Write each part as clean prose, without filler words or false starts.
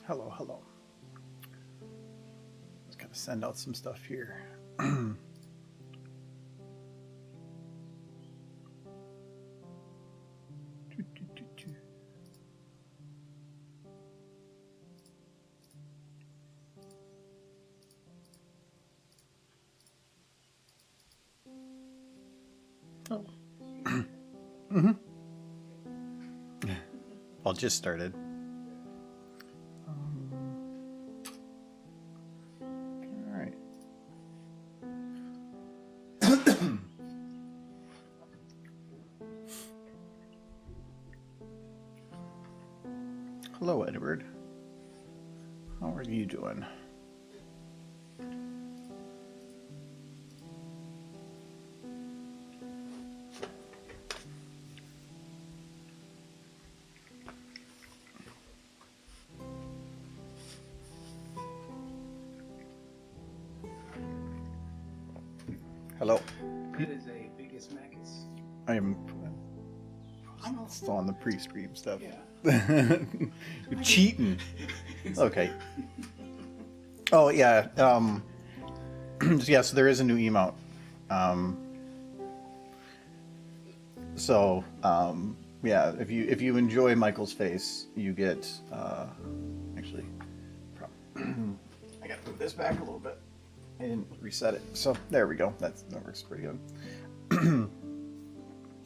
Hello, hello. Just gotta send out some stuff here. Oh. Mm-hmm. Well, just started. All right. Hello, Edward. How are you doing? Hello. That is a biggest Maccus. I'm still on the pre-stream stuff. Yeah. You're cheating. Okay. Oh yeah. Yeah. So there is a new emote. Yeah. If you enjoy Michael's face, you get. Actually, I got to move this back a little bit. I didn't reset it, so there we go. That works pretty good.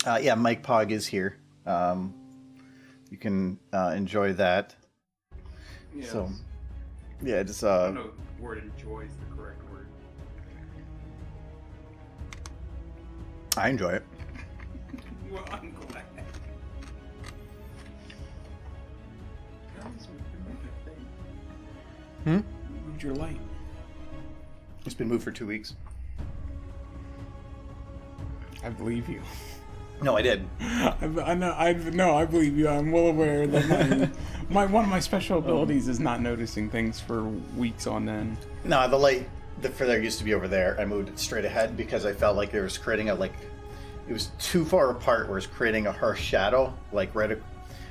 Yeah, Mike Pog is here. You can enjoy that. Yeah. So, yeah, just I don't know if the word enjoy is the correct word. I enjoy it. Well, I'm glad. Moved your light. It's been moved for 2 weeks. I believe you. No, I did. I believe you. I'm well aware that one of my special abilities is not noticing things for weeks on end. No, the light for there used to be over there. I moved it straight ahead because I felt like it was creating it was too far apart where it's creating a harsh shadow, like right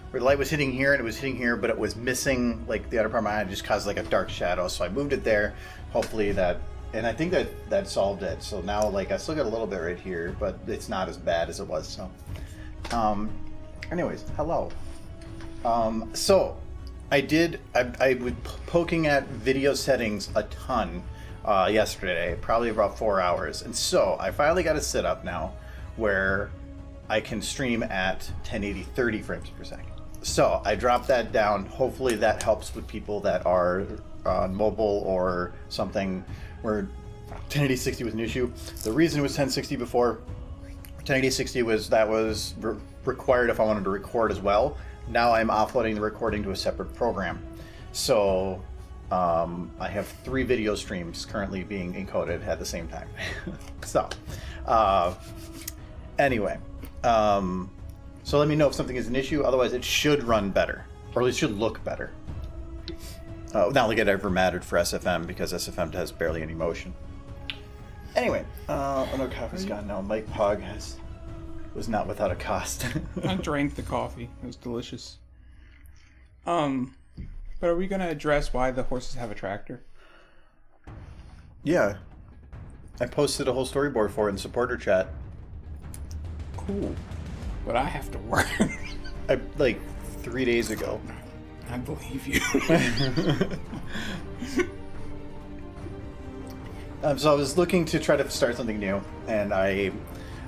where the light was hitting here and it was hitting here, but it was missing like the other part of my eye, just caused like a dark shadow. So I moved it there. Hopefully and I think that solved it. So now like I still got a little bit right here, but it's not as bad as it was. So, anyways, hello. So I was poking at video settings a ton yesterday, probably about 4 hours. And so I finally got it set up now where I can stream at 1080 30 frames per second. So I dropped that down. Hopefully that helps with people that are on mobile or something where 1080 60 was an issue. The reason it was 1060 before, 1080 60 was required if I wanted to record as well. Now I'm offloading the recording to a separate program. So I have 3 video streams currently being encoded at the same time. So anyway, so let me know if something is an issue. Otherwise, it should run better, or at least should look better. Not like it ever mattered for SFM because SFM has barely any motion. Anyway, another coffee's gone now. Mike Pog was not without a cost. I drank the coffee. It was delicious. But are we going to address why the horses have a tractor? Yeah. I posted a whole storyboard for it in supporter chat. Cool. But I have to work. Like 3 days ago. I believe you. So I was looking to try to start something new, and I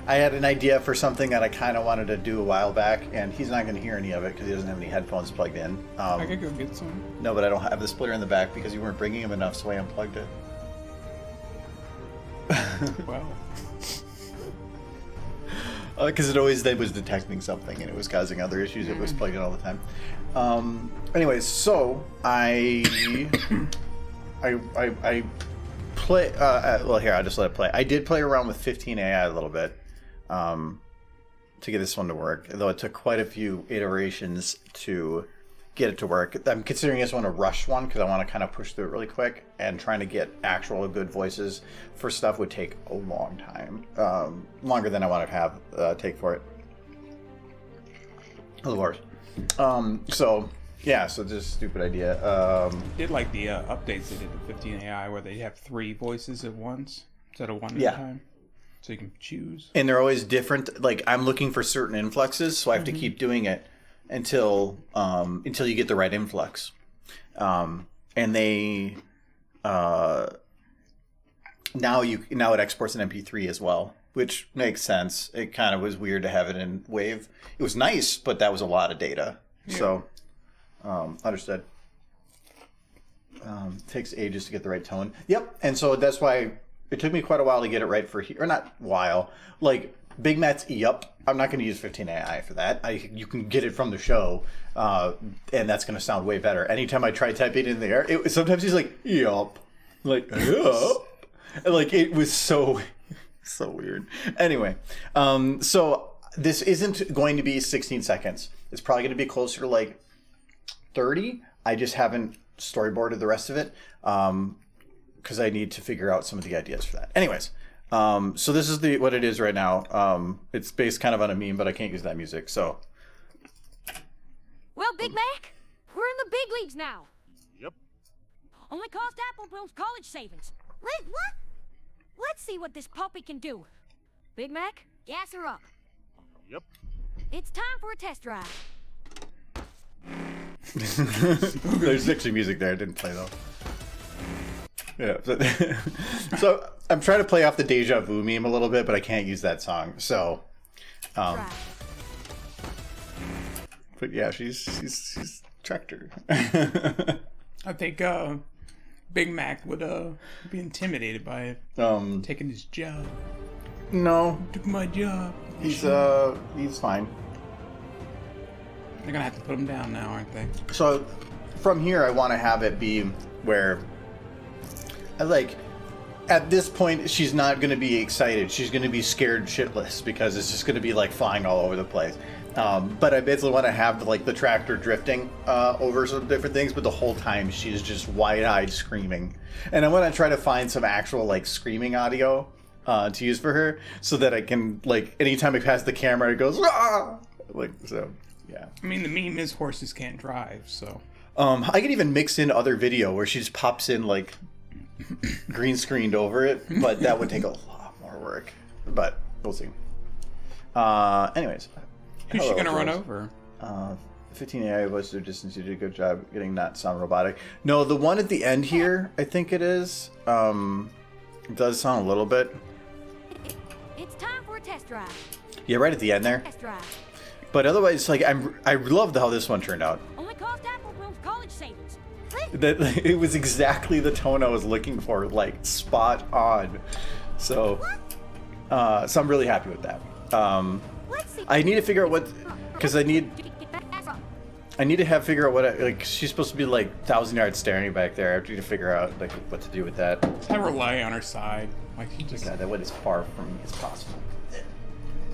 had an idea for something that I kind of wanted to do a while back, and he's not going to hear any of it because he doesn't have any headphones plugged in. I could go get some. No, but I don't have the splitter in the back because you weren't bringing him enough, so I unplugged it. Well. Because it always was detecting something and it was causing other issues. It was plugged in all the time. Anyways, so I play. Well, here I'll just let it play. I did play around with 15 AI a little bit to get this one to work, though it took quite a few iterations to get it to work. I'm considering this one a rush one because I want to kind of push through it really quick, and trying to get actual good voices for stuff would take a long time, longer than I wanted to have take for it. Of course. So Yeah, so just a stupid idea. Did like the updates they did to 15 AI where they have 3 voices at once instead of one at Yeah. a time, so you can choose. And they're always different. Like, I'm looking for certain influxes, so I have to keep doing it until you get the right influx. And they now it exports an MP3 as well, which makes sense. It kind of was weird to have it in WAV. It was nice, but that was a lot of data. Yeah. So understood. Takes ages to get the right tone. Yep, and so that's why it took me quite a while to get it right for here. Or not while. Like, Big Matt's yup. I'm not going to use 15 AI for that. You can get it from the show, and that's going to sound way better. Anytime I try typing it in there, sometimes he's like, yup. Like, yup. Like, it was so weird. Anyway, so this isn't going to be 16 seconds. It's probably going to be closer to like 30. I just haven't storyboarded the rest of it because I need to figure out some of the ideas for that. Anyways, so this is what it is right now. It's based kind of on a meme, but I can't use that music. So, well, Big Mac, we're in the big leagues now. Yep. Only cost Apple Bloom's college savings. Wait, what? Let's see what this puppy can do. Big Mac, gas her up. Yep. It's time for a test drive. there's actually music there. It didn't play though. Yeah. So I'm trying to play off the Deja Vu meme a little bit, but I can't use that song. So, Drive. but yeah, she's Tractor. I think Big Mac would be intimidated by it, taking his job. No, Took my job. he's fine. They're gonna have to put him down now, aren't they? So from here, I want to have it be where I like. At this point, she's not going to be excited. She's going to be scared shitless because it's just going to be like flying all over the place. But I basically want to have like the tractor drifting over some different things, but the whole time she's just wide-eyed screaming. And I want to try to find some actual like screaming audio to use for her, so that I can like anytime I pass the camera, it goes ah! Like so. Yeah. I mean, the meme is horses can't drive, so. I could even mix in other video where she just pops in like green screened over it, but that would take a lot more work. But we'll see. Anyways. Who's she gonna run over? 15 AI was their distance. You did a good job getting that sound robotic. No, the one at the end here, I think it is, does sound a little bit. It's time for a test drive. Yeah, right at the end there. Test drive. But otherwise, like I loved how this one turned out. Only cost Apple Bloom's college savings. That it was exactly the tone I was looking for, like spot on. So, so I'm really happy with that. Let's see. I need to figure out what, because I need to figure out what like she's supposed to be like 1,000 yards staring back there. I have to figure out like what to do with that. Have her lay on her side, like she just. God, that went as far from me as possible.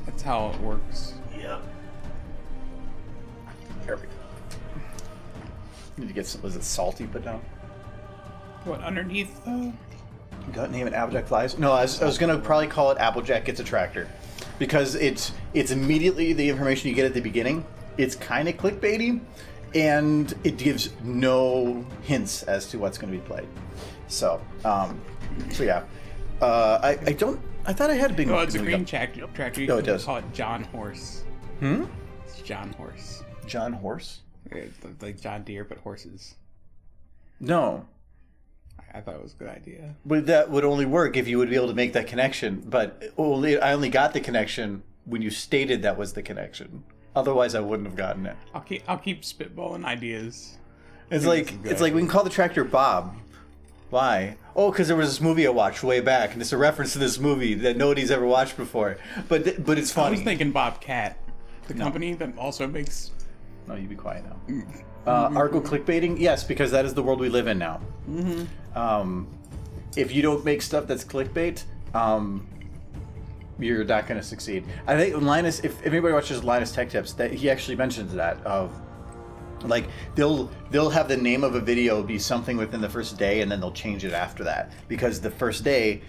That's how it works. Yeah. There we go. Need to get some. Was it salty put down? What underneath though? Got name it Applejack Flies? No, I was gonna probably call it Applejack Gets a Tractor, because it's immediately the information you get at the beginning. It's kind of clickbaity, and it gives no hints as to what's going to be played. So, yeah. I thought I had a big. Oh, it's a green tractor. You Oh, it can does. call it John Horse. It's John Horse. John Horse? It's like John Deere, but horses. No. I thought it was a good idea. But that would only work if you would be able to make that connection. But I only got the connection when you stated that was the connection. Otherwise, I wouldn't have gotten it. I'll keep spitballing ideas. It's I like think this it's is like good. we can call the tractor Bob. Why? Oh, because there was this movie I watched way back, and it's a reference to this movie that nobody's ever watched before. But it's I funny. was thinking Bobcat, the company that also makes. No, you be quiet now. Argo clickbaiting? Yes, because that is the world we live in now. If you don't make stuff that's clickbait, you're not going to succeed. I think Linus, if anybody watches Linus Tech Tips, that he actually mentions that of like they'll have the name of a video be something within the first day, and then they'll change it after that, because the first day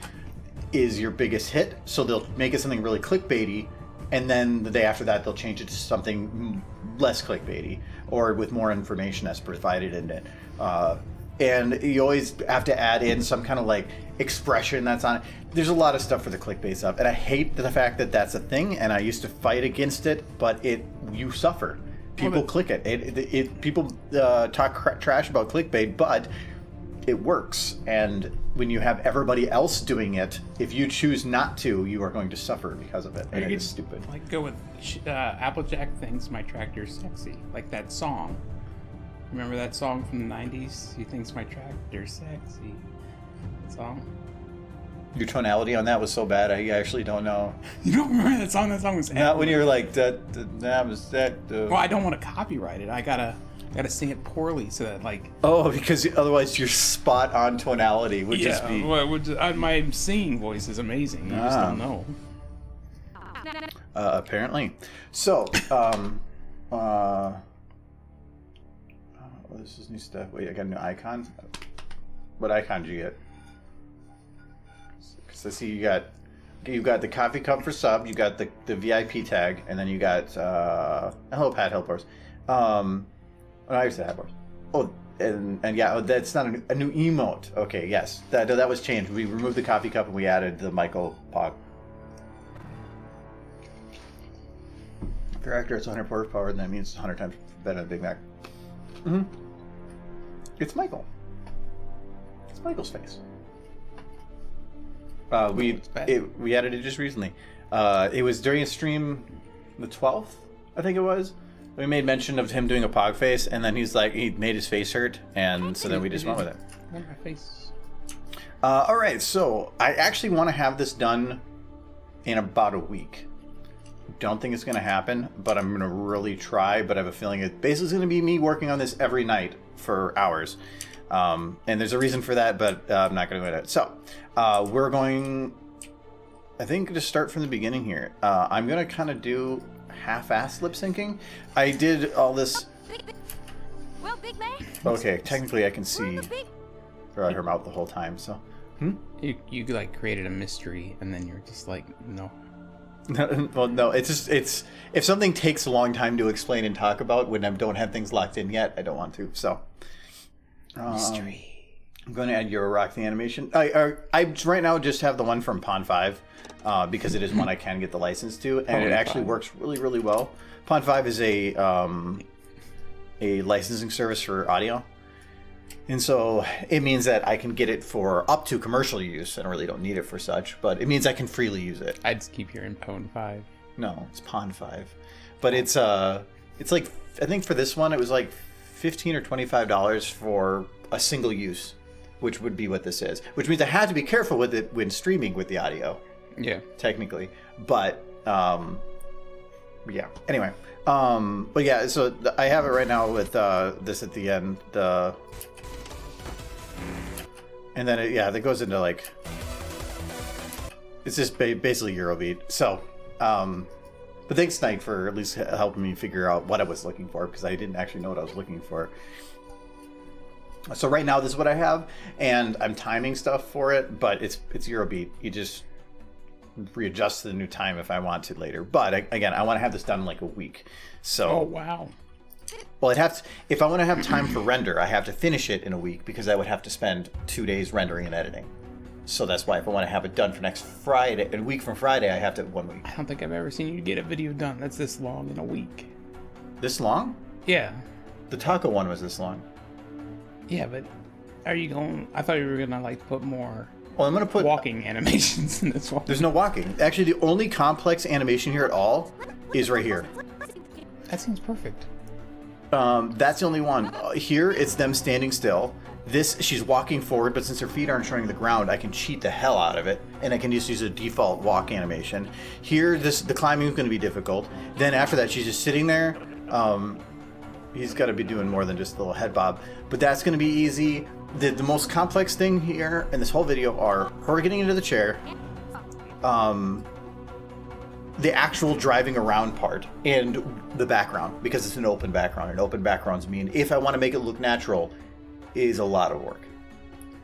is your biggest hit, so they'll make it something really clickbaity, and then the day after that they'll change it to something less clickbaity or with more information that's provided in it. And you always have to add in some kind of like expression that's on it. There's a lot of stuff for the clickbait stuff, and I hate the fact that that's a thing. And I used to fight against it, but you suffer. People click it. People talk trash about clickbait, but it works. And when you have everybody else doing it, if you choose not to, you are going to suffer because of it. And it's stupid. Like go with Applejack thinks my tractor's sexy, like that song. Remember that song from the 90s? He thinks my tractor's sexy. That song. Your tonality on that was so bad, I actually don't know. You don't remember that song? That song was not when you were like that was that. Well, I don't want to copyright it. I gotta sing it poorly so that like. Oh, because otherwise your spot on tonality would just be. Well, my singing voice is amazing. You just don't know. Apparently, so this is new stuff. Wait, I got a new icon. What icon did you get? Because I see you got the coffee cup for sub. You got the VIP tag, and then you got hello Pat helpers. I used to have one. Oh, and yeah, that's not a new emote. Okay, yes, that was changed. We removed the coffee cup and we added the Michael Pog. If your actor has 100 horsepower, then that means it's 100 times better than Big Mac. Mm-hmm. It's Michael. It's Michael's face. We added it just recently. It was during a stream, the 12th, I think it was. We made mention of him doing a pog face, and then he made his face hurt, and so then we just went with it. My face. All right, so I actually want to have this done in about a week. Don't think it's going to happen, but I'm going to really try. But I have a feeling it basically is going to be me working on this every night for hours. And there's a reason for that, but I'm not going to go into it. So we're going, I think, to start from the beginning here. I'm going to kind of do half-ass lip syncing. I did all this. Well, Big Man. Okay, technically I can see throughout her mouth the whole time. So, You like created a mystery, and then you're just like, no. Well, no, it's if something takes a long time to explain and talk about when I don't have things locked in yet, I don't want to. So, mystery. I'm going to add Euro Rock the animation. I right now just have the one from Pond 5 because it is one I can get the license to, and it actually works really, really well. Pond 5 is a licensing service for audio. And so it means that I can get it for up to commercial use. I really don't need it for such, but it means I can freely use it. I just keep hearing Pond 5. No, it's Pond 5. But it's like, I think for this one, it was like $15 or $25 for a single use, which would be what this is. Which means I have to be careful with it when streaming with the audio. Yeah. Technically. But, yeah. Anyway. But yeah, so I have it right now with this at the end. And then that goes into like, it's just basically Eurobeat. So, but thanks, Knight, for at least helping me figure out what I was looking for, because I didn't actually know what I was looking for. So right now, this is what I have, and I'm timing stuff for it, but it's Eurobeat. You just readjust to the new time if I want to later. But again, I want to have this done in like a week. So. Oh wow. Well, if I want to have time for render, I have to finish it in a week, because I would have to spend 2 days rendering and editing. So that's why if I want to have it done for next Friday, a week from Friday, I have to 1 week. I don't think I've ever seen you get a video done that's this long in a week. This long? Yeah. The taco one was this long. Yeah, but are you going? I thought you were gonna like put more. Well, I'm gonna put walking animations in this one. There's no walking. Actually, the only complex animation here at all is right here. That seems perfect. That's the only one. Here, it's them standing still. This, she's walking forward, but since her feet aren't showing the ground, I can cheat the hell out of it, and I can just use a default walk animation. Here, the climbing is going to be difficult. Then after that, she's just sitting there. He's got to be doing more than just a little head bob, but that's going to be easy. The most complex thing here in this whole video are her getting into the chair, the actual driving around part, and the background, because it's an open background, and open backgrounds mean, if I want to make it look natural, is a lot of work.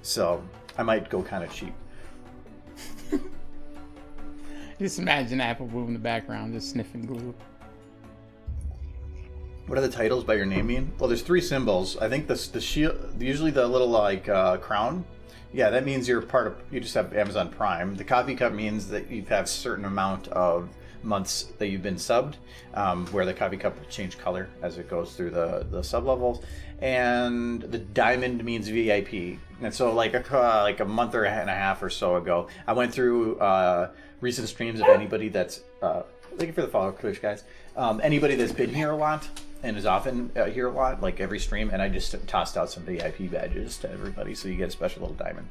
So I might go kind of cheap. Just imagine Apple Bloom in the background, just sniffing glue. What are the titles by your name mean? Well, there's 3 symbols. I think the shield, usually the little like crown. Yeah, that means you're part of. You just have Amazon Prime. The coffee cup means that you have a certain amount of months that you've been subbed, where the coffee cup will change color as it goes through the sub levels. And the diamond means VIP. And so like a month and a half or so ago, I went through recent streams of anybody that's thank you for the follow, Twitch guys. Anybody that's been here a lot and is often here a lot, like every stream, and I just tossed out some VIP badges to everybody, so you get a special little diamond.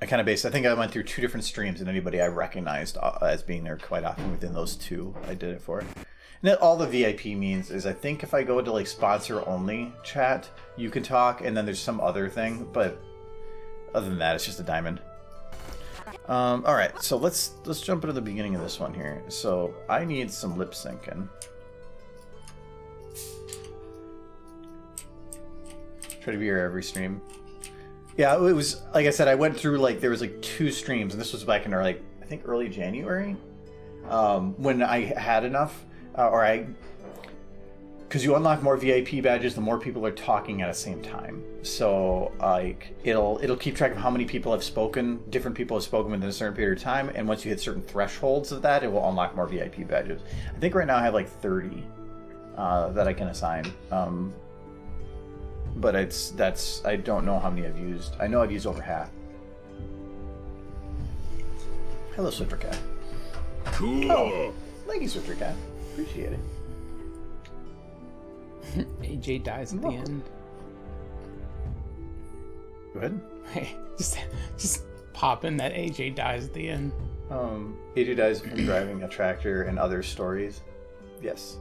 I think I went through 2 different streams, and anybody I recognized as being there quite often within those 2, I did it for. And then all the VIP means is, I think if I go to like sponsor only chat, you can talk, and then there's some other thing, but other than that, it's just a diamond. All right, so let's jump into the beginning of this one here. So I need some lip syncing. Try to be here every stream. Yeah, it was like I said. I went through like there was like 2 streams, and this was back in like I think early January, when I had enough, because you unlock more VIP badges the more people are talking at the same time. So like it'll keep track of how many people have spoken, different people have spoken within a certain period of time, and once you hit certain thresholds of that, it will unlock more VIP badges. I think right now I have like 30 that I can assign. But I don't know how many I've used. I know I've used over half. Hello, Swiftercat. Cool. Oh, thank you, Swiftercat. Appreciate it. AJ dies at the end. Go ahead. Hey, just pop in that AJ dies at the end. AJ dies from driving a tractor and other stories. Yes.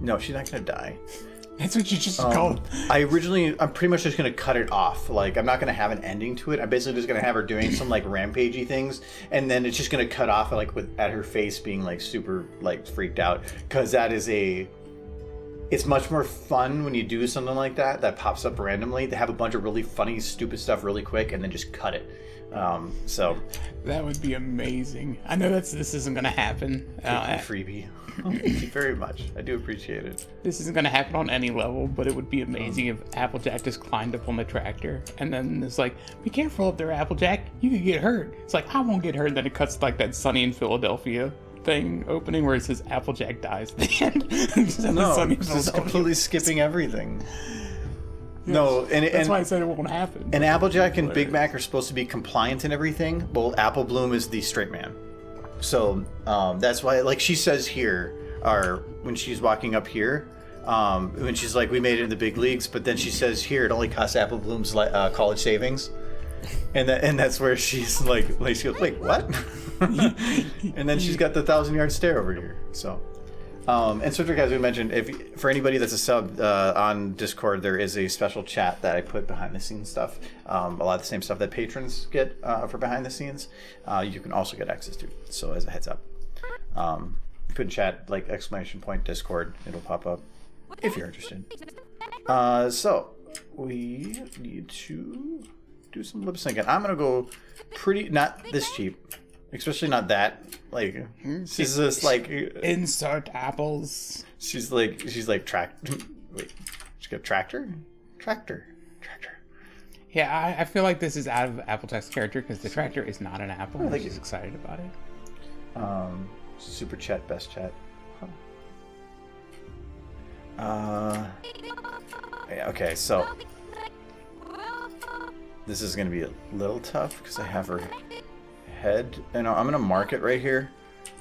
No, she's not gonna die. That's what you just called. I'm pretty much just gonna cut it off. Like, I'm not gonna have an ending to it. I'm basically just gonna have her doing some like rampagey things, and then it's just gonna cut off like at her face being like super like freaked out, because it's much more fun when you do something like that pops up randomly. They have a bunch of really funny, stupid stuff really quick, and then just cut it. So that would be amazing. I know this isn't gonna happen. Freebie. Thank you very much. I do appreciate it. This isn't going to happen on any level, but it would be amazing if Applejack just climbed up on the tractor and then it's like, be careful up there, Applejack. You could get hurt. It's like, I won't get hurt. And then it cuts like that Sunny in Philadelphia thing opening where it says Applejack dies at the end. No, just completely skipping everything. Yes. No, that's why I said it won't happen. And Applejack and Big Mac are supposed to be compliant and everything. Well, Apple Bloom is the straight man. So that's why, like she says here, when she's walking up here, when she's like, we made it in the big leagues, but then she says here, it only costs Apple Bloom's college savings. And that's where she's like she goes, wait, what? And then she's got the 1,000-yard stare over here. So, and so, as we mentioned, for anybody that's a sub on Discord, there is a special chat that I put behind the scenes stuff. A lot of the same stuff that patrons get for behind the scenes, you can also get access to. So, as a heads up, you put in chat like !Discord, it'll pop up if you're interested. So we need to do some lip syncing. I'm gonna go not this cheap. Especially not that. Like, she's just like insert apples. She's like wait, she got tractor. Yeah, I feel like this is out of Applejack's character because the tractor is not an apple. Oh, She's excited about it. Super chat, best chat. Yeah, okay, so this is gonna be a little tough because I have her head, and I'm gonna mark it right here,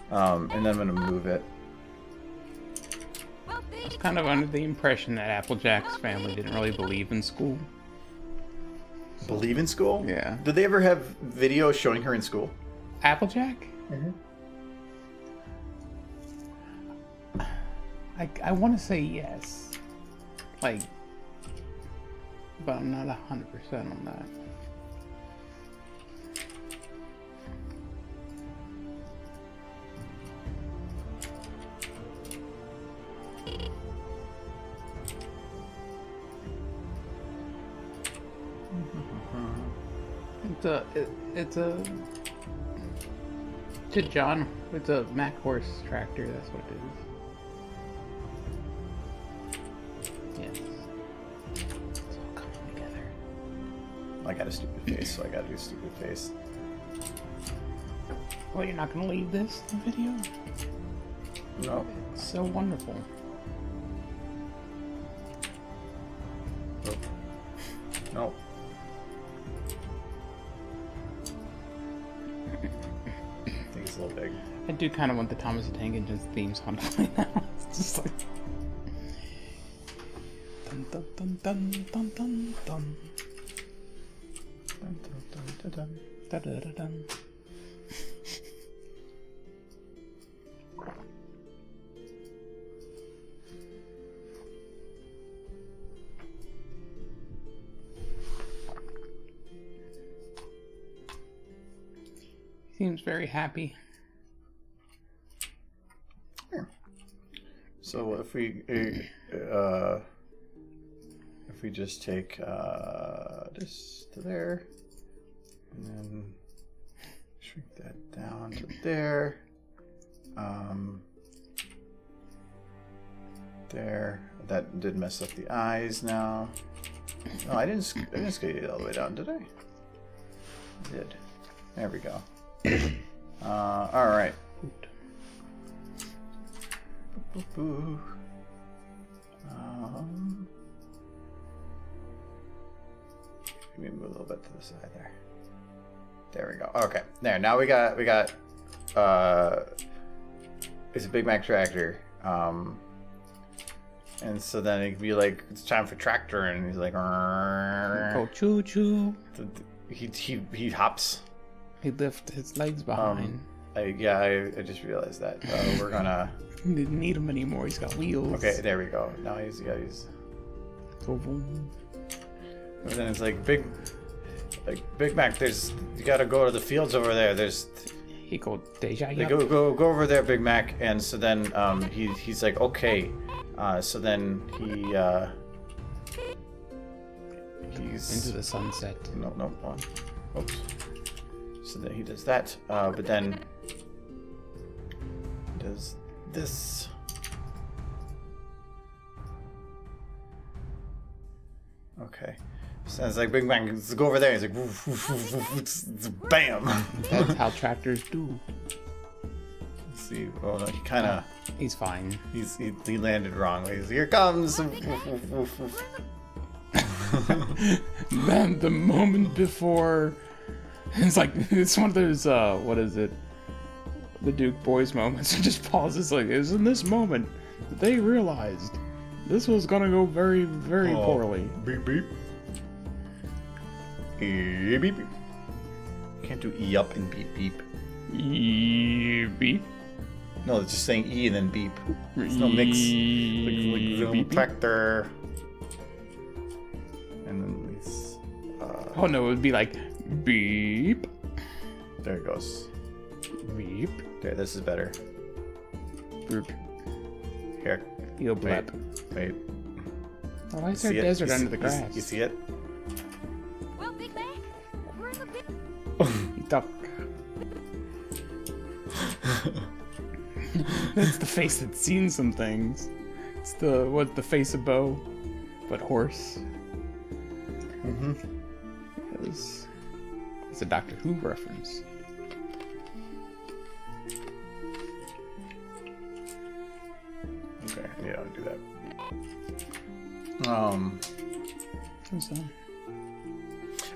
and then I'm gonna move it. I was kind of under the impression that Applejack's family didn't really believe in school. Believe in school? Yeah. Did they ever have videos showing her in school? Applejack? Mm-hmm. I want to say yes, like, but I'm not 100% on that. It's a to John. It's a Mac horse tractor. That's what it is. Yes. It's all coming together. I got a stupid face, so I gotta do a stupid face. Well, you're not gonna leave this in the video? No. It's so wonderful. No. I think it's a little big. I do kind of want the Thomas the Tank Engine theme song to play now. It's just like... Dun dun dun dun dun dun dun. Dun, dun, dun, dun, dun. Da da da dun. Seems very happy. Here. So if we just take this to there, and then shrink that down to there, there. That did mess up the eyes now. No, I didn't scale it all the way down, did I? I did. There we go. All right. Maybe move a little bit to the side there. There we go. Okay. There. Now we got. It's a Big Mac tractor. And so then it'd be like, it's time for tractor, and he's like, Go choo choo. He hops. He lifts his legs behind. I just realized that. We're gonna. He didn't need him anymore. He's got wheels. Okay, there we go. Now he's. Go boom. And then it's like Big Mac. You gotta go to the fields over there. He go deja. Go over there, Big Mac. And so then he's like, okay. So then he's into the sunset. No. Oops. So then he does that, but then he does this. Okay. Sounds like Big Bang. Let's go over there. He's like, woof, woof, woof, woof, bam. That's how tractors do. Let's see. Oh no, he kind of. He's fine. He landed wrong. He's here comes. Then the moment before, it's like it's one of those what is it? The Duke Boys moments. It just pauses. Like, it was in this moment that they realized this was gonna go very, very poorly. Beep beep. Beep beep. Can't do E up and beep beep. E beep. No, it's just saying E and then beep. There's no mix. Like Beep, beep. tractor. And then this. Oh no, it would be like beep. There it goes. Beep. There, this is better. Boop. Here. Yo blep. Wait. Oh, why is there See a it? desert You under see- the grass? You see it? Well, Big Mac, we're in the big... You duck. It's the face that's seen some things. It's the face of Bo, but horse. Mm-hmm. It's a Doctor Who reference. Okay, yeah, I'll do that.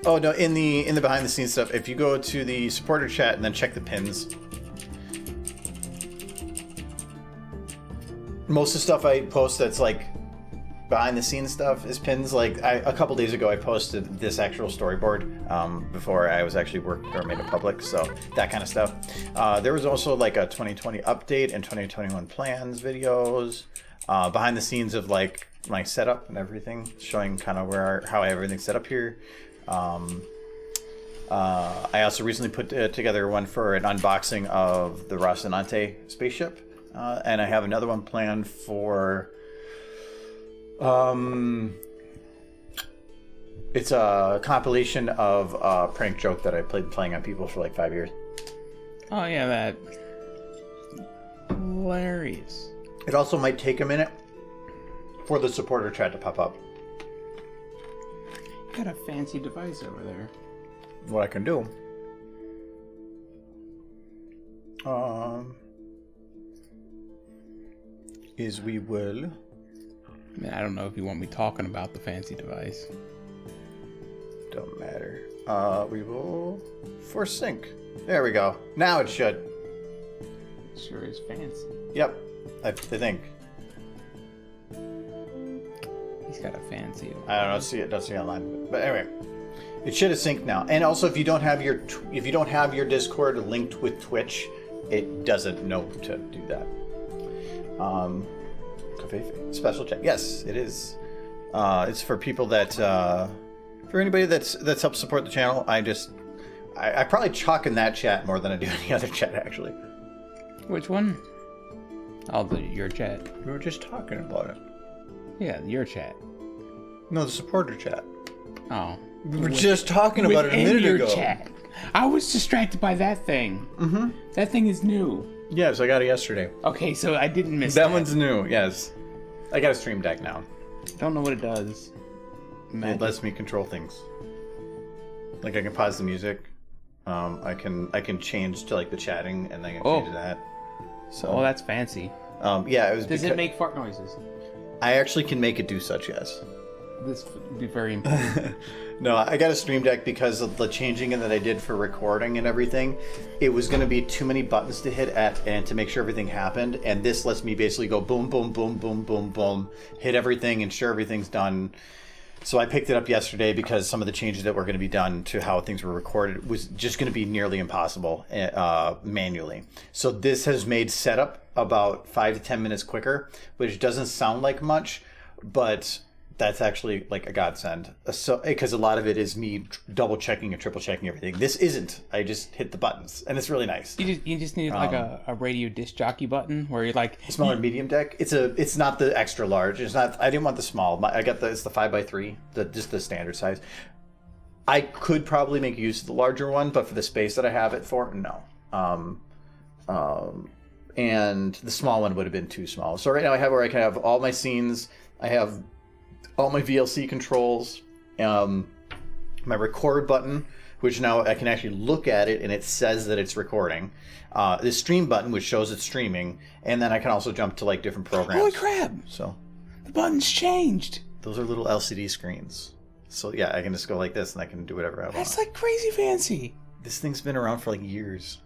Oh no, in the behind the scenes stuff, if you go to the supporter chat and then check the pins, most of the stuff I post that's like behind the scenes stuff is pins. Like a couple days ago, I posted this actual storyboard before I was actually worked or made it public. So that kind of stuff. There was also like a 2020 update and 2021 plans videos behind the scenes of like my setup and everything, showing kind of how everything's set up here. I also recently put together one for an unboxing of the Rocinante spaceship, and I have another one planned for It's a compilation of a prank joke that I playing on people for like 5 years. Oh yeah, that. Hilarious. It also might take a minute for the supporter chat to pop up. You got a fancy device over there. What I can do. Is we will. I mean, I don't know if you want me talking about the fancy device. Don't matter. We will force sync. There we go. Now it should. It sure is fancy. Yep. I think. He's got a fancy. I don't know. See it. Don't see it online. But anyway, it should have synced now. And also, if you don't have your Discord linked with Twitch, it doesn't know to do that. Special chat. Yes, it is. It's for people that for anybody that's helped support the channel. I probably chalk in that chat more than I do any other chat actually. Which one? I'll do your chat. We were just talking about it. Yeah, your chat. No, the supporter chat. Oh. We were just talking about it a minute your ago. Chat. I was distracted by that thing. Mm-hmm. That thing is new. Yes, I got it yesterday. Okay, so I didn't miss that. That one's new, yes. I got a stream deck now. Don't know what it does. It lets me control things. Like I can pause the music. I can change to like the chatting, and I can change that. So. Oh, that's fancy. Yeah, it was. Does it make fart noises? I actually can make it do such, yes. This would be very important. No, I got a stream deck because of the changing that I did for recording and everything. It was going to be too many buttons to hit and to make sure everything happened. And this lets me basically go boom, boom, boom, boom, boom, boom, hit everything, ensure everything's done. So I picked it up yesterday because some of the changes that were going to be done to how things were recorded was just going to be nearly impossible manually. So this has made setup about 5 to 10 minutes quicker, which doesn't sound like much, but that's actually like a godsend. So because a lot of it is me double checking and triple checking everything. This isn't. I just hit the buttons, and it's really nice. You just need like a radio disc jockey button where you're like smaller medium deck. It's not the extra large. It's not. I didn't want the small. It's the 5x3, just the standard size. I could probably make use of the larger one, but for the space that I have it for, no. And the small one would have been too small. So right now I have where I can have all my scenes. I have all my VLC controls, my record button, which now I can actually look at it and it says that it's recording. The stream button, which shows it's streaming, and then I can also jump to like different programs. Holy crap! So the button's changed. Those are little LCD screens. So yeah, I can just go like this and I can do whatever I want. That's like crazy fancy. This thing's been around for like years.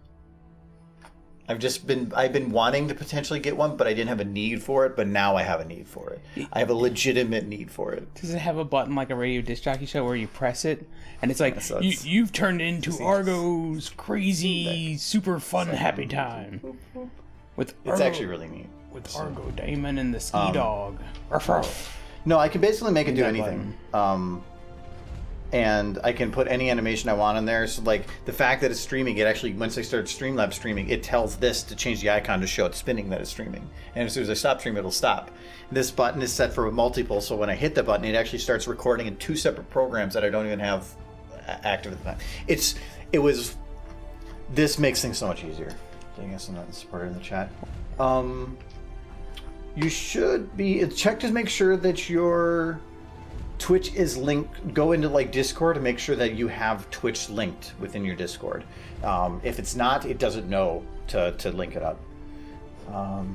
I've been wanting to potentially get one, but I didn't have a need for it. But now I have a need for it. I have a legitimate need for it. Does it have a button like a radio disc jockey show where you press it and it's like you've turned into Argo's crazy, super fun, happy time? With it's actually really neat. With Argo Damon and the ski dog. Ruff, ruff. No, I can basically make it do anything. And I can put any animation I want in there. So like the fact that it's streaming, it actually, once I start Streamlabs streaming, it tells this to change the icon to show it's spinning that it's streaming. And as soon as I stop streaming, it'll stop. This button is set for multiple, so when I hit the button, it actually starts recording in 2 separate programs that I don't even have active at the time. This makes things so much easier. I guess I'm not supported in the chat. You should be, check to make sure that your Twitch is linked. Go into like Discord and make sure that you have Twitch linked within your Discord. If it's not, it doesn't know to link it up. I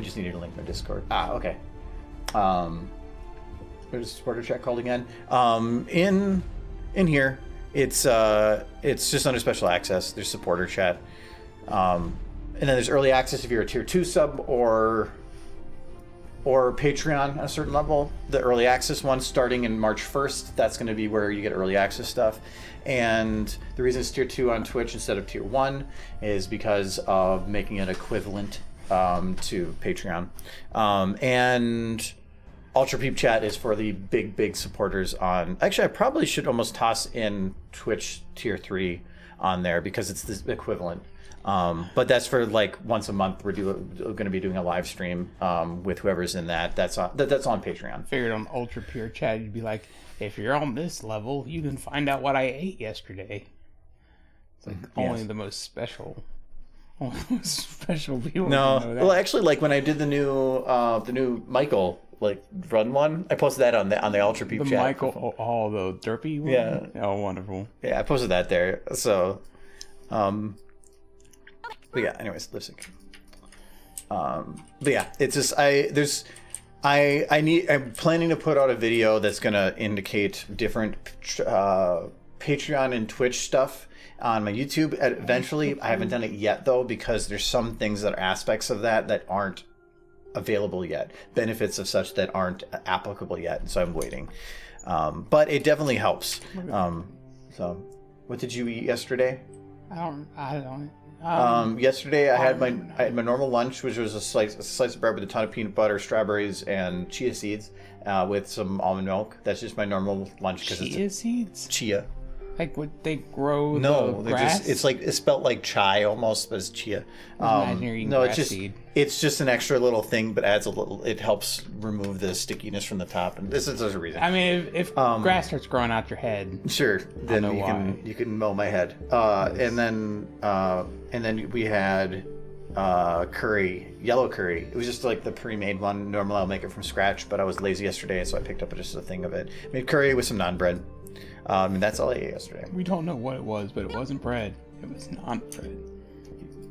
just needed to link my Discord. Okay. There's a supporter chat called again. In here, it's just under special access. There's supporter chat, and then there's early access if you're a tier 2 sub or Patreon at a certain level. The early access one starting in March 1st, that's going to be where you get early access stuff. And the reason it's tier 2 on Twitch instead of tier 1 is because of making it equivalent to Patreon. And Ultra Peep Chat is for the big supporters on... Actually, I probably should almost toss in Twitch tier 3. on there because it's the equivalent. But that's for like once a month. We're going to be doing a live stream with whoever's in that. That's on Patreon. Figured on Ultra Pure Chat, you'd be like, if you're on this level, you can find out what I ate yesterday. It's like only the most special. Only the most special people No, can know that. well, actually, like when I did the new Michael run one, I posted that on the Ultra Peep the chat. Michael, the derpy one? Yeah. Oh, wonderful. Yeah, I posted that there. So, but yeah. Anyways, lip sync. But yeah, it's just I'm planning to put out a video that's gonna indicate different Patreon and Twitch stuff on my YouTube eventually. I haven't done it yet though because there's some things that are aspects of that aren't available yet, benefits of such that aren't applicable yet, and so I'm waiting. But it definitely helps. So, what did you eat yesterday? I don't. Yesterday I had my normal lunch, which was a slice of bread with a ton of peanut butter, strawberries, and chia seeds, with some almond milk. That's just my normal lunch because Chia seeds? Chia. Like, would they grow No, the grass? it's spelled like chai almost, but it's chia. Imagine you're eating No, grass seed. it's just an extra little thing, but adds a little. It helps remove the stickiness from the top, and there's a reason. I mean, if grass starts growing out your head, Sure, then know you can mow my head. And then we had curry, yellow curry. It was just like the pre-made one. Normally I'll make it from scratch, but I was lazy yesterday, so I picked up just a thing of it. Made curry with some naan bread. And that's all I ate yesterday. we don't know what it was, but it wasn't bread. It was not bread.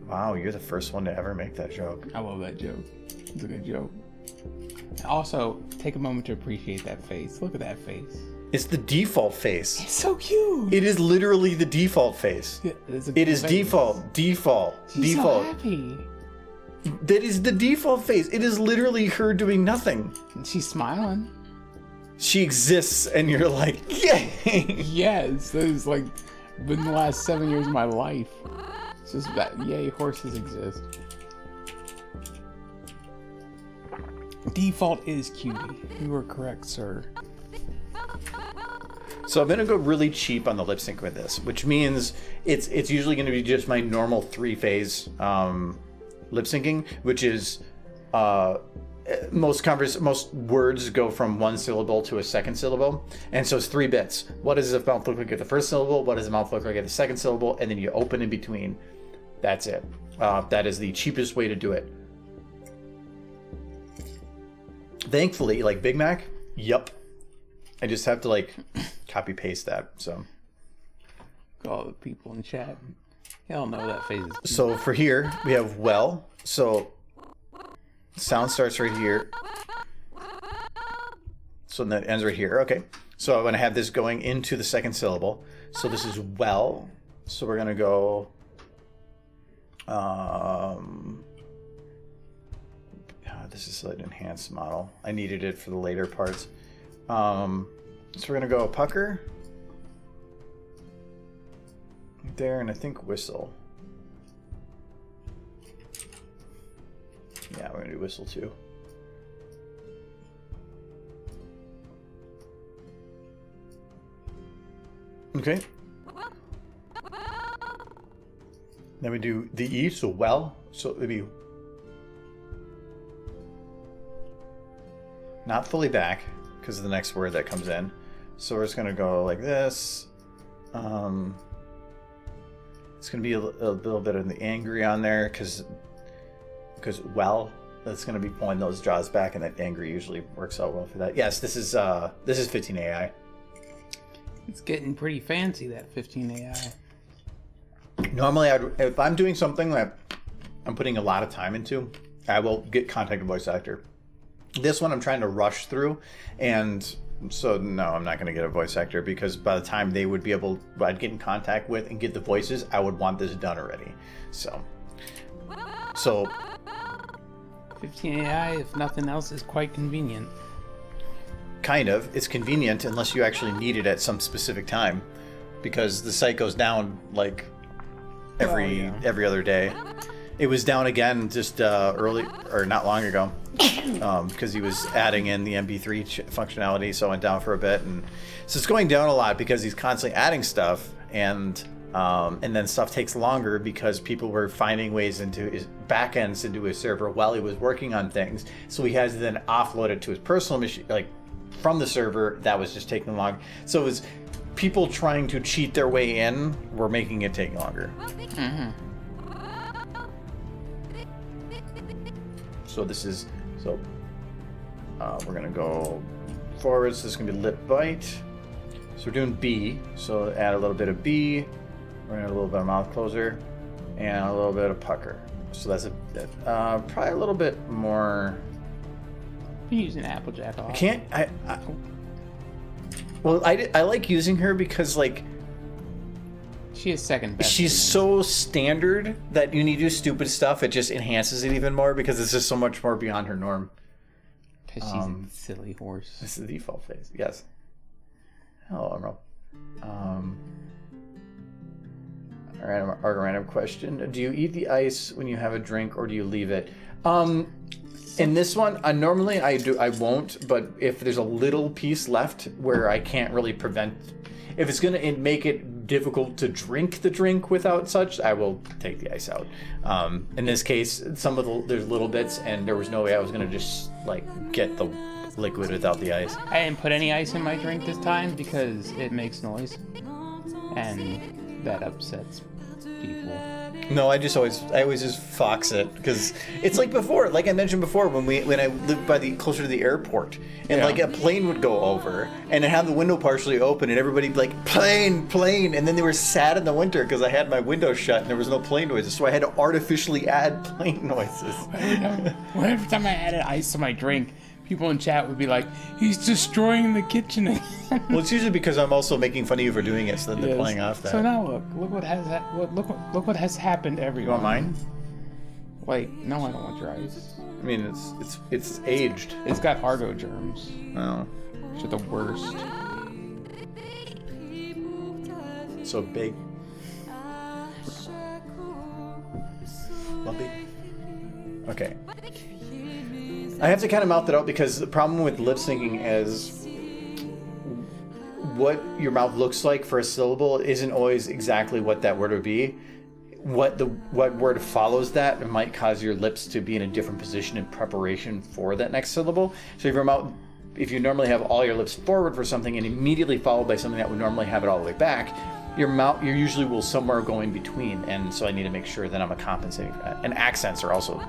Wow, you're the first one to ever make that joke. I love that joke. It's a good joke. Also, take a moment to appreciate that face. Look at that face. It's the default face. It's so cute. It is literally the default face. It is Default. She's Default. so happy. That is the default face. It is literally her doing nothing. And she's smiling. She exists, and you're like, yay! Yes, that is like been the last 7 years of my life. It's just that, yay, horses exist. Default is cutie. You are correct, sir. So I'm gonna go really cheap on the lip sync with this, which means it's usually gonna be just my normal 3-phase lip syncing, which is most words go from one syllable to a second syllable, and so it's 3 bits. What does the mouth look like at the first syllable? What does the mouth look like at the second syllable? And then you open in between. That's it. That is the cheapest way to do it. Thankfully, like Big Mac, yup. I just have to like copy paste that. So All the people in chat. Y'all know that face is cute. so for here we have well. So sound starts right here. So then it ends right here. Okay. So I'm gonna have this going into the second syllable. So this is well. So we're gonna go. This is an enhanced model. I needed it for the later parts. So we're gonna go pucker there, and I think whistle. Yeah, we're gonna do whistle too. Okay. Then we do the E, so well. So it'd be not fully back because of the next word that comes in. So we're just gonna go like this. It's gonna be a little bit of the angry on there because well, that's gonna be pulling those jaws back, and that angry usually works out well for that. Yes, this is 15 AI. It's getting pretty fancy, that 15 AI. Normally, if I'm doing something that I'm putting a lot of time into, I will contact a voice actor. This one I'm trying to rush through, and so no, I'm not going to get a voice actor because by the time they would be able, I'd get in contact with and get the voices, I would want this done already. So 15 AI, if nothing else, is quite convenient. kind of. It's convenient unless you actually need it at some specific time, because the site goes down like every other day. It was down again just early, or not long ago, because he was adding in the MP3 functionality, so it went down for a bit. And so it's going down a lot because he's constantly adding stuff, and And then stuff takes longer because people were finding ways into his backends into his server while he was working on things. So he has to then offload it to his personal machine, like from the server. That was just taking long. So it was people trying to cheat their way in were making it take longer. Mm-hmm. So this is, so we're gonna go forward. So this is gonna be lip bite. So we're doing B. So add a little bit of B. We're gonna add a little bit of mouth closer and a little bit of pucker. So that's probably a little bit more. I'm using Applejack off. Well, I like using her because like she is second best. she's so standard that you need to do stupid stuff. It just enhances it even more because it's just so much more beyond her norm. Because she's a silly horse. This is the default phase. Yes. Hello, Emerald. Our random question: do you eat the ice when you have a drink, or do you leave it? In this one, normally I won't. But if there's a little piece left where I can't really prevent, if it's gonna make it difficult to drink the drink without such, I will take the ice out. In this case, there's little bits, and there was no way I was gonna just like get the liquid without the ice. I didn't put any ice in my drink this time because it makes noise, and that upsets people. No, I always just fox it because it's like before, like I mentioned before, when I lived closer to the airport, and like a plane would go over and it had the window partially open, and everybody'd be like plane, and then they were sad in the winter because I had my window shut and there was no plane noises, so I had to artificially add plane noises. Every time I added ice to my drink, people in chat would be like, "He's destroying the kitchen again." Well, it's usually because I'm also making fun of you for doing it, so then they're playing off that. So now look what has happened to everyone. You want mine? Wait, no, I don't want your ice. I mean, it's aged. It's got Argo germs. Oh, Which are the worst. so big. Lumpy. Okay. I have to kind of mouth it out because the problem with lip syncing is what your mouth looks like for a syllable isn't always exactly what that word would be. What word follows that might cause your lips to be in a different position in preparation for that next syllable. So if you normally have all your lips forward for something and immediately followed by something that would normally have it all the way back, you usually will somewhere go in between, and so I need to make sure that I'm compensating for that. And accents are also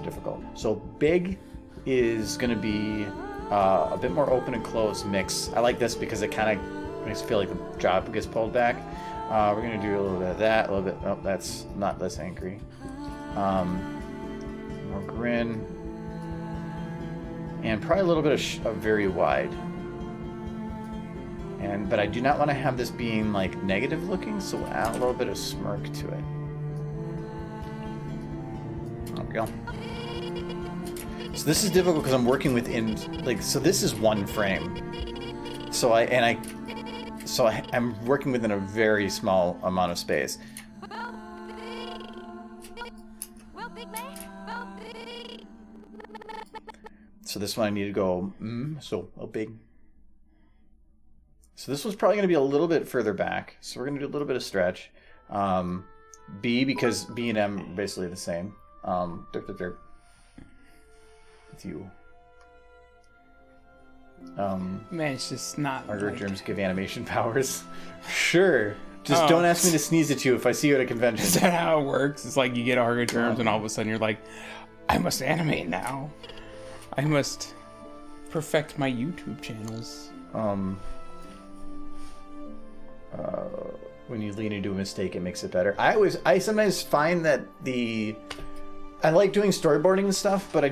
difficult. So big is going to be a bit more open and closed mix. I like this because it kind of makes me feel like the job gets pulled back. We're going to do a little bit of that, a little bit. Oh, that's not less angry. More grin. And probably a little bit of very wide. But I do not want to have this being like negative looking, so we'll add a little bit of smirk to it. There we go. So this is difficult because I'm working within, so this is one frame. I'm working within a very small amount of space. So this one I need to go, so a big. So this one's probably going to be a little bit further back. So we're going to do a little bit of stretch. B, because B and M are basically the same. With you. Man, it's just not. Argo germs give animation powers. Sure. Just don't ask me to sneeze at you if I see you at a convention. Is that how it works? It's like you get Argo germs and all of a sudden you're like, I must animate now. I must perfect my YouTube channels. When you lean into a mistake, it makes it better. I sometimes find that I like doing storyboarding and stuff, but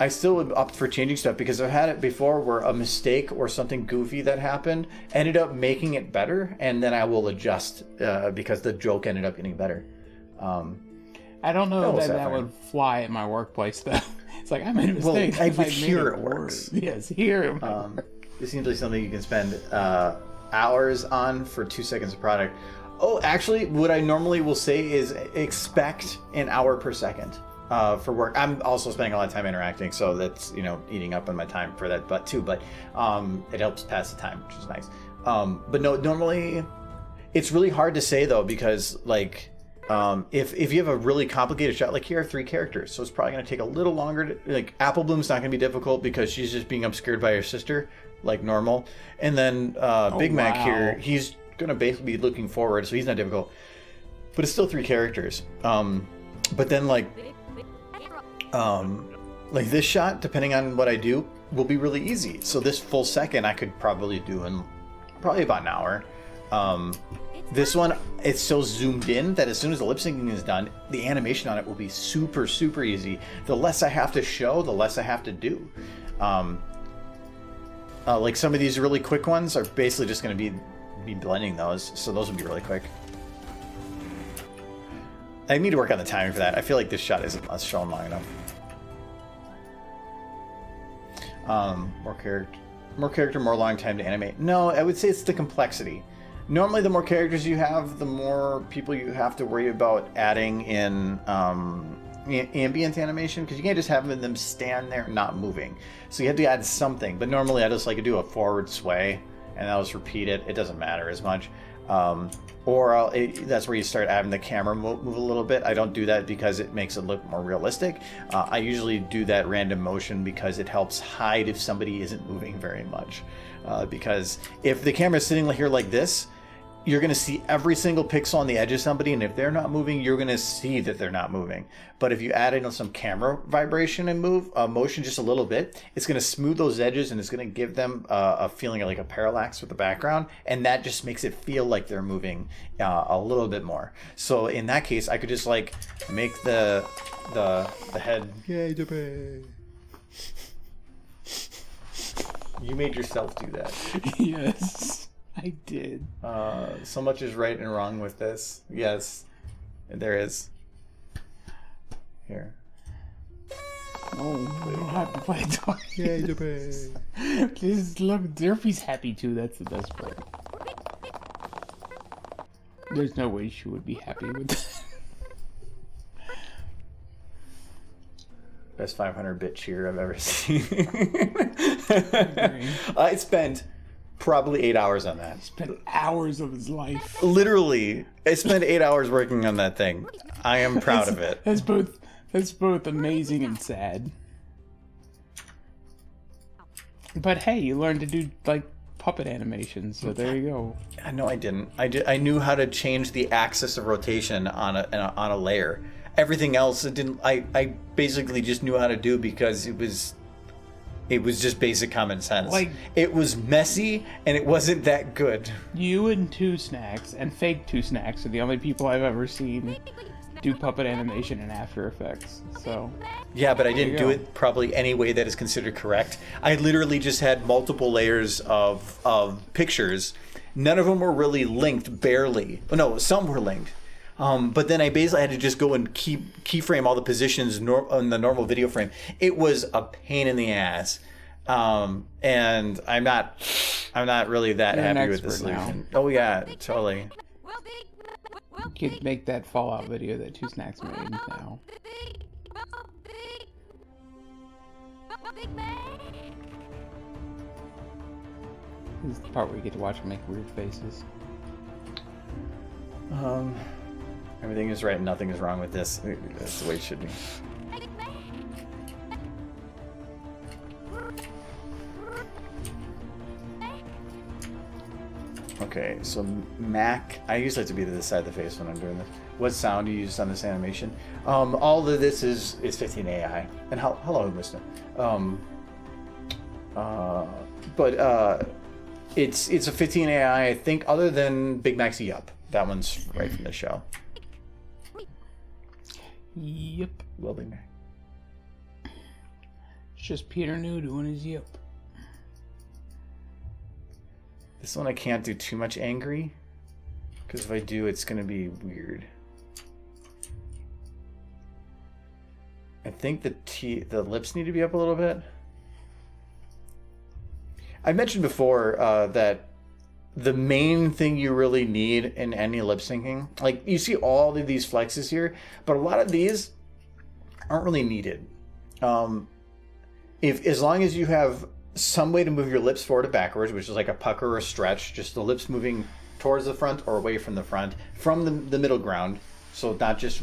I still would opt for changing stuff because I've had it before where a mistake or something goofy that happened ended up making it better, and then I will adjust because the joke ended up getting better. I don't know that would fly at my workplace though. It's like I made a mistake. Well, here it works. Yes, here it works. This seems like something you can spend hours on for 2 seconds of product. Oh, actually, what I normally will say is expect an hour per second for work. I'm also spending a lot of time interacting, so that's eating up on my time for that. But it helps pass the time, which is nice. But no, normally It's really hard to say though, because like if you have a really complicated shot, like here are 3 characters, so it's probably going to take a little longer to, like Apple Bloom's not going to be difficult because she's just being obscured by her sister like normal, and then Big Mac here, he's going to basically be looking forward, so he's not difficult, but it's still 3 characters. But then like this shot, depending on what I do, will be really easy. So this full second I could probably do in probably about an hour. This one, it's so zoomed in that as soon as the lip syncing is done, the animation on it will be super, super easy. The less I have to show, the less I have to do. Like some of these really quick ones are basically just going to be blending those, so those will be really quick. I need to work on the timing for that. I feel like this shot isn't shown long enough. More character, more long time to animate. No, I would say it's the complexity. Normally, the more characters you have, the more people you have to worry about adding in ambient animation, because you can't just have them stand there not moving. So you have to add something. But normally, I just like to do a forward sway, and I'll just repeat it. It doesn't matter as much. That's where you start having the camera move a little bit. I don't do that because it makes it look more realistic. I usually do that random motion because it helps hide if somebody isn't moving very much. Because if the camera is sitting here like this, you're going to see every single pixel on the edge of somebody, and if they're not moving, you're going to see that they're not moving. But if you add in some camera vibration and motion just a little bit, it's going to smooth those edges, and it's going to give them a feeling of like a parallax with the background, and that just makes it feel like they're moving a little bit more. So in that case, I could just like make the head. You made yourself do that. Yes. I did. So much is right and wrong with this. Yes, there is. Here. Oh, we don't have to play talk. Yeah, just look, Durfee's happy too. That's the best part. There's no way she would be happy with that. Best 500-bit cheer I've ever seen. I spent probably 8 hours on that. Spent hours of his life. Literally, I spent 8 hours working on that thing. I am proud of it. That's both amazing and sad. But hey, you learned to do like puppet animations, so there you go. No, I didn't. I knew how to change the axis of rotation on a layer. Everything else, it didn't. I basically just knew how to do because it was just basic common sense. Like, it was messy and it wasn't that good. You and Two Snacks and Fake Two Snacks are the only people I've ever seen do puppet animation in After Effects. So yeah, but I didn't do it probably any way that is considered correct. I literally just had multiple layers of pictures. None of them were really linked, barely. No, some were linked. But then I basically had to just go and keyframe all the positions on the normal video frame. It was a pain in the ass, and I'm not really that happy with the solution. Now. Oh yeah, totally. You could make that Fallout video that Two Snacks made now. This is the part where you get to watch them make weird faces. Everything is right and nothing is wrong with this. That's the way it should be. Okay, so Mac, I usually like to be to this side of the face when I'm doing this. What sound do you use on this animation? All of this is 15 AI. And hello, Mr. It's a 15 AI, I think, other than Big Mac's Yup. That one's right from the show. Yep. Will Big Mac. It's just Peter New doing his yep. This one I can't do too much angry, because if I do, it's going to be weird. I think the lips need to be up a little bit. I mentioned before that the main thing you really need in any lip syncing, like you see all of these flexes here, but a lot of these aren't really needed. As long as you have some way to move your lips forward or backwards, which is like a pucker or a stretch, just the lips moving towards the front or away from the front, from the middle ground. So not just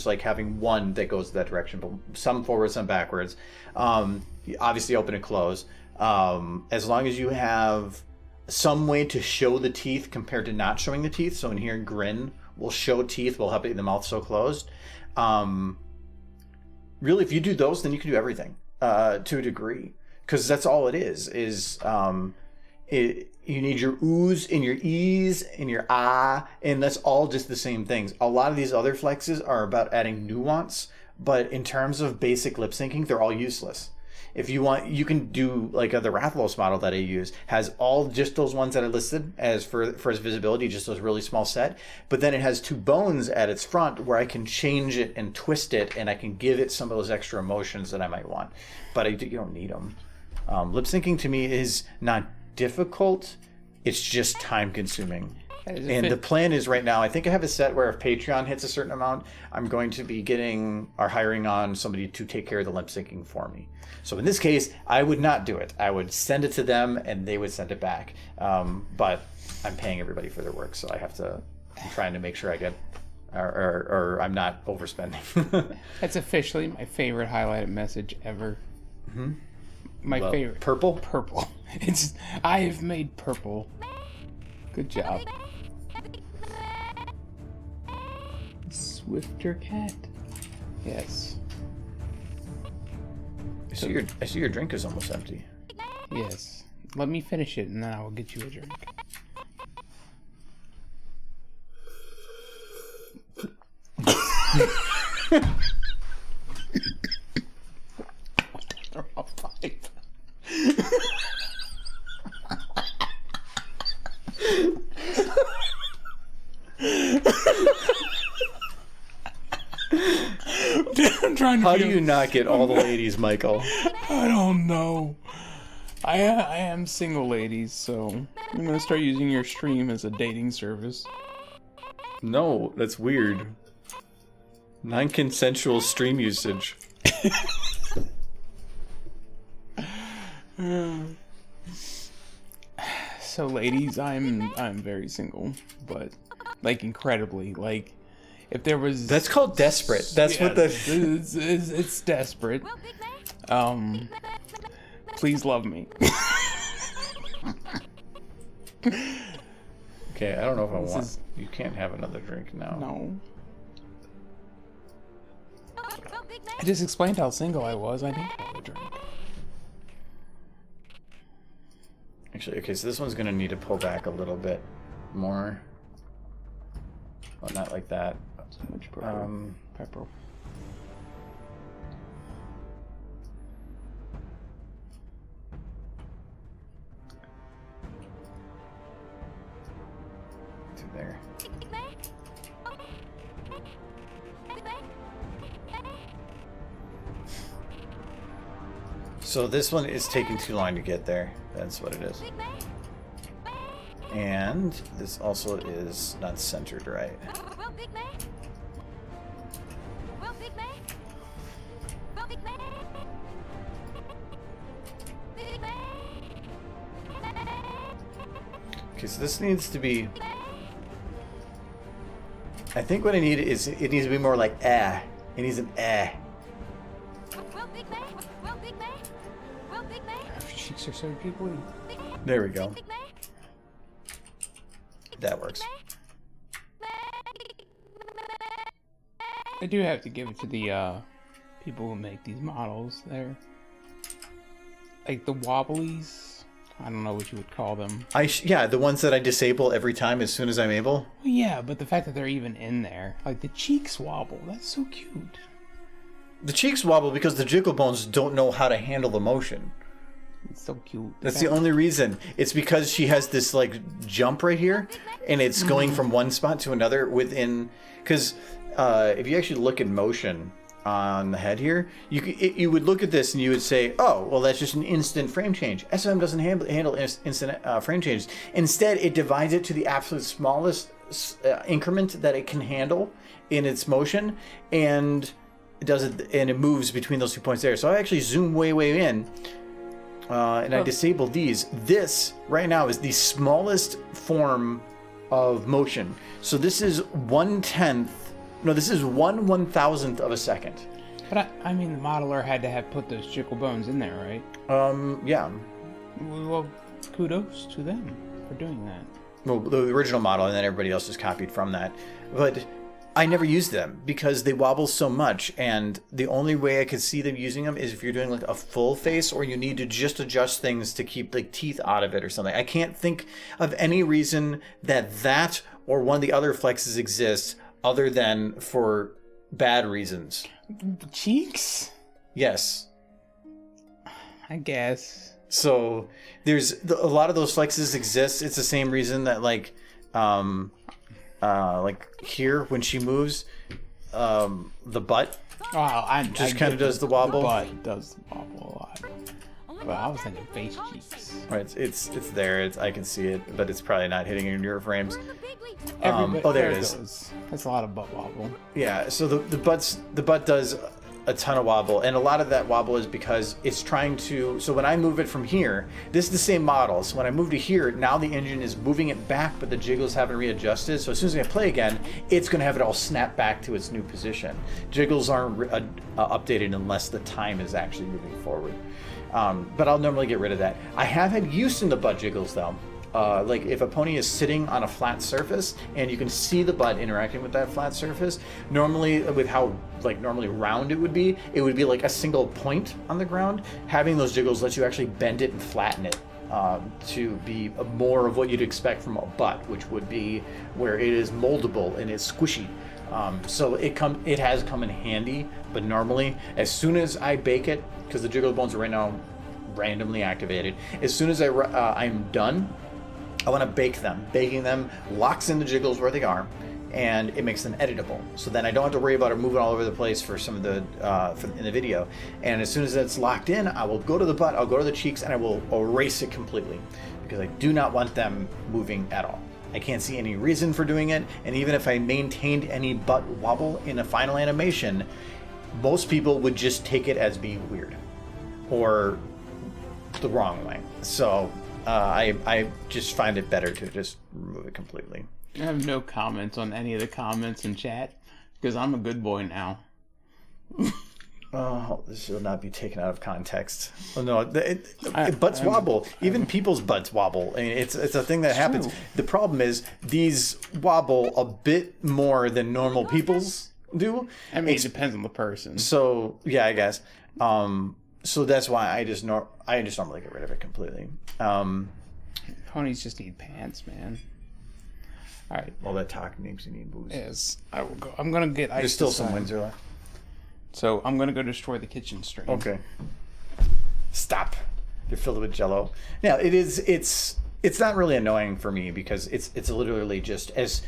like having one that goes that direction, but some forward, some backwards. Obviously open and close. As long as you have some way to show the teeth compared to not showing the teeth. So in here, grin will show teeth, will help it in the mouth so closed. Really, if you do those, then you can do everything to a degree, because that's all it is. You need your oohs and your e's and your ah, and that's all just the same things. A lot of these other flexes are about adding nuance, but in terms of basic lip syncing, they're all useless. If you want, you can do like the Rathalos model that I use has all just those ones that are listed as for its visibility, just those really small set. But then it has two bones at its front where I can change it and twist it, and I can give it some of those extra emotions that I might want. But you don't need them. Lip syncing to me is not difficult. It's just time consuming. And the plan is right now, I think I have a set where if Patreon hits a certain amount, I'm going to be getting or hiring on somebody to take care of the lip syncing for me. So in this case, I would not do it. I would send it to them and they would send it back. But I'm paying everybody for their work, so I'm trying to make sure I get, or I'm not overspending. That's officially my favorite highlighted message ever. Mm-hmm. My favorite. Purple? Purple. I have made purple. Good job. Swifter cat. Yes. I see your drink is almost empty. Yes. Let me finish it and then I will get you a drink. I'm trying to How do you not get all the ladies, Michael? I don't know. I am single, ladies, so I'm gonna start using your stream as a dating service. No, that's weird. Non-consensual stream usage. So, ladies, I'm very single, but like incredibly, like if there was that's called desperate. That's what the it's desperate. Please love me. Okay, I don't know if I want. You can't have another drink now. No. I just explained how single I was. I didn't have a drink. Actually, okay, so this one's gonna need to pull back a little bit more. Well, not like that. So much pepper. Pepper. To there. So this one is taking too long to get there. That's what it is. And this also is not centered right. Okay, so this needs to be... I think what I need is, it needs to be more like eh. It needs an eh. Her cheeks are so jiggly. There we go. That works. I do have to give it to the people who make these models there. Like the wobblies. I don't know what you would call them. Yeah, the ones that I disable every time as soon as I'm able. Well, yeah, but the fact that they're even in there. Like the cheeks wobble. That's so cute. The cheeks wobble because the jiggle bones don't know how to handle the motion. It's so cute. That's the only reason. It's because she has this like jump right here, and it's going from one spot to another within. Because if you actually look at motion on the head here, you would look at this and you would say, oh, well, that's just an instant frame change. SOM doesn't handle instant frame changes. Instead, it divides it to the absolute smallest increment that it can handle in its motion, and it does it, and it moves between those 2 points there. So I actually zoom way in. And I disable these. This, right now, is the smallest form of motion. So this is 1/10. No, this is 1/1000th of a second. But I mean, the modeler had to have put those jiggle bones in there, right? Yeah. Well, kudos to them for doing that. Well, the original model, and then everybody else just copied from that. But I never used them because they wobble so much, and the only way I could see them using them is if you're doing like a full face, or you need to just adjust things to keep like teeth out of it or something. I can't think of any reason that or one of the other flexes exists other than for bad reasons. The cheeks? Yes. I guess. So there's a lot of those flexes exist. It's the same reason that like here when she moves, the butt just kind of does the wobble. The butt does the wobble a lot. But I was thinking face cheeks. Right, it's there. I can see it, but it's probably not hitting in your frames. There it is. That's a lot of butt wobble. Yeah. So the butt does a ton of wobble, and a lot of that wobble is because it's trying to. So when I move it from here, this is the same model. So when I move to here, now the engine is moving it back, but the jiggles haven't readjusted. So as soon as I play again, it's going to have it all snap back to its new position. Jiggles aren't updated unless the time is actually moving forward. But I'll normally get rid of that. I have had use in the butt jiggles though. Like if a pony is sitting on a flat surface and you can see the butt interacting with that flat surface, normally with how like normally round it would be like a single point on the ground. Having those jiggles lets you actually bend it and flatten it to be more of what you'd expect from a butt, which would be where it is moldable and it's squishy. So it has come in handy, but normally as soon as I bake it, because the jiggle bones are right now randomly activated, as soon as I'm done, I want to bake them. Baking them locks in the jiggles where they are, and it makes them editable. So then I don't have to worry about it moving all over the place for some of the in the video. And as soon as it's locked in, I will go to the butt, I'll go to the cheeks, and I will erase it completely because I do not want them moving at all. I can't see any reason for doing it, and even if I maintained any butt wobble in a final animation, most people would just take it as being weird or the wrong way. So I just find it better to just remove it completely. I have no comments on any of the comments in chat because I'm a good boy now. Oh, this will not be taken out of context. Oh no, butts wobble. Even people's butts wobble. I mean, it's a thing that happens. True. The problem is these wobble a bit more than normal people's do. I mean, it depends on the person. So yeah, I guess. So that's why I just normally get rid of it completely. Ponies just need pants, man. All right. Well, that talk makes you need booze. Yes, I will go. I'm gonna get ice. There's still some Windsor left. So I'm gonna go destroy the kitchen stream. Okay. Stop. They're filled with Jello. Now it's not really annoying for me because it's literally just as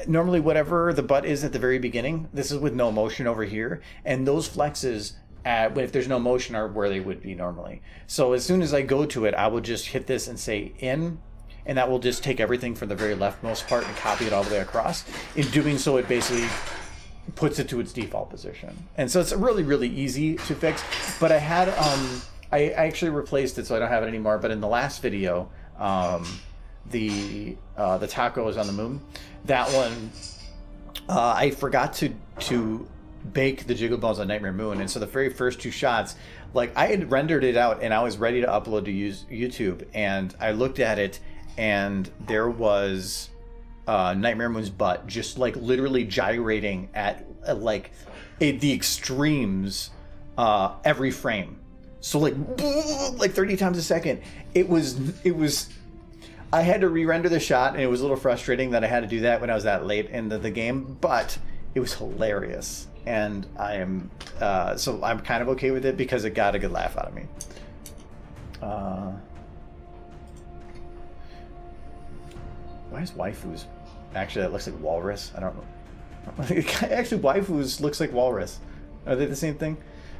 normally whatever the butt is at the very beginning. This is with no motion over here, and those flexes if there's no motion are where they would be normally. So as soon as I go to it, I will just hit this and say in, and that will just take everything from the very leftmost part and copy it all the way across. In doing so, it basically puts it to its default position. And so it's really, really easy to fix. But I had, I actually replaced it so I don't have it anymore. But in the last video, the tacos on the moon, that one, I forgot to bake the jiggle balls on Nightmare Moon, and so the very first two shots, like I had rendered it out and I was ready to upload to YouTube, and I looked at it and there was Nightmare Moon's butt just like literally gyrating at the extremes every frame. So like 30 times a second. It was I had to re-render the shot, and it was a little frustrating that I had to do that when I was that late in the game, but it was hilarious. And I am so I'm kind of okay with it because it got a good laugh out of me. Why is waifus? Actually, that looks like walrus. I don't know. Actually, waifus looks like walrus. Are they the same thing?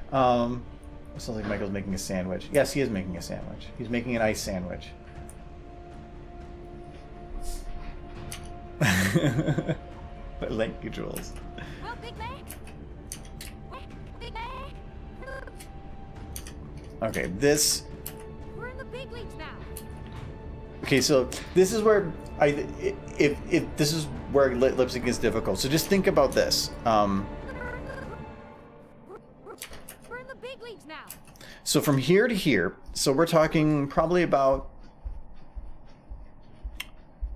It sounds like Michael's making a sandwich. Yes, he is making a sandwich. He's making an ice sandwich. Thank you, Jules. Well, Big Mac. Big Mac. Okay, this. We're in the big leagues now. Okay, so this is where if this is where lip sync is difficult. So just think about this. We're in the big leagues now. So from here to here, so we're talking probably about,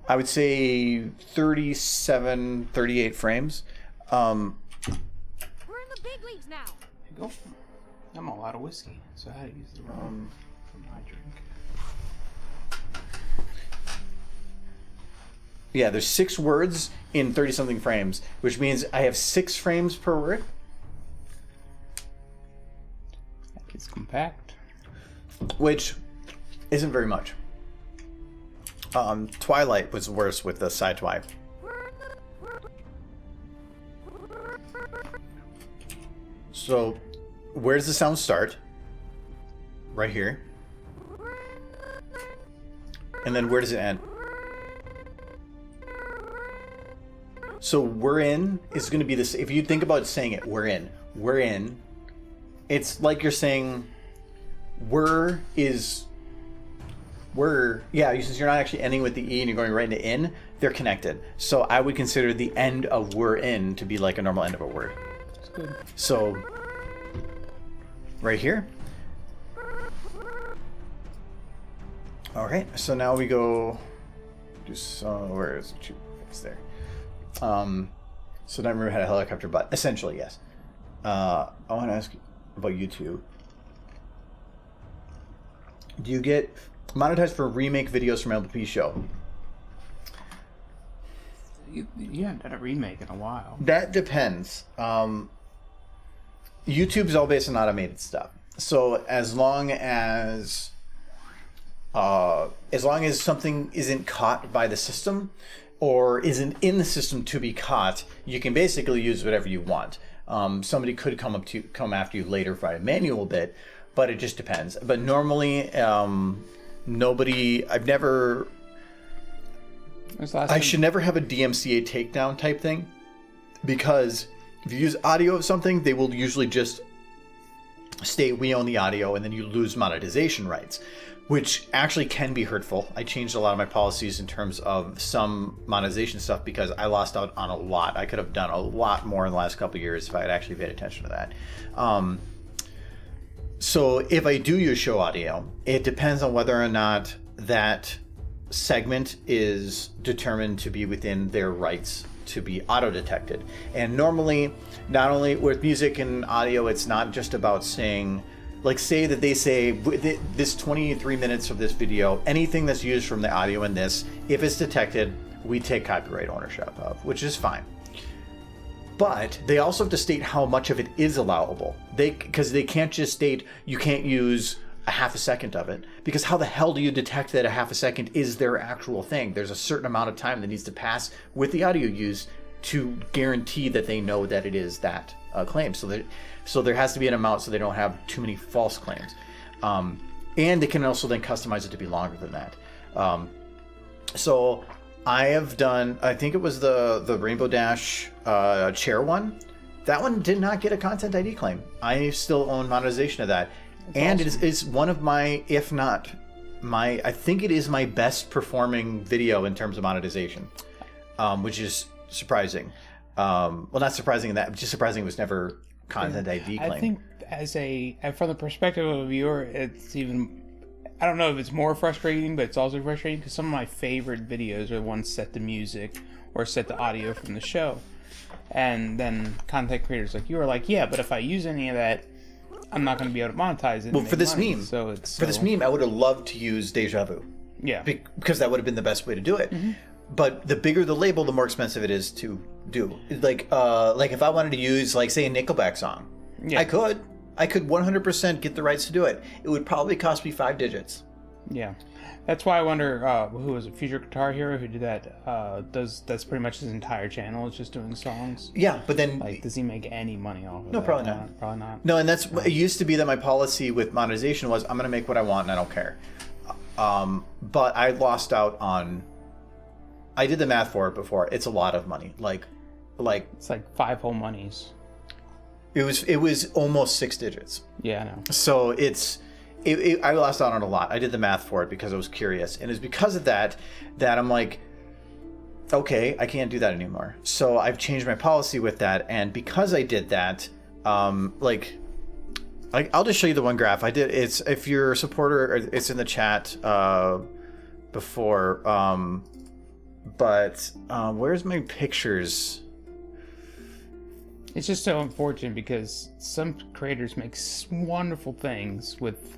I would say 37, 38 frames. We're in the big leagues now. Go. I'm a lot of whiskey, so I had to use the rum for my drink. Yeah, there's 6 words in 30-something frames, which means I have 6 frames per word. It's compact. Which isn't very much. Twilight was worse with the side twi. So, where does the sound start? Right here. And then where does it end? So we're in is going to be this. If you think about saying it, we're in. We're in. It's like you're saying we're is we're, yeah, since you're not actually ending with the E and you're going right into in, they're connected. So I would consider the end of we're in to be like a normal end of a word. That's good. So right here. All right, so now we go just where is it? It's there. So now remember had a helicopter, but essentially yes. I want to ask you about YouTube. Do you get monetized for remake videos from LP show? You haven't done a remake in a while. That depends. YouTube's all based on automated stuff. So as long as something isn't caught by the system or isn't in the system to be caught, you can basically use whatever you want. Somebody could come after you later for a manual bit, but it just depends. But normally, I've never. I should never have a DMCA takedown type thing, because if you use audio of something, they will usually just state we own the audio, and then you lose monetization rights, which actually can be hurtful. I changed a lot of my policies in terms of some monetization stuff because I lost out on a lot. I could have done a lot more in the last couple of years if I had actually paid attention to that. So if I do use show audio, it depends on whether or not that segment is determined to be within their rights to be auto-detected. And normally, not only with music and audio, it's not just about saying, like say that they say this 23 minutes of this video, anything that's used from the audio in this, if it's detected, we take copyright ownership of, which is fine. But they also have to state how much of it is allowable. Because they can't just state you can't use a half a second of it, because how the hell do you detect that a half a second is their actual thing? There's a certain amount of time that needs to pass with the audio used to guarantee that they know that it is that claim. So there has to be an amount so they don't have too many false claims. And they can also then customize it to be longer than that. So I have done, I think it was the Rainbow Dash chair one. That one did not get a Content ID claim. I still own monetization of that. That's and awesome. It is one of my, if not my, I think it is my best performing video in terms of monetization, which is surprising. Well, not surprising in that, just surprising it was never Content ID claim. I think from the perspective of a viewer, it's even, I don't know if it's more frustrating, but it's also frustrating because some of my favorite videos are ones set to music or set to audio from the show. And then content creators like you are like, yeah, but if I use any of that, I'm not going to be able to monetize it. Well, for this money. meme, For this meme, I would have loved to use Deja Vu. Yeah. Because that would have been the best way to do it. Mm-hmm. But the bigger the label, the more expensive it is to do. Like if I wanted to use, like, say, a Nickelback song, yeah. I could 100% get the rights to do it. It would probably cost me 5 digits. Yeah. That's why I wonder, who was it, Future Guitar Hero, who did that, that's pretty much his entire channel, is just doing songs. Yeah, but then... Like, does he make any money off of no, that? Probably not. Probably not. No, and that's, it used to be that my policy with monetization was, I'm going to make what I want and I don't care. But I lost out on, I did the math for it before, it's a lot of money. Like it's like 5 whole monies. It was almost 6 digits. Yeah, I know. So it's I lost out on a lot. I did the math for it because I was curious, and it's because of that I'm like, okay, I can't do that anymore. So I've changed my policy with that, and because I did that, I'll just show you the one graph I did. It's, if you're a supporter, it's in the chat before. But where's my pictures? It's just so unfortunate because some creators make wonderful things with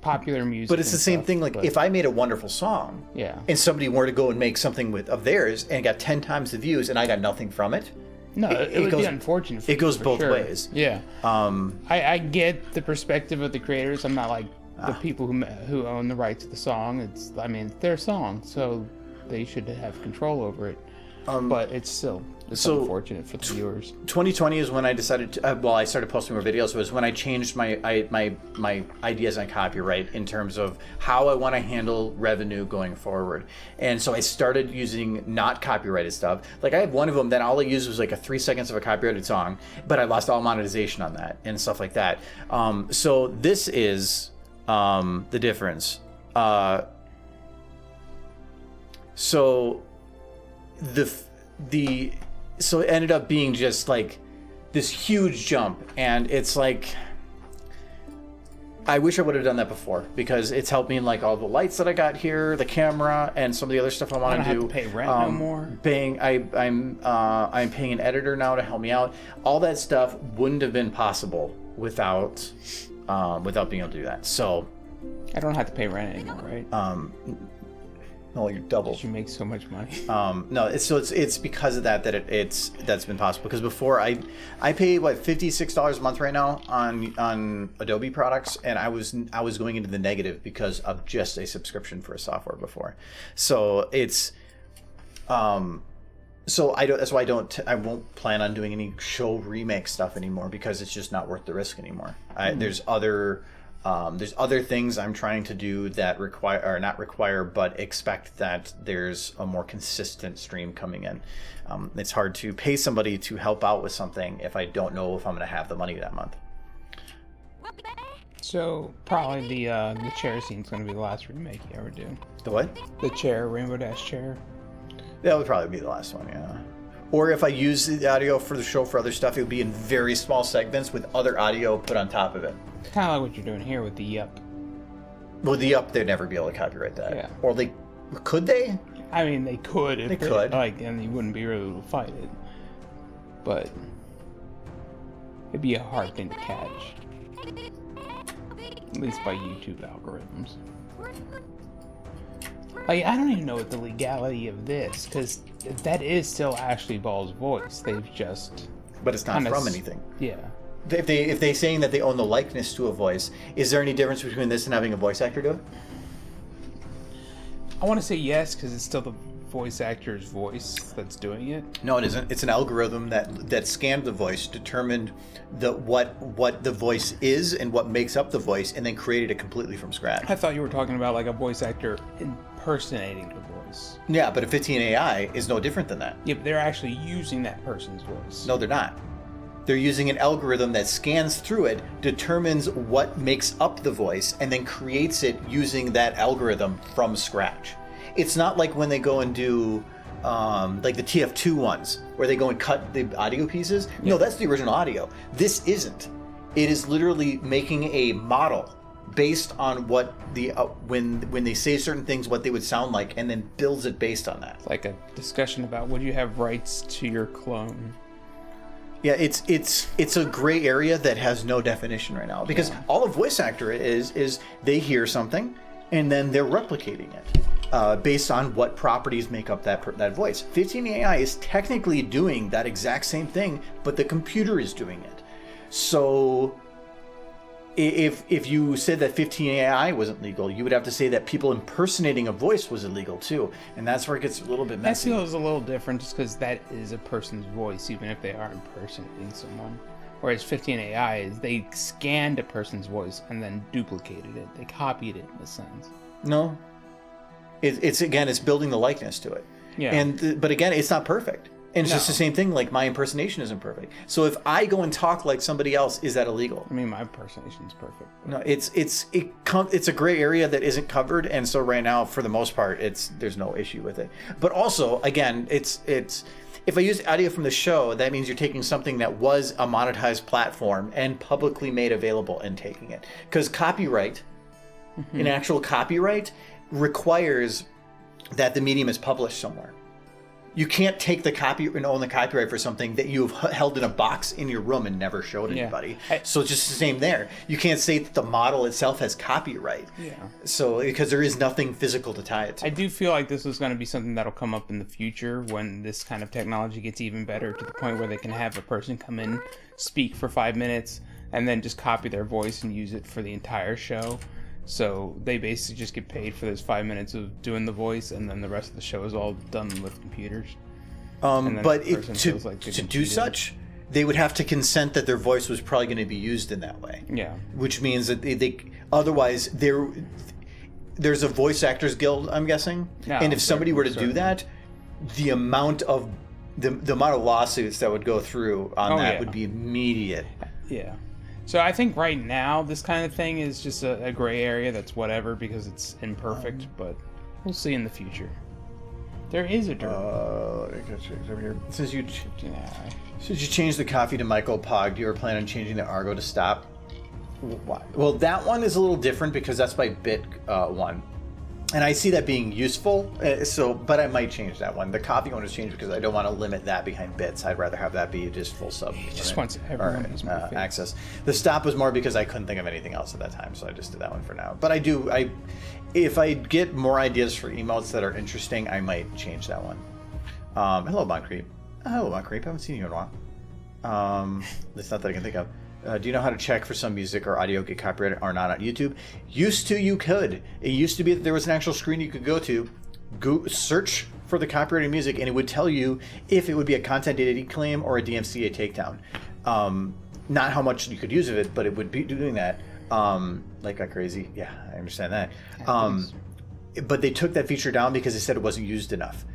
popular music. But it's the same stuff, thing. Like, if I made a wonderful song, yeah, and somebody were to go and make something of theirs and got 10 times the views, and I got nothing from it. No, it would be unfortunate. It goes both sure. ways. Yeah. I get the perspective of the creators. I'm not like the people who own the rights to the song. It's their song, so they should have control over it. But it's unfortunate for the viewers. 2020 is when I decided to. I started posting more videos. Was when I changed my ideas on copyright in terms of how I want to handle revenue going forward. And so I started using not copyrighted stuff. Like, I had one of them that all I used was like 3 seconds of a copyrighted song, but I lost all monetization on that and stuff like that. So this is the difference. So so it ended up being just like this huge jump, and it's like, I wish I would have done that before, because it's helped me in like all the lights that I got here, the camera, and some of the other stuff I want to do. I don't have to pay rent no more. I'm paying an editor now to help me out. All that stuff wouldn't have been possible without being able to do that. So I don't have to pay rent anymore, right? No, you're double. You make so much money. No, it's because of that that's been possible. Because before I pay $56 a month right now on Adobe products, and I was going into the negative because of just a subscription for a software before. So it's so that's why I won't plan on doing any show remake stuff anymore, because it's just not worth the risk anymore. There's other things I'm trying to do that but expect that there's a more consistent stream coming in. It's hard to pay somebody to help out with something if I don't know if I'm going to have the money that month. So probably the chair scene's going to be the last remake you ever do. The what? The chair, Rainbow Dash chair. That would probably be the last one, yeah. Or if I use the audio for the show for other stuff, it would be in very small segments with other audio put on top of it. Kind of like what you're doing here with the Yup. Well, the Yup, they'd never be able to copyright that. Yeah. Or could they? I mean, they could. They could. And you wouldn't be able to fight it. But it'd be a hard thing to catch. At least by YouTube algorithms. Like, I don't even know what the legality of this, because that is still Ashley Ball's voice. They've just... But it's not from anything. Yeah. If they're saying that they own the likeness to a voice, is there any difference between this and having a voice actor do it? I want to say yes, because it's still the voice actor's voice that's doing it. No, it isn't. It's an algorithm that scanned the voice, determined what the voice is and what makes up the voice, and then created it completely from scratch. I thought you were talking about like a voice actor impersonating the voice. Yeah, but a 15 AI is no different than that. Yeah, but they're actually using that person's voice. No, they're not. They're using an algorithm that scans through it, determines what makes up the voice, and then creates it using that algorithm from scratch. It's not like when they go and do like the TF2 ones, where they go and cut the audio pieces. Yeah. No, that's the original audio. This isn't. It is literally making a model based on what the when they say certain things, what they would sound like, and then builds it based on that. It's like a discussion about would you have rights to your clone. Yeah, it's a gray area that has no definition right now, because all a voice actor is they hear something and then they're replicating it based on what properties make up that voice. 15 AI is technically doing that exact same thing, but the computer is doing it. So if you said that 15 AI wasn't legal, you would have to say that people impersonating a voice was illegal too, and that's where it gets a little bit messy. That feels a little different, just because that is a person's voice, even if they are impersonating someone. Whereas 15 AI is they scanned a person's voice and then duplicated it. They copied it in a sense. No, it's building the likeness to it. Yeah. But again, it's not perfect. And it's just the No. same thing. Like my impersonation isn't perfect. So if I go and talk like somebody else, is that illegal? I mean, my impersonation's perfect. No, it's a gray area that isn't covered, and so right now, for the most part, there's no issue with it. But also, again, it's if I use audio from the show, that means you're taking something that was a monetized platform and publicly made available and taking it. Because copyright, an actual copyright, requires that the medium is published somewhere. You can't take the copy and own the copyright for something that you've held in a box in your room and never showed anybody. So it's just the same there. You can't say that the model itself has copyright. Yeah. So because there is nothing physical to tie it to. I do feel like this is going to be something that'll come up in the future when this kind of technology gets even better, to the point where they can have a person come in, speak for 5 minutes, and then just copy their voice and use it for the entire show. So they basically just get paid for those 5 minutes of doing the voice, and then the rest of the show is all done with computers. But the person feels like they to do competed. such, they would have to consent that their voice was probably going to be used in that way. Yeah. Which means that they otherwise there's a voice actors guild, I'm guessing. No, and if somebody were to do certainly. that, the amount of lawsuits that would go through on that yeah. would be immediate. Yeah. So I think right now this kind of thing is just a gray area that's whatever, because it's imperfect, but we'll see in the future. There is a dirt. Over here. Since you Yeah. changed the coffee to Michael Pog, do you ever plan on changing the Argo to stop? Why? Well, that one is a little different because that's by bit one. And I see that being useful, but I might change that one. The coffee one is changed because I don't want to limit that behind bits. I'd rather have that be just full sub. Just wants everyone who's my favorite. Access. The stop was more because I couldn't think of anything else at that time, so I just did that one for now. But if I get more ideas for emotes that are interesting, I might change that one. Hello, Bon Creep. Hello, Bon Creep. I haven't seen you in a while. That's not that I can think of. Do you know how to check for some music or audio get copyrighted or not on YouTube? Used to, you could. It used to be that there was an actual screen you could go to, search for the copyrighted music, and it would tell you if it would be a content data claim or a DMCA takedown. Not how much you could use of it, but it would be doing that. Like crazy. Yeah, I understand that. But they took that feature down because they said it wasn't used enough.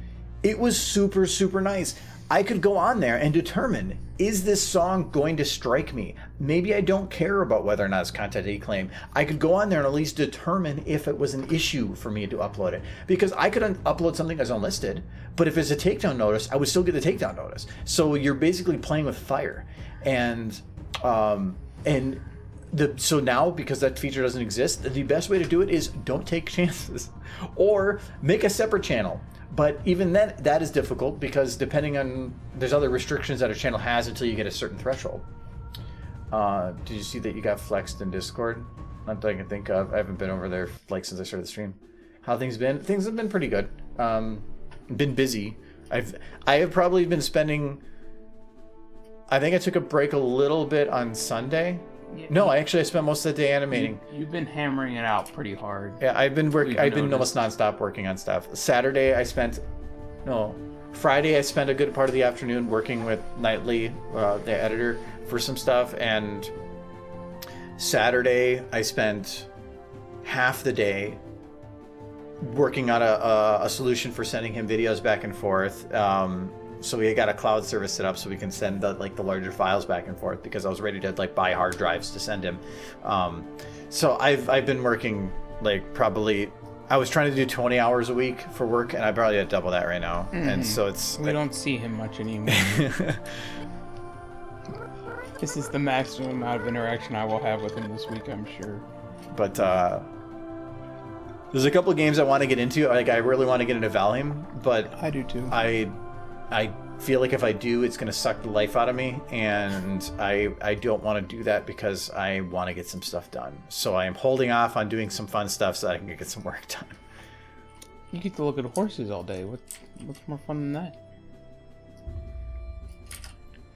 It was super, super nice. I could go on there and determine, is this song going to strike me? Maybe I don't care about whether or not it's content data claim. I could go on there and at least determine if it was an issue for me to upload it. Because I could upload something as unlisted, but if it's a takedown notice, I would still get the takedown notice. So you're basically playing with fire. So now, because that feature doesn't exist, the best way to do it is don't take chances. Or make a separate channel. But even then, that is difficult because there's other restrictions that a channel has until you get a certain threshold. Did you see that you got flexed in Discord? Not that I can think of. I haven't been over there since I started the stream. How things been? Things have been pretty good. Been busy. I have probably been spending. I think I took a break a little bit on Sunday. Yeah. No, I spent most of the day animating. You've been hammering it out pretty hard. Yeah, I've been noticed. almost nonstop working on stuff. Friday I spent a good part of the afternoon working with Knightley, the editor, for some stuff, and Saturday I spent half the day working on a solution for sending him videos back and forth. So we got a cloud service set up so we can send the larger files back and forth, because I was ready to buy hard drives to send him. So I've been working probably, I was trying to do 20 hours a week for work, and I probably at double that right now. Mm-hmm. And so we don't see him much anymore. This is the maximum amount of interaction I will have with him this week, I'm sure. But there's a couple games I want to get into. I really want to get into Valheim, but I do too. I feel like if I do, it's going to suck the life out of me, and I don't want to do that because I want to get some stuff done. So I am holding off on doing some fun stuff so that I can get some work done. You get to look at horses all day. What's more fun than that?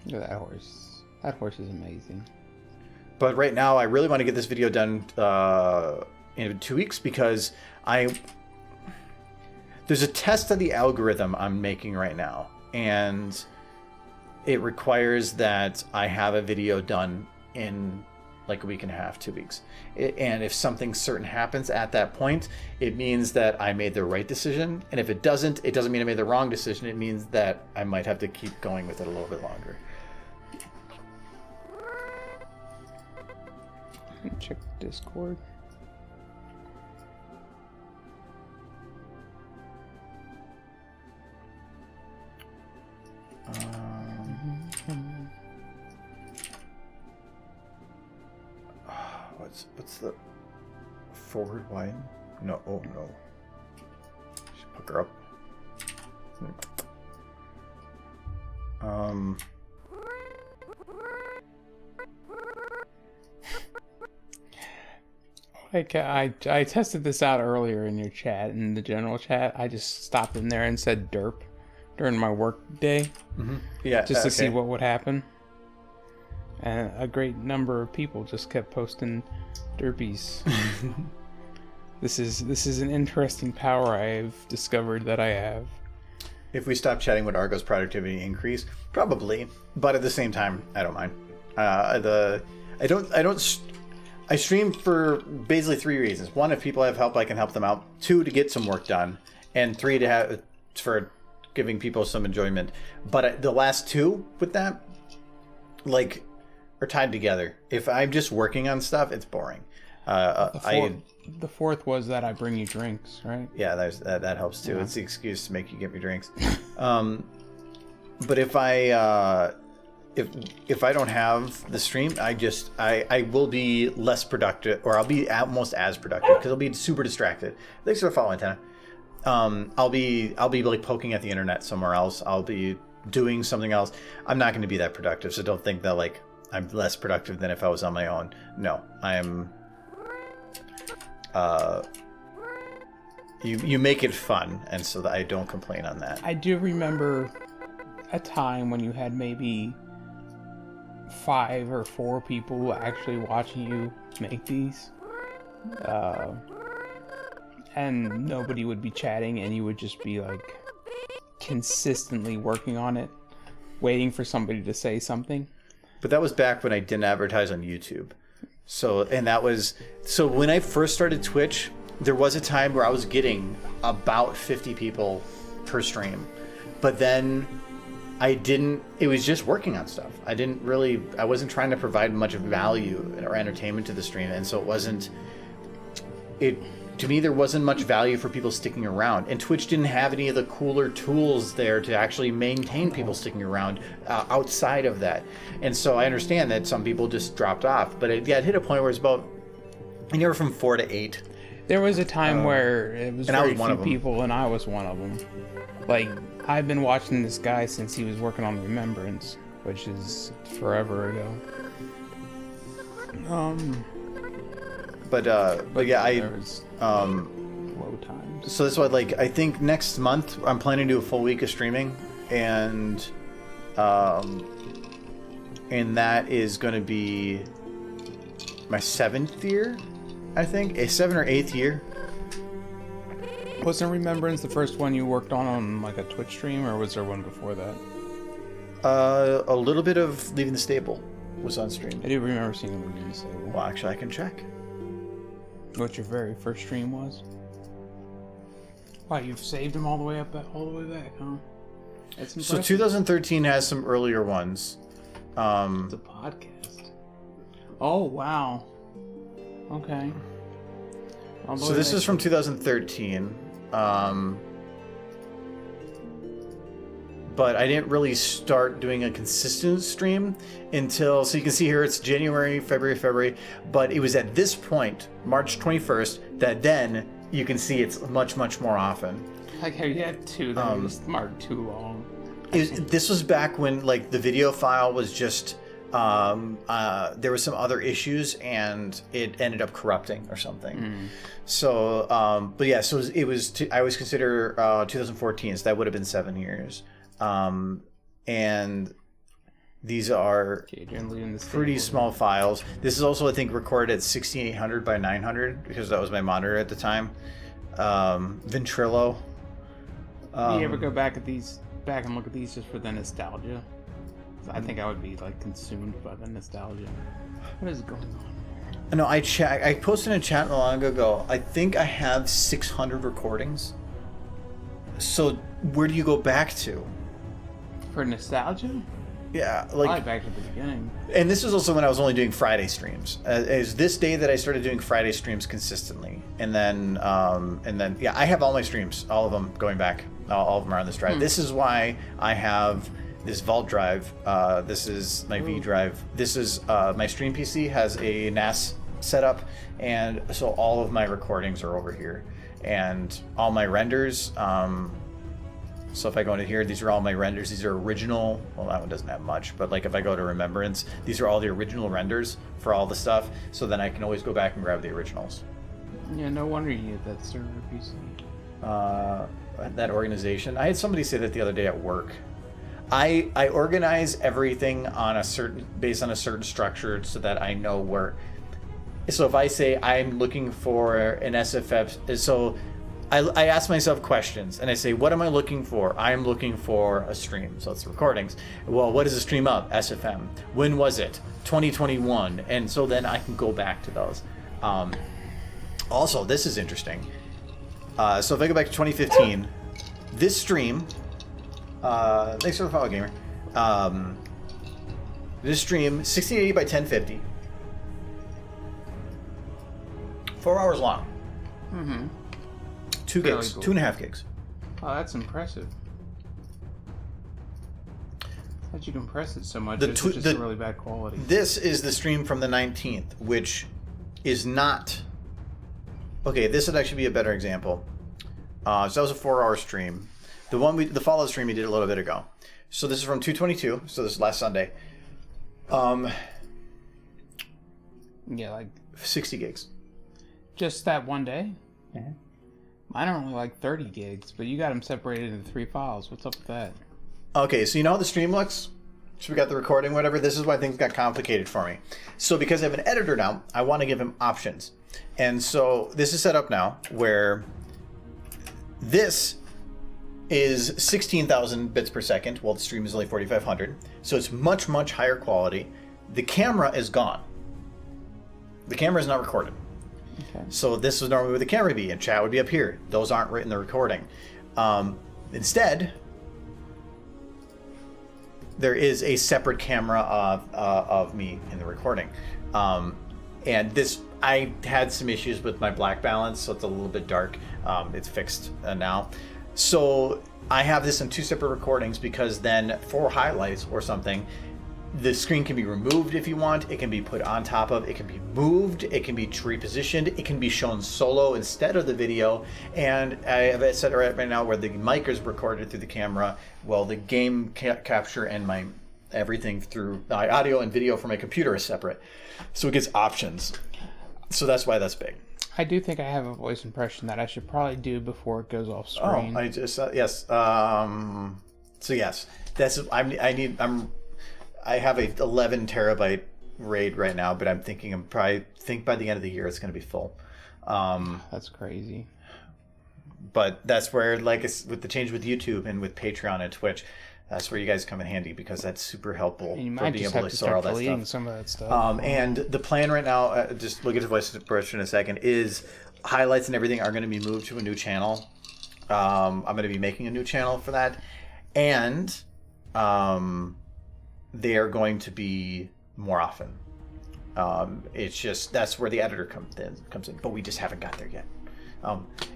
Look at that horse. That horse is amazing. But right now, I really want to get this video done in 2 weeks because there's a test of the algorithm I'm making right now. And it requires that I have a video done in like a week and a half, 2 weeks. And if something certain happens at that point, it means that I made the right decision. And if it doesn't mean I made the wrong decision. It means that I might have to keep going with it a little bit longer. Check Discord. What's the forward wide? No, oh no. Should hook her up. Like I tested this out earlier in your chat, in the general chat. I just stopped in there and said derp during my work day. Mm-hmm. Yeah, just to see what would happen. And a great number of people just kept posting derpies. This is an interesting power I've discovered that I have. If we stop chatting, would Argo's productivity increase? Probably, but at the same time, I don't mind. I stream for basically 3 reasons. 1, if people have help, I can help them out. 2, to get some work done, and 3, for giving people some enjoyment. But the last 2 with that, like, are tied together. If I'm just working on stuff, it's boring. The fourth was that I bring you drinks, right? Yeah, that helps too. Yeah. It's the excuse to make you get me drinks. But if I don't have the stream, I will be less productive, or I'll be almost as productive because I'll be super distracted. Thanks for following, Antenna. I'll be like poking at the internet somewhere else. I'll be doing something else. I'm not going to be that productive, so don't think that like I'm less productive than if I was on my own. No, I am. You make it fun, and so that I don't complain on that. I do remember a time when you had maybe 5 or 4 people actually watching you make these, and nobody would be chatting, and you would just be like consistently working on it, waiting for somebody to say something. But that was back when I didn't advertise on YouTube. So when I first started Twitch, there was a time where I was getting about 50 people per stream. But then it was just working on stuff. I wasn't trying to provide much value or entertainment to the stream. And so to me, there wasn't much value for people sticking around. And Twitch didn't have any of the cooler tools there to actually maintain people sticking around outside of that. And so I understand that some people just dropped off. But it hit a point where it's about anywhere from 4 to 8. There was a time where it was very few people, and I was one of them. Like, I've been watching this guy since he was working on Remembrance, which is forever ago. But yeah, low times. So that's why, like, I think next month I'm planning to do a full week of streaming, and that is going to be my 7th year, I think, a 7th or 8th year. Wasn't Remembrance the first one you worked on like a Twitch stream, or was there one before that? A little bit of Leaving the Stable was on stream. I do remember seeing Leaving the Stable. Well, actually, I can check. What your very first stream was? Wow, you've saved them all the way back, huh? That's impressive. So 2013 has some earlier ones. It's a podcast. Oh wow. Okay. So this is from 2013. But I didn't really start doing a consistent stream until, so you can see here, it's January, February, but it was at this point, March 21st, that then you can see it's much, much more often. Like how you had 2 that was marked too long. This was back when like the video file was just, there was some other issues and it ended up corrupting or something. So, but yeah, so I always consider 2014, so that would have been 7 years. And these are pretty small files. This is also, I think, recorded at 1600 by 900 because that was my monitor at the time. Ventrilo. Do you ever go back and look at these just for the nostalgia? I think I would be like consumed by the nostalgia. What is going on? No, I posted in a chat not long ago. I think I have 600 recordings. So where do you go back to? For nostalgia? Yeah, Probably like, back to the beginning. and this is also when I was only doing Friday streams. Is this day that I started doing Friday streams consistently, and then yeah, I have all my streams, all of them going back. All of them are on this drive. This is why I have this Vault drive. This is my V drive. This is my stream PC has a NAS setup, and so all of my recordings are over here, and all my renders. So if I go into here, these are all my renders. These are original. Well, that one doesn't have much, but like if I go to Remembrance, these are all the original renders for all the stuff. So then I can always go back and grab the originals. Yeah, no wonder you get that server PC. That organization. I had somebody say that the other day at work. I organize everything on based on a certain structure so that I know where. So if I say I'm looking for an SFF, so I ask myself questions and I say, what am I looking for? I'm looking for a stream. So it's recordings. Well, what is a stream of? SFM. When was it? 2021. And so then I can go back to those. Also, this is interesting. So if I go back to 2015, this stream, thanks for the follow, gamer. This stream, 1680 by 1050. 4 hours long. Mm-hmm. 2 gigs, Cool. 2.5 gigs. Oh, that's impressive. How'd you compress it so much? The It's tw- just the- really bad quality. This is the stream from the 19th, which is not... Okay, this would actually be a better example. So that was a 4-hour stream. The follow stream we did a little bit ago. So this is from 2/22, so this is last Sunday. Yeah, like 60 gigs. just that one day? Mhm. Mine are only like 30 gigs, but you got them separated into 3 files. What's up with that? Okay, so you know how the stream looks? So we got the recording, whatever. This is why things got complicated for me. So because I have an editor now, I want to give him options. And so this is set up now where this is 16,000 bits per second. Well, the stream is only 4,500. So it's much, much higher quality. The camera is gone. The camera is not recorded. Okay. So this is normally where the camera would be, and chat would be up here. Those aren't written in the recording. Instead, there is a separate camera of me in the recording. And this, I had some issues with my black balance, so it's a little bit dark. It's fixed now. So I have this in 2 separate recordings because then for highlights or something, the screen can be removed if you want. It can be put on top of. It can be moved. It can be repositioned. It can be shown solo instead of the video. And I have it set right now where the mic is recorded through the camera. Well, the game capture and my everything through my audio and video from my computer is separate. So it gets options. So that's why that's big. I do think I have a voice impression that I should probably do before it goes off screen. Oh, I just yes. So yes, that's I have a 11 terabyte RAID right now, but I'm probably think by the end of the year it's going to be full. That's crazy. But that's where, like, with the change with YouTube and with Patreon and Twitch, that's where you guys come in handy because that's super helpful And you for might being just able have to to store all start that deleting stuff. some of that stuff. And the plan right now, just look at the voice expression in a second, is highlights and everything are going to be moved to a new channel. I'm going to be making a new channel for that. And they are going to be more often. It's just, that's where the editor comes in, but we just haven't got there yet.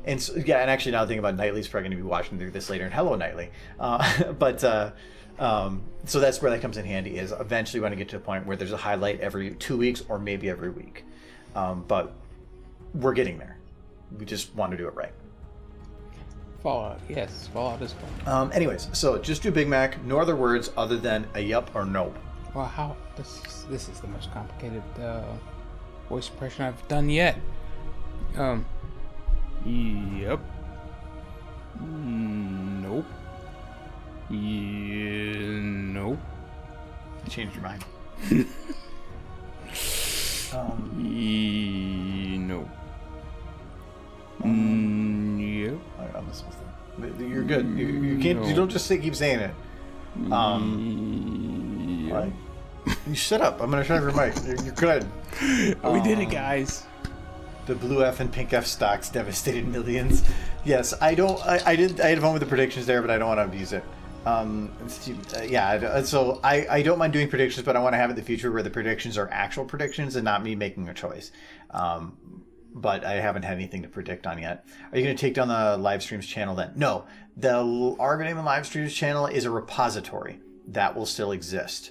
And so, yeah, and actually now thinking about Nightly's probably going to be watching through this later, and hello Nightly. So that's where that comes in handy, is eventually want to get to a point where there's a highlight every 2 weeks or maybe every week. But we're getting there. We just want to do it right. Fallout, yes, Fallout is fun. Anyways, so just do Big Mac, no other words other than a yup or nope. Well, how this is the most complicated voice impression I've done yet. Yep. Nope. Yeah, nope. I changed your mind. Nope. Yep. I'm supposed to. You're good. You can't. You don't just keep saying it. you. What? You shut up. I'm going to shut your mic. You're good. We did it, guys. The blue F and pink F stocks devastated millions. Yes, I had fun with the predictions there, but I don't want to abuse it. So I don't mind doing predictions, but I want to have it in the future where the predictions are actual predictions and not me making a choice. But I haven't had anything to predict on yet. Are you going to take down the live streams channel then? No, the Argonaut live streams channel is a repository that will still exist.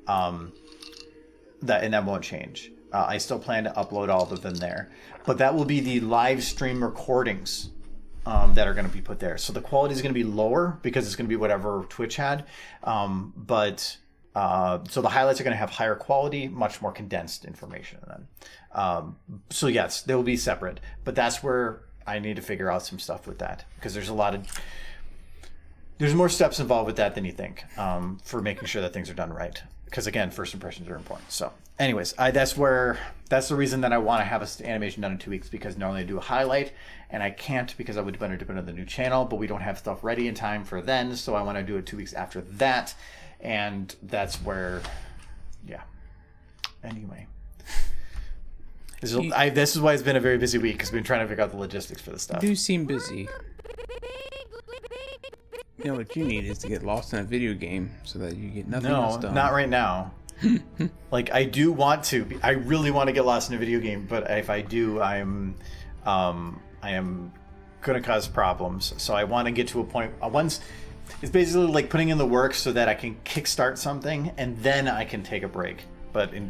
That won't change. I still plan to upload all of them there, but that will be the live stream recordings that are going to be put there. So the quality is going to be lower because it's going to be whatever Twitch had. So the highlights are going to have higher quality, much more condensed information then. So yes, they will be separate, but that's where I need to figure out some stuff with that because there's more steps involved with that than you think for making sure that things are done right. Because again, first impressions are important. So anyways, that's the reason that I want to have an animation done in 2 weeks, because normally I do a highlight and I can't because I would better depend on the new channel, but we don't have stuff ready in time for then. So I want to do it 2 weeks after that. And that's where, yeah. Anyway. This is why it's been a very busy week, because we've been trying to figure out the logistics for this stuff. You seem busy. You know what you need is to get lost in a video game so that you get nothing else done. No, not right now. Like, I do want to. I really want to get lost in a video game, but if I do, I am going to cause problems. So I want to get to a point. It's basically like putting in the work so that I can kickstart something, and then I can take a break.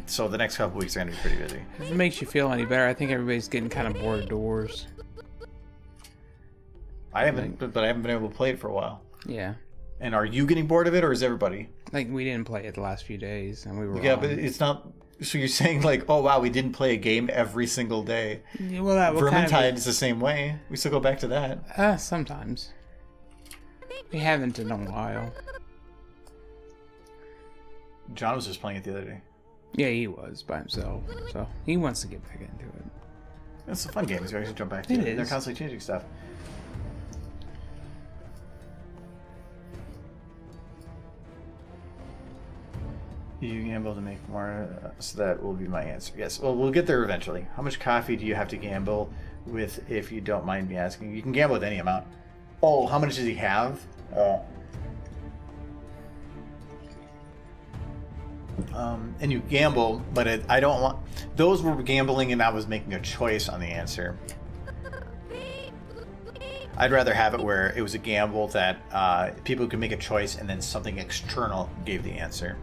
So the next couple weeks are going to be pretty busy. If it makes you feel any better, I think everybody's getting kind of bored of doors. I haven't been able to play it for a while. Yeah. And are you getting bored of it, or is everybody? Like, we didn't play it the last few days, and we were but it's not. So you're saying like, oh wow, we didn't play a game every single day. Yeah, well, that Vermintide is the same way. We still go back to that. Sometimes. We haven't in a while. John was just playing it the other day. Yeah, he was by himself, so he wants to get back into it. It's a fun game. You actually jump back to it. They're constantly changing stuff. You gamble to make more, so that will be my answer. Yes, well, we'll get there eventually. How much coffee do you have to gamble with, if you don't mind me asking? You can gamble with any amount. Oh, how much does he have? And you gamble, but I don't want... Those were gambling and I was making a choice on the answer. I'd rather have it where it was a gamble that people could make a choice and then something external gave the answer.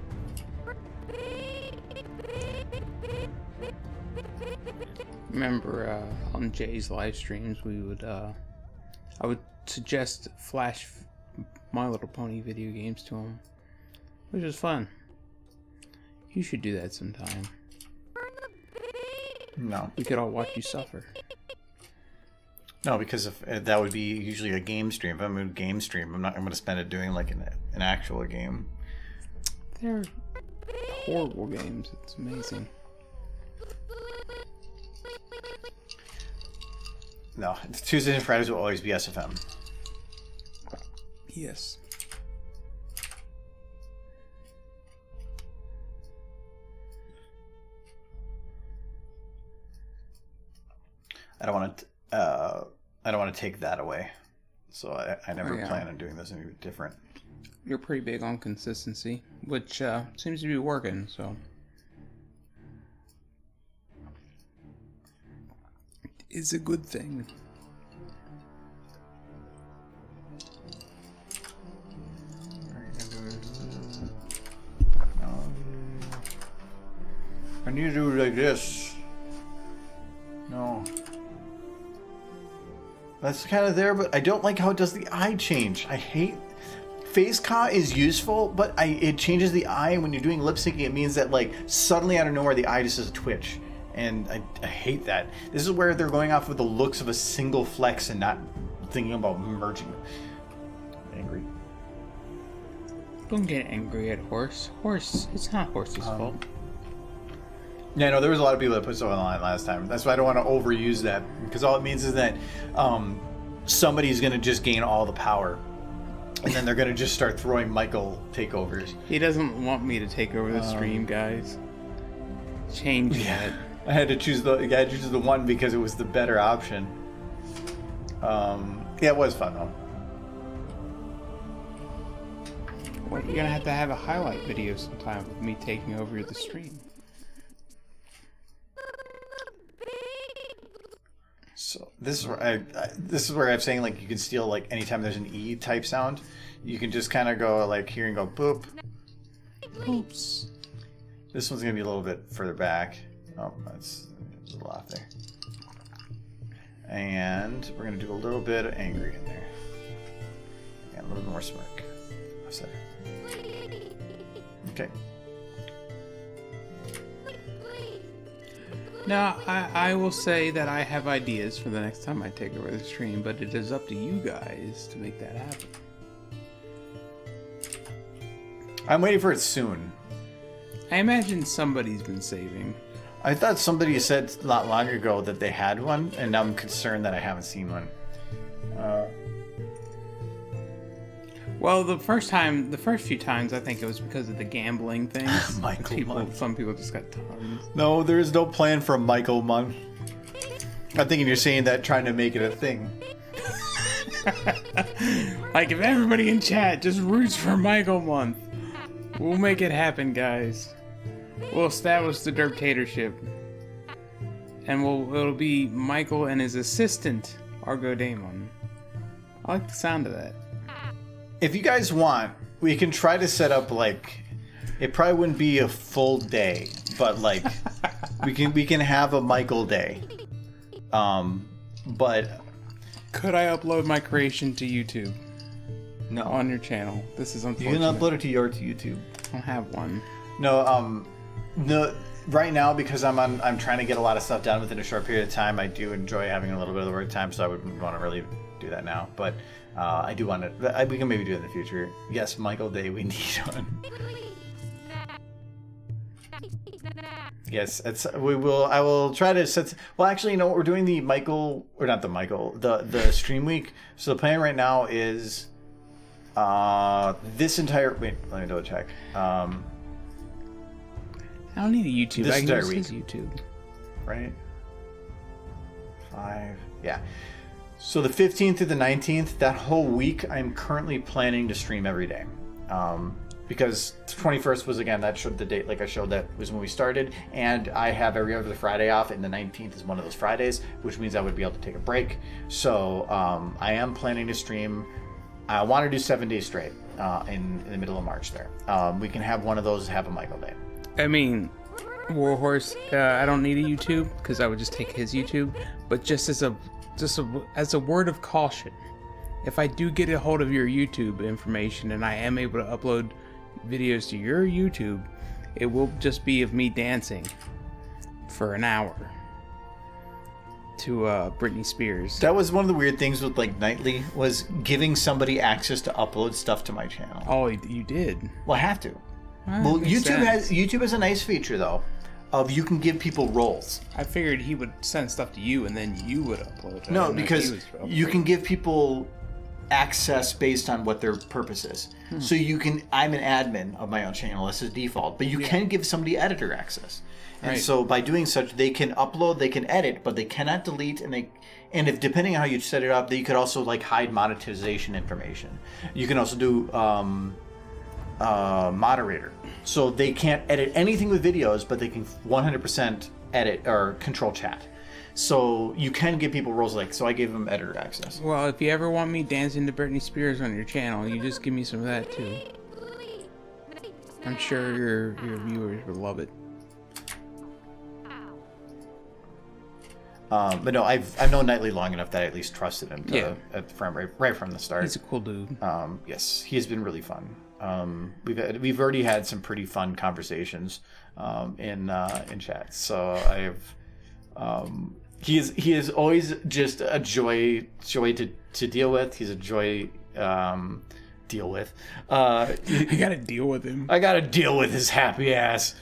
Remember on Jay's live streams, I would suggest Flash My Little Pony video games to him, which is fun. You should do that sometime. No. We could all watch you suffer. No, because if that would be usually a game stream. If I'm going to game stream, I'm going to spend it doing like an actual game. They're horrible games. It's amazing. No, Tuesdays and Fridays will always be SFM. Yes. I don't want to take that away, so I never plan on doing this any different. You're pretty big on consistency, which seems to be working. So it's a good thing. I need to do it like this. No. That's kind of there, but I don't like how it does the eye change. I hate... Face Ca is useful, but it changes the eye. When you're doing lip syncing, it means that like suddenly out of nowhere the eye just does a twitch. And I hate that. This is where they're going off with the looks of a single flex and not thinking about merging them. I'm angry. Don't get angry at Horse. Horse, it's not Horse's fault. Yeah, no, there was a lot of people that put stuff online last time. That's why I don't want to overuse that, because all it means is that somebody's going to just gain all the power. And then they're gonna just start throwing Michael takeovers. He doesn't want me to take over the stream, guys. Change that. I had to choose the one because it was the better option. Yeah, it was fun though. Well, you're gonna have to have a highlight video sometime with me taking over the stream. So this is where I'm saying like you can steal like anytime there's an E type sound, you can just kind of go like here and go boop. Oops. This one's gonna be a little bit further back. Oh, that's a little off there. And we're gonna do a little bit of angry in there, and a little bit more smirk. Okay. Now, I will say that I have ideas for the next time I take over the stream, but it is up to you guys to make that happen. I'm waiting for it soon. I imagine somebody's been saving. I thought somebody said not long ago that they had one, and I'm concerned that I haven't seen one. Well, the first few times, I think it was because of the gambling things. Some people just got tons. No, there is no plan for a Michael month. I'm thinking you're saying that trying to make it a thing. Like, if everybody in chat just roots for Michael month, we'll make it happen, guys. We'll establish the Derptatorship. And it'll be Michael and his assistant, Argo Daemon. I like the sound of that. If you guys want, we can try to set up like it probably wouldn't be a full day, but like we can have a Michael day. But could I upload my creation to YouTube? No. On your channel. This is unfortunate. You can upload it to YouTube. I don't have one. No, no. Right now, because I'm trying to get a lot of stuff done within a short period of time. I do enjoy having a little bit of the work time, so I wouldn't want to really do that now. But I do want to. We can maybe do it in the future. Yes, Michael Day, we need one. Yes, we will. I will try to set. Well, actually, you know what? We're doing the Michael, or not the Michael, the stream week. So the plan right now is this entire. Wait, let me double check. I don't need a YouTube. This I can entire use week. his YouTube. Right. 5. Yeah. So the 15th through the 19th, that whole week, I'm currently planning to stream every day. Because the 21st was, again, that showed the date, like I showed, that was when we started. And I have every other Friday off, and the 19th is one of those Fridays, which means I would be able to take a break. So I am planning to stream. I want to do 7 days straight in the middle of March there. We can have one of those, have a Michael Day. I mean, Warhorse, I don't need a YouTube, because I would just take his YouTube. But just as a word of caution, if I do get a hold of your YouTube information and I am able to upload videos to your YouTube, it will just be of me dancing for an hour to Britney Spears. That was one of the weird things with like Nightly, was giving somebody access to upload stuff to my channel. Oh, you did? Well, I have to. Well, YouTube has a nice feature though, of you can give people roles. I figured he would send stuff to you and then you would upload it. No, because you can give people access based on what their purpose is. So you can. I'm an admin of my own channel. This is default, but you can give somebody editor access. And so by doing such, they can upload, they can edit, but they cannot delete, and if depending on how you set it up, you could also like hide monetization information. You can also do moderator, so they can't edit anything with videos, but they can 100% edit or control chat. So you can give people roles like. So I gave them editor access. Well, if you ever want me dancing to Britney Spears on your channel, you just give me some of that too. I'm sure your viewers would love it. But no, I've known Knightley long enough that I at least trusted him right from the start. He's a cool dude. Yes, he has been really fun. We've already had some pretty fun conversations in chat. So he is always just a joy to deal with. He's a joy deal with. I gotta deal with him. I gotta deal with his happy ass.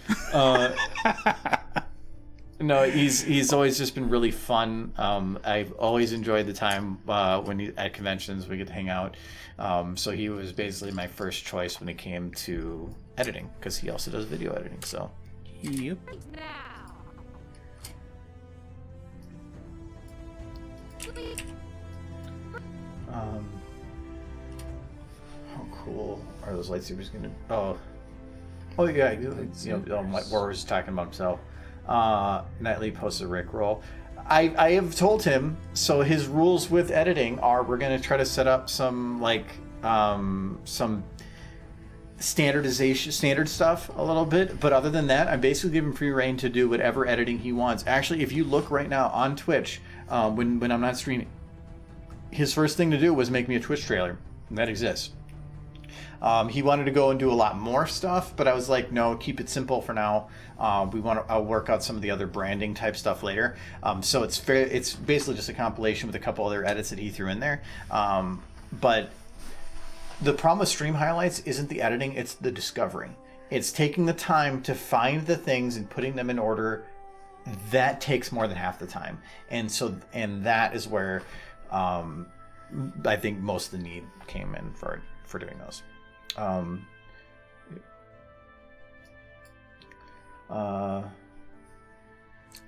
No, he's always just been really fun. I've always enjoyed the time at conventions we get to hang out. So he was basically my first choice when it came to editing, because he also does video editing. So. Yep. How cool are those lightsabers gonna? Oh yeah, War was talking about himself. Nightly posts a Rickroll. I have told him, so his rules with editing are we're gonna try to set up some some standard stuff a little bit, but other than that, I'm basically giving free reign to do whatever editing he wants. Actually, if you look right now on Twitch, when I'm not streaming, his first thing to do was make me a Twitch trailer, and that exists. He wanted to go and do a lot more stuff, but I was like, no, keep it simple for now. I'll work out some of the other branding type stuff later. So it's basically just a compilation with a couple other edits that he threw in there. But the problem with stream highlights isn't the editing, it's the discovery. It's taking the time to find the things and putting them in order. That takes more than half the time. And that is where I think most of the need came in for doing those.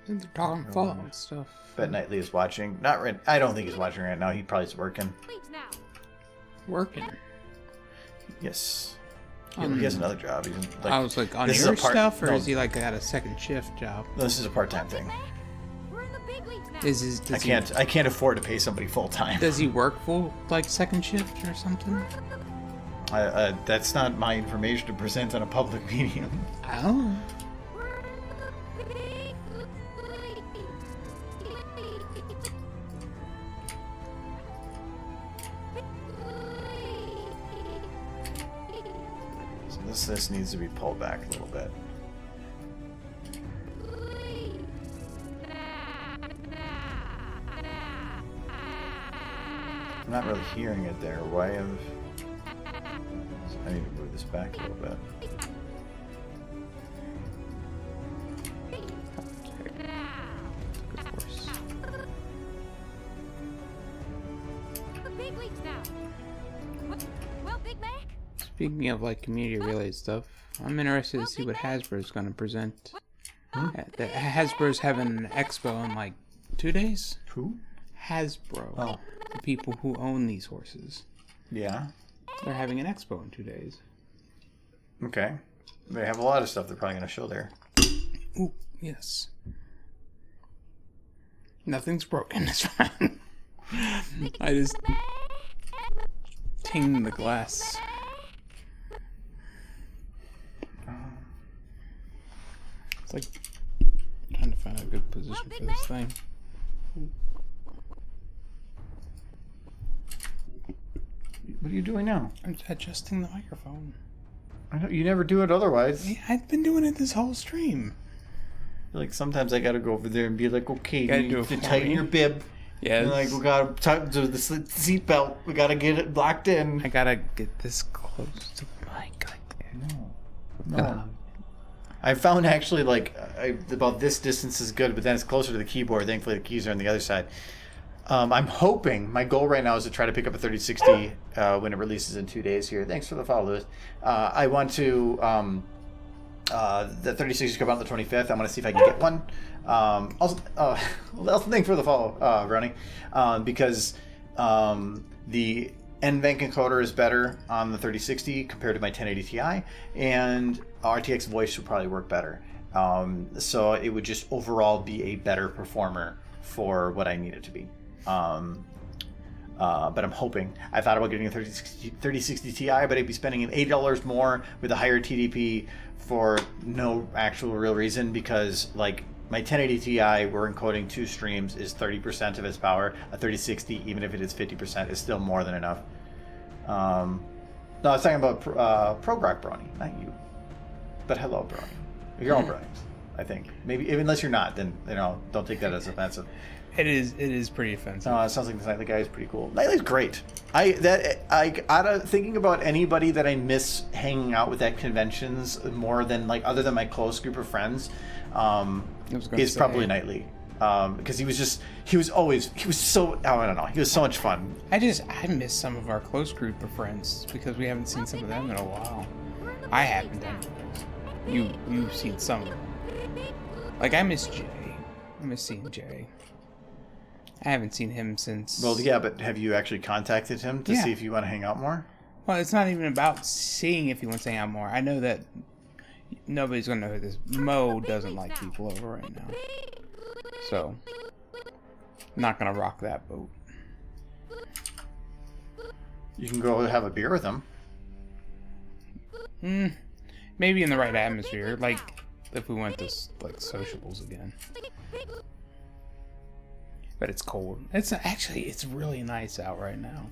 They're talking Fallout and stuff. Bet Nightly is watching. Not right. I don't think he's watching right now. He probably is working. Working. Yes. He has another job. Even I was like on your stuff, or is he like got a second shift job? No, this is a part-time thing. I can't afford to pay somebody full time. Does he work full like second shift or something? That's not my information to present on a public medium. Oh. So this needs to be pulled back a little bit. I'm not really hearing it there. Why have... I need to move this back a little bit. Of course. Big leagues now. Well, Big Mac? Speaking of like community related stuff, I'm interested to see what Hasbro's going to present. Hasbro's having an expo in like 2 days. Who? Hasbro. Oh. The people who own these horses. Yeah. They're having an expo in 2 days. Okay. They have a lot of stuff they're probably going to show there. Ooh, yes. Nothing's broken. It's fine. I just tinged the glass. It's like trying to find a good position for this thing. What are you doing now? I'm adjusting the microphone. I know you never do it otherwise. Yeah, I've been doing it this whole stream. Like sometimes I gotta go over there and be like, okay, Gotta you do need it to for tighten me. your bib. Yeah. And like we gotta do the seat belt. We gotta get it locked in. I gotta get this close to the mic like that. No. I found actually like about this distance is good, but then it's closer to the keyboard. Thankfully, the keys are on the other side. I'm hoping, my goal right now is to try to pick up a 3060 when it releases in 2 days here. Thanks for the follow, Lewis. I want to, the 3060 come out on the 25th. I want to see if I can get one. Also, thanks for the follow, Ronnie. Because the NVENC encoder is better on the 3060 compared to my 1080 Ti, and RTX voice would probably work better. So it would just overall be a better performer for what I need it to be. But I'm hoping. I thought about getting a 3060 Ti, but I'd be spending $80 more with a higher TDP for no actual real reason, because like my 1080 Ti, we're encoding 2 streams, is 30% of its power. A 3060, even if it is 50%, is still more than enough. No, I was talking about ProGrock Brony, not you. But hello, Brony. You're all Bronies. I think maybe unless you're not, then don't take that as offensive. It is pretty offensive. It sounds like this Nightly guy is pretty cool. Nightly's great. Out of thinking about anybody that I miss hanging out with at conventions more than like other than my close group of friends, is probably Nightly. Because he was so, I don't know, he was so much fun. I miss some of our close group of friends because we haven't seen some of them in a while. I haven't anyways. You've seen some of them. Like I miss Jay. I miss seeing Jay. I haven't seen him since... Well, yeah, but have you actually contacted him to see if you want to hang out more? Well, it's not even about seeing if he wants to hang out more. I know that nobody's going to know who this... Mo doesn't like people over right now. So, I'm not going to rock that boat. You can go have a beer with him. Maybe in the right atmosphere. Like, if we went to, like, sociables again. But it's cold. It's really nice out right now.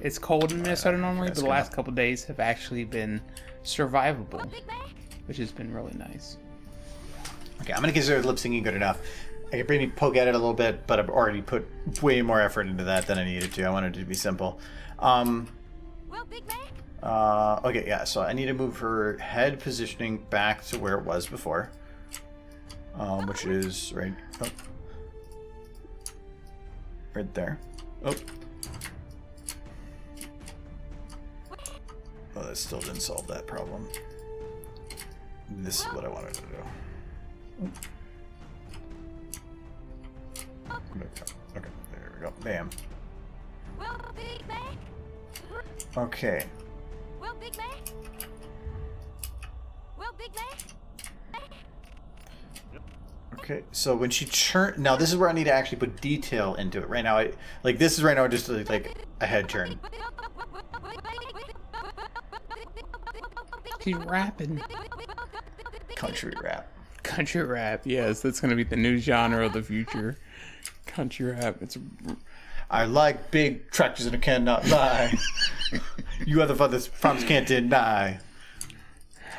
It's cold in Minnesota normally, but the last couple days have actually been survivable, which has been really nice. Okay, I'm gonna consider lip syncing good enough. I can maybe poke at it a little bit, but I've already put way more effort into that than I needed to. I wanted it to be simple. Okay, yeah. So I need to move her head positioning back to where it was before, which is right. Oh. Right there. Oh, that still didn't solve that problem. This is what I wanted to do. Okay, there we go. Bam. Okay. Okay, so when she now this is where I need to actually put detail into it. Right now, this is right now just like a head turn. She's rapping. Country rap. Country rap, yes, that's gonna be the new genre of the future. Country rap. I like big tractors and I cannot lie. You other fathers promise can't deny.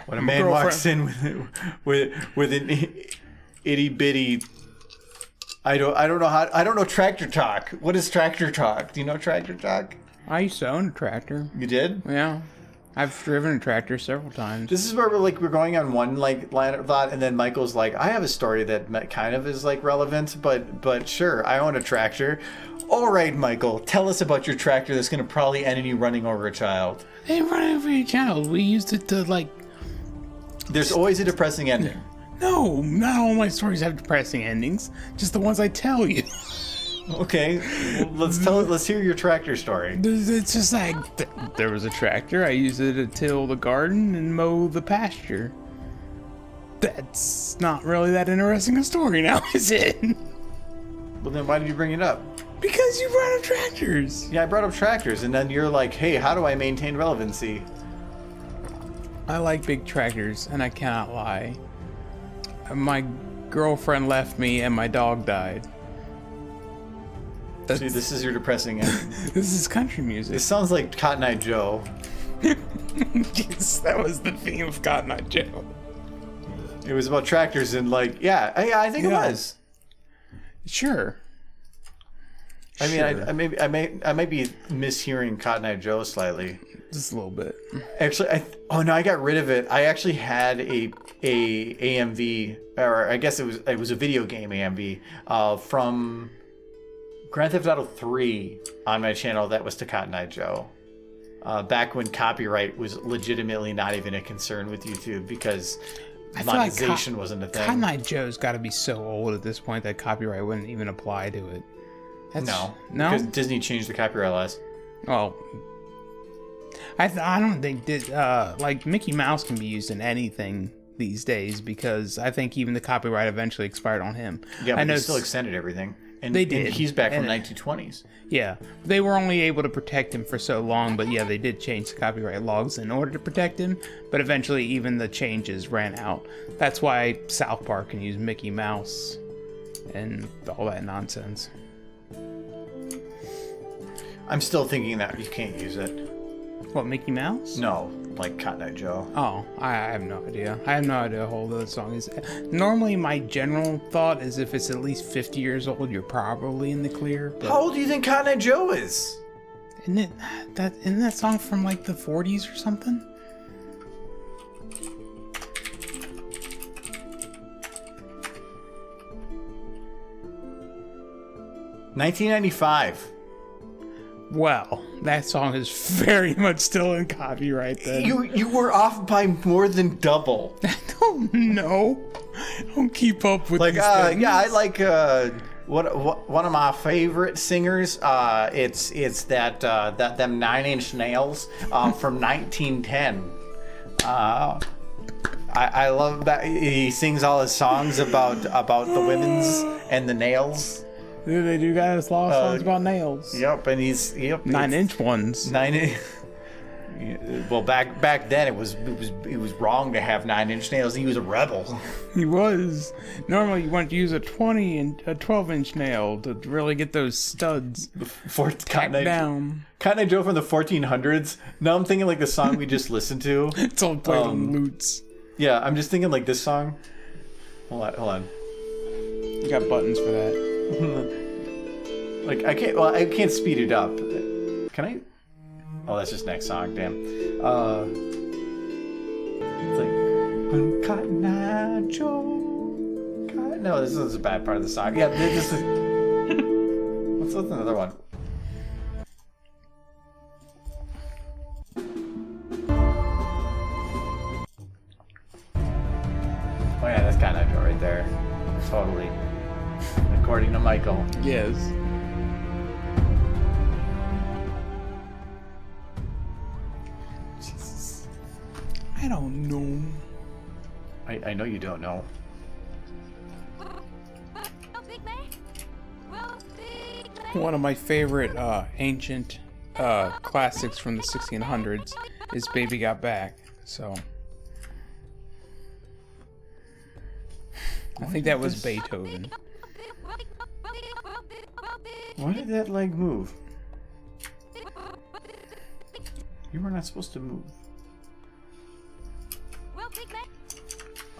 When a man walks in with an itty bitty, I don't know tractor talk. What is tractor talk? Do you know tractor talk? I used to own a tractor. You did? Yeah. I've driven a tractor several times. This is where we're going on one line of thought, and then Michael's like, I have a story that kind of is relevant, but sure, I own a tractor. All right, Michael, tell us about your tractor that's going to probably end in you running over a child. Hey, run over a child. We used it to There's always a depressing ending. No, not all my stories have depressing endings. Just the ones I tell you. Okay, well, let's hear your tractor story. It's just like there was a tractor. I used it to till the garden and mow the pasture. That's not really that interesting a story now, is it? Well, then why did you bring it up? Because you brought up tractors. Yeah, I brought up tractors, and then you're like, hey, how do I maintain relevancy? I like big tractors, and I cannot lie. My girlfriend left me, and my dog died. See, this is your depressing ending. This is country music. This sounds like Cotton Eye Joe. Yes, that was the theme of Cotton Eye Joe. It was about tractors and I think it was. Sure. I mean, I might be mishearing Cotton Eye Joe slightly. Just a little bit. Actually, I got rid of it. I actually had a AMV, or I guess it was a video game AMV from Grand Theft Auto 3 on my channel that was to Cotton Eye Joe. Back when copyright was legitimately not even a concern with YouTube because monetization wasn't a thing. Cotton Eye Joe's got to be so old at this point that copyright wouldn't even apply to it. No? Because Disney changed the copyright laws. Well, I don't think Mickey Mouse can be used in anything these days because I think even the copyright eventually expired on him. Yeah, but they still extended everything. And they did. And he's back from the 1920s. Yeah, they were only able to protect him for so long, but yeah, they did change the copyright laws in order to protect him, but eventually even the changes ran out. That's why South Park can use Mickey Mouse and all that nonsense. I'm still thinking that you can't use it. What, Mickey Mouse? No. like Cotton Eye Joe. Oh, I have no idea. I have no idea how old that song is. Normally, my general thought is if it's at least 50 years old, you're probably in the clear. But How old do you think Cotton Eye Joe is? isn't that song from like the 40s or something? $1995. Well, that song is very much still in copyright then. You were off by more than double. I don't know. I don't keep up with Like these things. yeah, I like what one of my favorite singers. It's that them 9 Inch Nails from 1910. I love that he sings all his songs about the women's and the nails. Dude, they do got a lot of songs about nails. Yep, and he's 9-inch ones. 9 inch. Well, back then it was wrong to have 9 inch nails. He was a rebel. He was. Normally, you want to use a 20 and a 12-inch nail to really get those studs tacked down. Cotton Eye Joe from the 1400s. Now I'm thinking like the song we just listened to. It's all played on lutes. Yeah, I'm just thinking like this song. Hold on. You got buttons for that. Like I can't speed it up. Can I? Oh, that's just next song. Damn. It's like Cotton Eye Joe. No, this is a bad part of the song. Yeah, this is. What's another one? Oh yeah, that's Cotton Eye Joe right there. Totally. According to Michael. Yes. Jesus. I don't know. I know you don't know. One of my favorite ancient classics from the 1600s is Baby Got Back. So I think that was Beethoven. Why did that leg move? You were not supposed to move.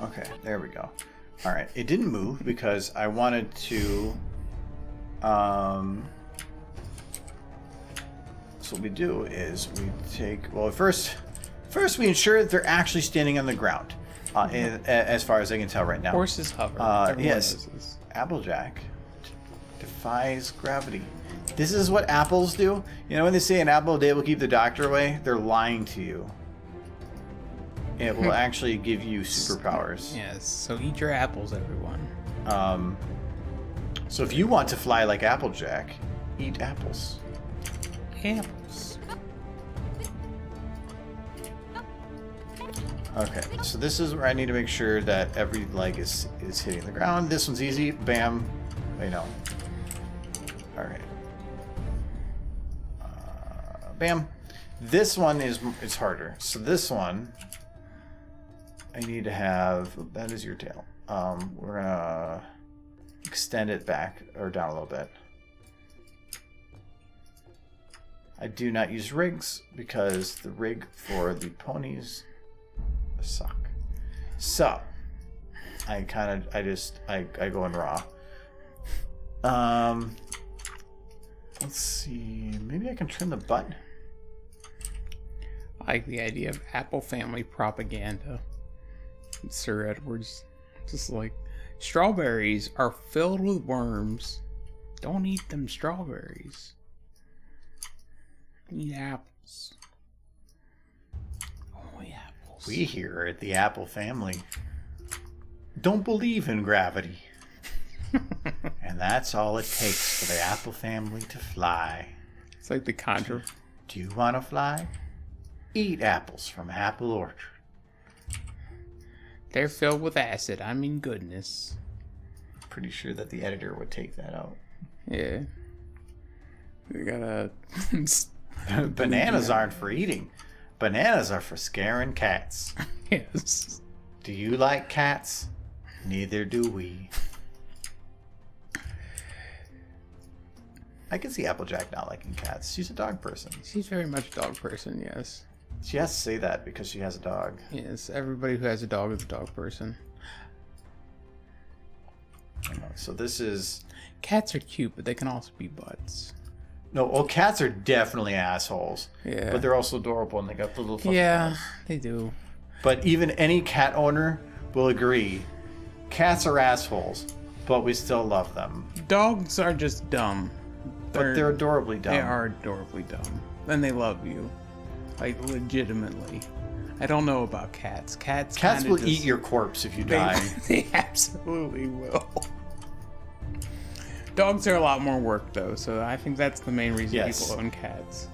Okay, there we go. Alright, it didn't move because I wanted to... So what we do is we take... Well, first we ensure that they're actually standing on the ground. As far as I can tell right now. Horses hover. Everyone Yes. knows this. Applejack defies gravity. This is what apples do. You know when they say an apple a day will keep the doctor away? They're lying to you. It will actually give you superpowers. Yes, so eat your apples, everyone. So if you want to fly like Applejack, eat apples. Apples. Okay, so this is where I need to make sure that every leg is hitting the ground. This one's easy. Bam. I know. All right. Bam. This one is harder. So this one, I need to have. That is your tail. We're gonna extend it back or down a little bit. I do not use rigs because the rig for the ponies suck. So I go in raw. Let's see. Maybe I can trim the butt. I like the idea of Apple family propaganda. Sir Edward's just like, strawberries are filled with worms. Don't eat them strawberries. Eat apples. Only apples. We here at the Apple family don't believe in gravity. And that's all it takes for the Apple family to fly. It's like the contra. Do you want to fly? Eat apples from Apple Orchard. They're filled with acid. I mean goodness. Pretty sure that the editor would take that out. Yeah. We gotta... Bananas aren't for eating. Bananas are for scaring cats. Yes. Do you like cats? Neither do we. I can see Applejack not liking cats. She's a dog person. She's very much a dog person, yes. She has to say that because she has a dog. Yes, everybody who has a dog is a dog person. So this is... Cats are cute, but they can also be butts. No, well, cats are definitely assholes. Yeah. But they're also adorable, and they got the little fluffy Yeah, paws. they do. But even any cat owner will agree, cats are assholes, but we still love them. Dogs are just dumb. But they're adorably dumb. They are adorably dumb. And they love you. Like, legitimately. I don't know about cats. Cats will just, eat your corpse if you die. They absolutely will. Dogs are a lot more work, though, so I think that's the main reason people own cats.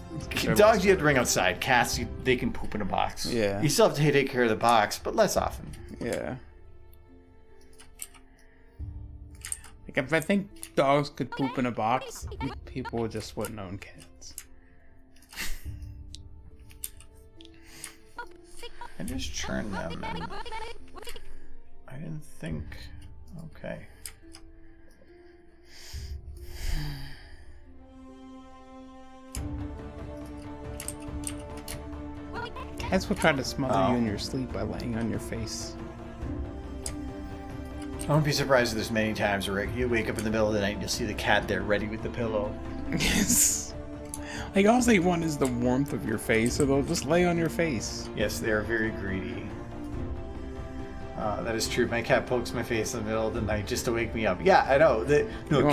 Dogs you have to bring outside. Cats, they can poop in a box. Yeah. You still have to take care of the box, but less often. Yeah. Like, if I think dogs could poop in a box, people just wouldn't own cats. I just churned them and I didn't think... Okay. Cats will try to smother you in your sleep by laying on your face. I won't be surprised if there's many times where you wake up in the middle of the night and you'll see the cat there ready with the pillow. Yes. Like, all they want is the warmth of your face, so they'll just lay on your face. Yes, they are very greedy. That is true. My cat pokes my face in the middle of the night just to wake me up. Yeah, I know.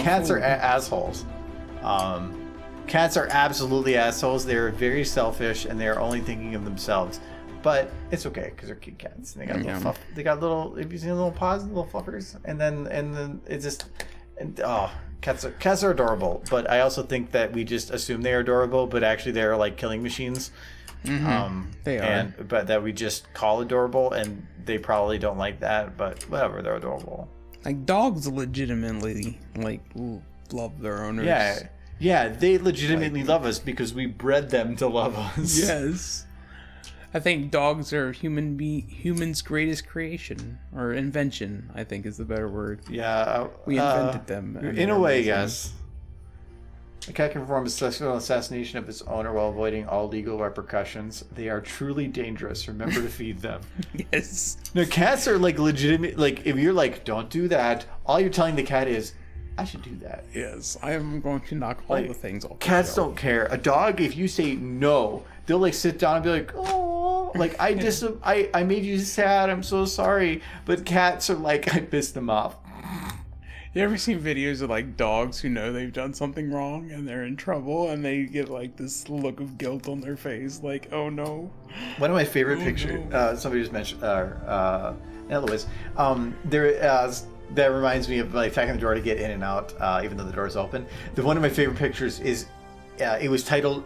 Cats are assholes. Cats are absolutely assholes. They're very selfish and they're only thinking of themselves. But it's okay because they're cute cats. And they got little fluff. They got little. Have you seen little paws, little fluffers? And then it's just. Cats are adorable. But I also think that we just assume they are adorable, but actually they are like killing machines. Mm-hmm. They are. But that we just call adorable, and they probably don't like that. But whatever, they're adorable. Like, dogs legitimately love their owners. Yeah, they legitimately love us because we bred them to love us. Yes. I think dogs are humans' greatest creation, or invention, I think is the better word. Yeah. We invented them. In a way, yes. A cat can perform a successful assassination of its owner while avoiding all legal repercussions. They are truly dangerous. Remember to feed them. Yes. No, cats are like legitimate. Like, if you're like, don't do that, all you're telling the cat is, I should do that. Yes, I am going to knock all the things off. Cats don't care. A dog, if you say no, they'll like sit down and be like, oh, like I made you sad. I'm so sorry. But cats are like, I pissed them off. You ever seen videos of like dogs who know they've done something wrong and they're in trouble and they get like this look of guilt on their face, like, oh no. One of my favorite pictures. Somebody just mentioned. Anyways, that reminds me of like attacking the door to get in and out, even though the door's open. One of my favorite pictures is, it was titled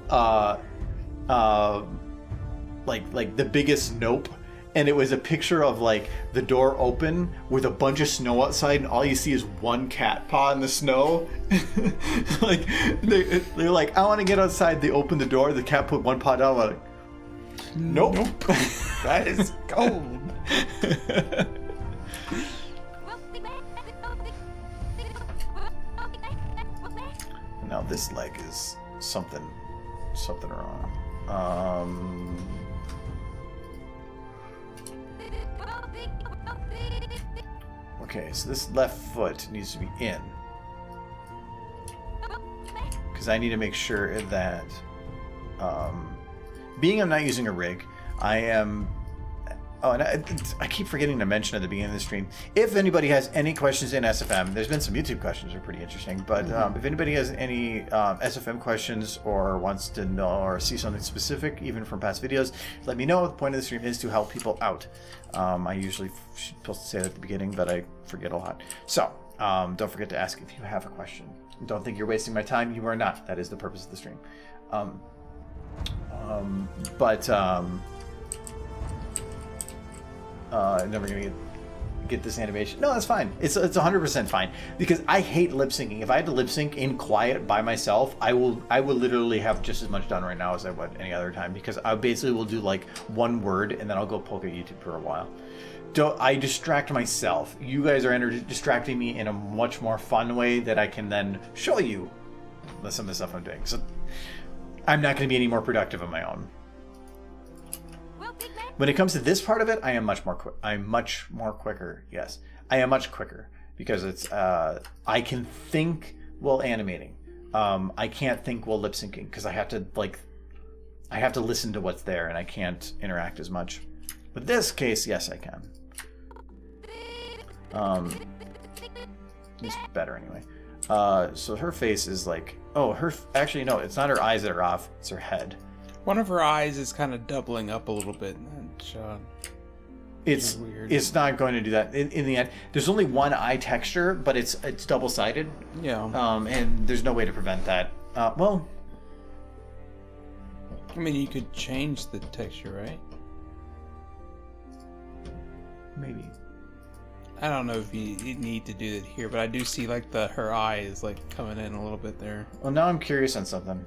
like the biggest nope, and it was a picture of like the door open with a bunch of snow outside, and all you see is one cat paw in the snow. Like they're like, I want to get outside. They open the door. The cat put one paw down. Like, nope. That is cold. Now this leg is something wrong. Okay, so this left foot needs to be in, because I need to make sure that, being I'm not using a rig, I am. Oh, and I keep forgetting to mention at the beginning of the stream, if anybody has any questions in SFM, there's been some YouTube questions that are pretty interesting, but if anybody has any SFM questions or wants to know or see something specific, even from past videos, let me know. The point of the stream is to help people out. I usually supposed to say that at the beginning, but I forget a lot. So don't forget to ask if you have a question. Don't think you're wasting my time. You are not. That is the purpose of the stream. I'm never gonna get this animation. No, that's fine. It's 100% fine, because I hate lip syncing. If I had to lip sync in quiet by myself, I will literally have just as much done right now as I would any other time, because I basically will do like one word and then I'll go poke at YouTube for a while. I distract myself. You guys are distracting me in a much more fun way that I can then show you some of the stuff I'm doing. So I'm not going to be any more productive on my own. When it comes to this part of it, I am much more quicker. Yes, I am much quicker because it's I can think while animating. I can't think while lip syncing because I have to listen to what's there and I can't interact as much. With this case, yes, I can. It's better anyway. So her face is like, actually no, it's not her eyes that are off, it's her head. One of her eyes is kind of doubling up a little bit. It's weird. It's not going to do that in the end. There's only one eye texture, but it's double-sided. Yeah. And there's no way to prevent that. Well, I mean, you could change the texture, right? Maybe. I don't know if you need to do it here, but I do see like her eye is like coming in a little bit there. Well, now I'm curious on something.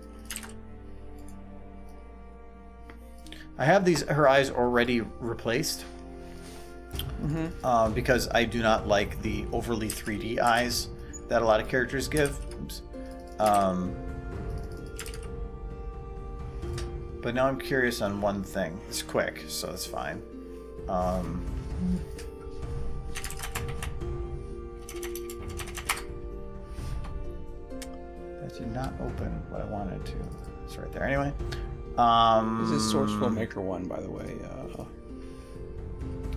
I have her eyes already replaced. Mm-hmm. Because I do not like the overly 3D eyes that a lot of characters give. Oops. But now I'm curious on one thing. It's quick, so it's fine. That did not open what I wanted to. It's right there. Anyway. This is Source Filmmaker 1, by the way.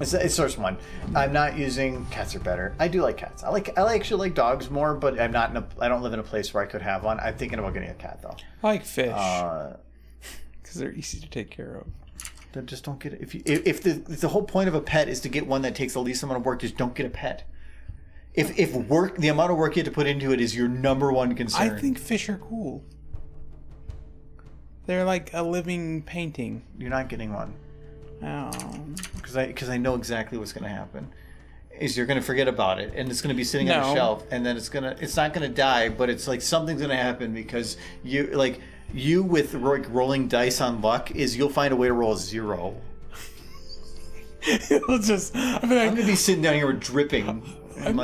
It's Source 1. I'm not using... Cats are better. I do like cats. I actually like dogs more, but I don't live in a place where I could have one. I'm thinking about getting a cat, though. I like fish. Because they're easy to take care of. Then just don't get it. If the whole point of a pet is to get one that takes the least amount of work, just don't get a pet. If the amount of work you have to put into it is your number one concern. I think fish are cool. They're like a living painting. You're not getting one. Oh. Because I know exactly what's going to happen. Is you're going to forget about it, and it's going to be sitting on the shelf, and then it's not going to die, but it's like something's going to happen because you with rolling dice on luck is you'll find a way to roll a 0. It'll just. I'm going to be sitting down here dripping. And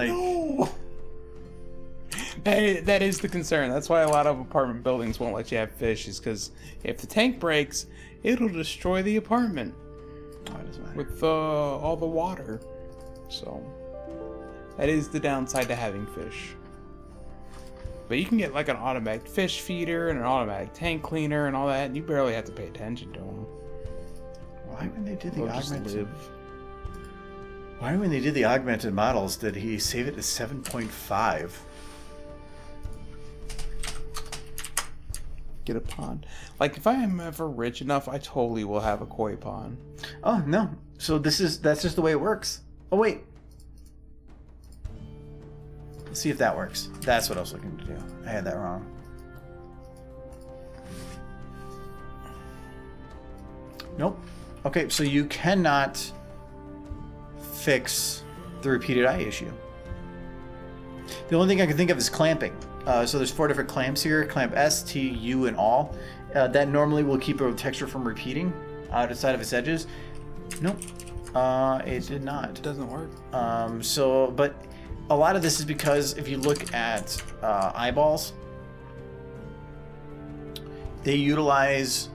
that is the concern. That's why a lot of apartment buildings won't let you have fish, is because if the tank breaks, it'll destroy the apartment. Oh, it doesn't matter. With all the water. So that is the downside to having fish. But you can get like an automatic fish feeder and an automatic tank cleaner and all that, and you barely have to pay attention to them. Why when they did the augmented models did he save it to 7.5? Get a pond. Like if I am ever rich enough, I totally will have a koi pond. Oh no! So that's just the way it works. Oh wait. Let's see if that works. That's what I was looking to do. I had that wrong. Nope. Okay, so you cannot fix the repeated eye issue. The only thing I can think of is clamping. So there's 4 different clamps here: clamp S, T, U, and all. That normally will keep a texture from repeating outside of its edges. Nope. It did not. It doesn't work. But a lot of this is because if you look at eyeballs, they utilize.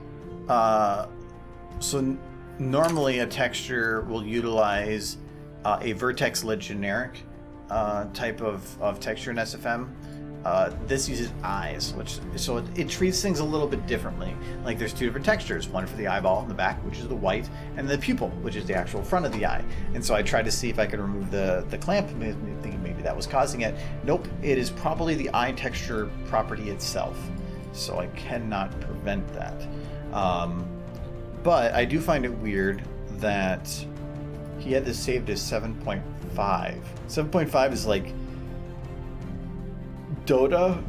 Normally a texture will utilize a vertex lit generic type of texture in SFM. This uses eyes, so it treats things a little bit differently. Like there's 2 different textures, one for the eyeball in the back, which is the white, and the pupil, which is the actual front of the eye. And so I tried to see if I could remove the clamp, thinking maybe that was causing it. Nope, it is probably the eye texture property itself. So I cannot prevent that. But I do find it weird that he had this saved as 7.5. 7.5 is like Dota.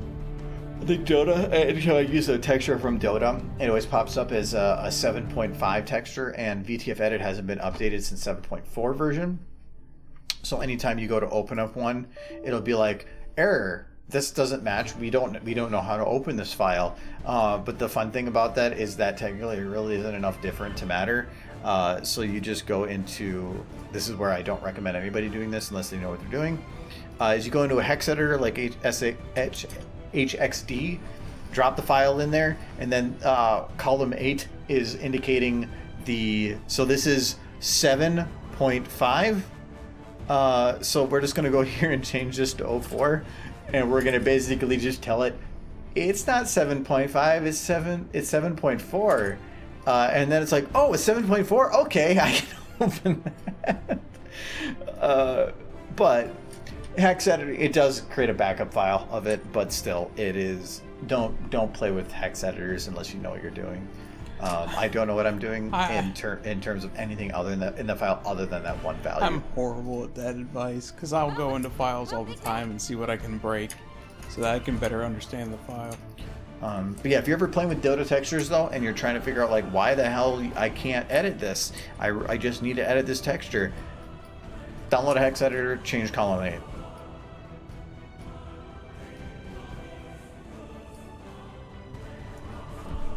I think Dota, anytime I use a texture from Dota, it always pops up as a 7.5 texture, and VTF Edit hasn't been updated since 7.4 version. So anytime you go to open up one, it'll be like, error, this doesn't match. We don't know how to open this file. But the fun thing about that is that technically it really isn't enough different to matter. So you just go into, this is where I don't recommend anybody doing this unless they know what they're doing. Is you go into a hex editor like HXD, drop the file in there, and then column 8 is indicating so this is 7.5. So we're just gonna go here and change this to 04, and we're gonna basically just tell it it's not 7.5, it's 7.4. And then it's like, oh, it's 7.4. Okay, I can open that. But hex editor, it does create a backup file of it, but still, it is don't play with hex editors unless you know what you're doing. I don't know what I'm doing in terms of anything other than that in the file, other than that one value. I'm horrible at that advice because I'll go into files all the time and see what I can break, so that I can better understand the file. But yeah, if you're ever playing with Dota textures though, and you're trying to figure out like why the hell I can't edit this, I just need to edit this texture. Download a hex editor, change column 8.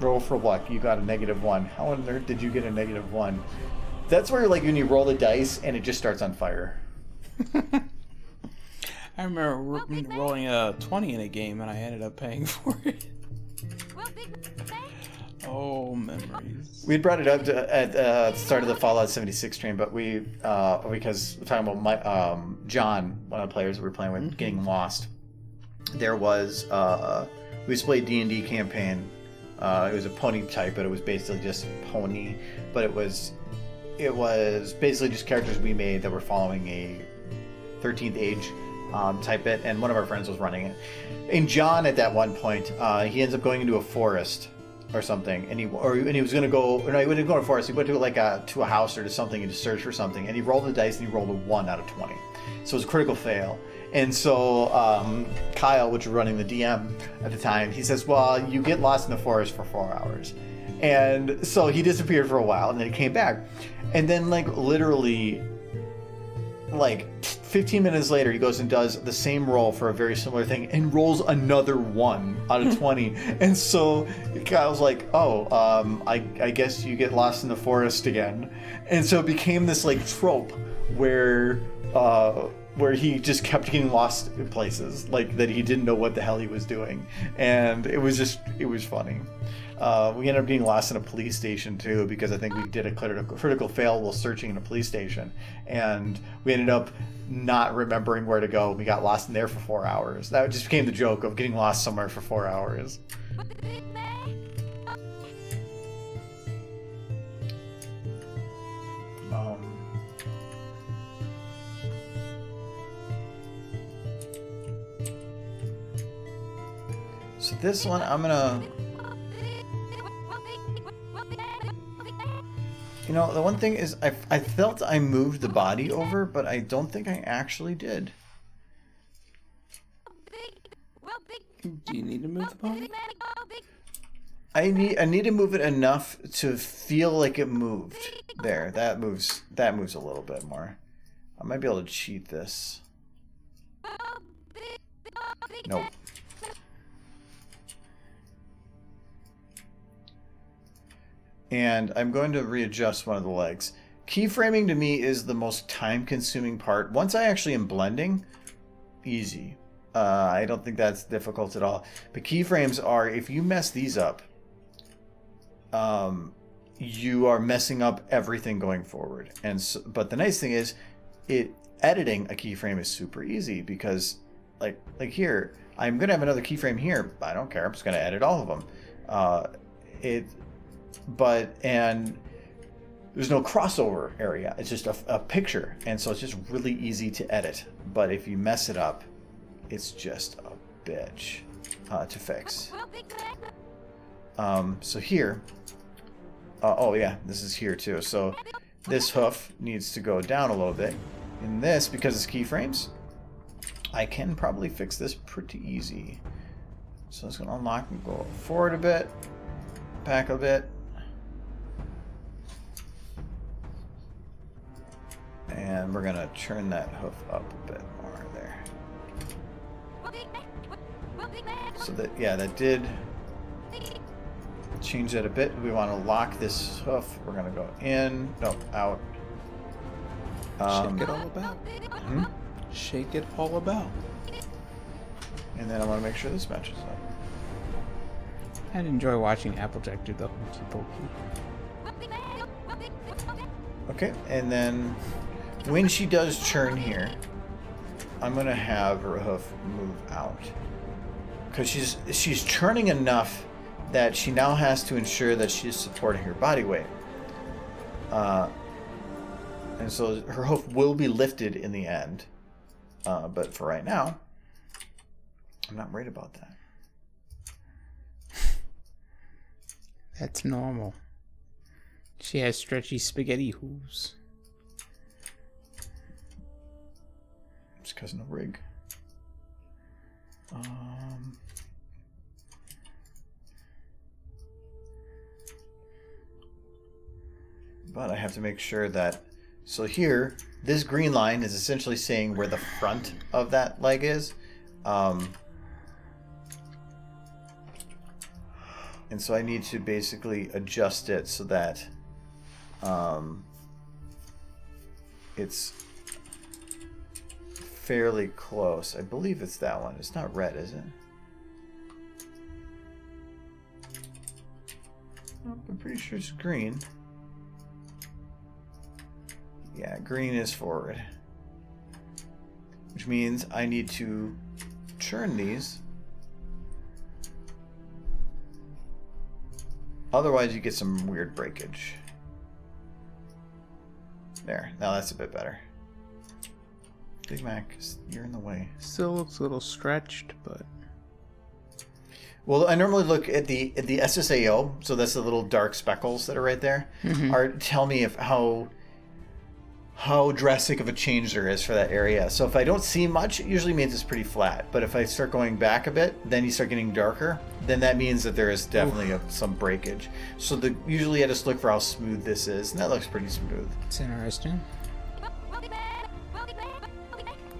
Roll for luck. You got a -1. How on earth did you get a -1? That's where like when you roll the dice and it just starts on fire. I remember rolling a 20 in a game and I ended up paying for it. Oh, memories. We brought it up at the start of the Fallout 76 stream, but we because we're talking about John, one of the players we were playing with, getting lost. There was we just played D&D campaign. It was a pony type, but it was basically just pony. But it was basically just characters we made that were following a 13th age type bit, and one of our friends was running it. And John, at that one point, he ends up going into a forest or something, and he was going to go. Or no, he wouldn't go to a forest. He went to to a house or to something and to search for something. And he rolled the dice and he rolled a 1 out of 20, so it was a critical fail. And so Kyle, which was running the DM at the time, he says, "Well, you get lost in the forest for 4 hours." And so he disappeared for a while, and then he came back, and then literally 15 minutes later, he goes and does the same roll for a very similar thing and rolls another 1 out of 20. And so Kyle's like, oh, I guess you get lost in the forest again. And so it became this trope where he just kept getting lost in places, that he didn't know what the hell he was doing. And it was funny. We ended up getting lost in a police station too, because I think we did a critical fail while searching in a police station, and we ended up not remembering where to go. We got lost in there for 4 hours. That just became the joke of getting lost somewhere for 4 hours. So this one, I'm gonna... the one thing is, I felt I moved the body over, but I don't think I actually did. Do you need to move the body? I need to move it enough to feel like it moved. There, that moves a little bit more. I might be able to cheat this. Nope. And I'm going to readjust one of the legs. Keyframing to me is the most time-consuming part. Once I actually am blending, easy. I don't think that's difficult at all. But keyframes are, if you mess these up, you are messing up everything going forward. And so, but the nice thing is, editing a keyframe is super easy, because like here, I'm gonna have another keyframe here. I don't care. I'm just gonna edit all of them. And there's no crossover area. It's just a picture, and so it's just really easy to edit. But if you mess it up, it's just a bitch to fix. So here, oh yeah, this is here too. So this hoof needs to go down a little bit. And this, because it's keyframes, I can probably fix this pretty easy. So it's gonna unlock and go forward a bit, back a bit. And we're gonna turn that hoof up a bit more there. So that, yeah, that did change that a bit. We want to lock this hoof. We're gonna go in, no, out. Shake it all about. Shake it all about. And then I want to make sure this matches up. I'd enjoy watching Applejack do the hokey pokey. Okay, and then when she does churn here, I'm gonna have her hoof move out because she's churning enough that she now has to ensure that she's supporting her body weight. And so her hoof will be lifted in the end. But for right now, I'm not worried about that. That's normal. She has stretchy spaghetti hooves. Just because no rig. But I have to make sure that... So here, this green line is essentially saying where the front of that leg is. And so I need to basically adjust it so that it's fairly close. I believe it's that one. It's not red, is it? Nope, I'm pretty sure it's green. Yeah, green is forward. Which means I need to churn these. Otherwise, you get some weird breakage. There. Now that's a bit better. Big Mac, you're in the way. Still looks a little stretched, but... Well, I normally look at the SSAO, so that's the little dark speckles that are right there, are tell me if how drastic of a change there is for that area. So if I don't see much, it usually means it's pretty flat. But if I start going back a bit, then you start getting darker, then that means that there is definitely some breakage. So usually I just look for how smooth this is, and that looks pretty smooth. It's interesting.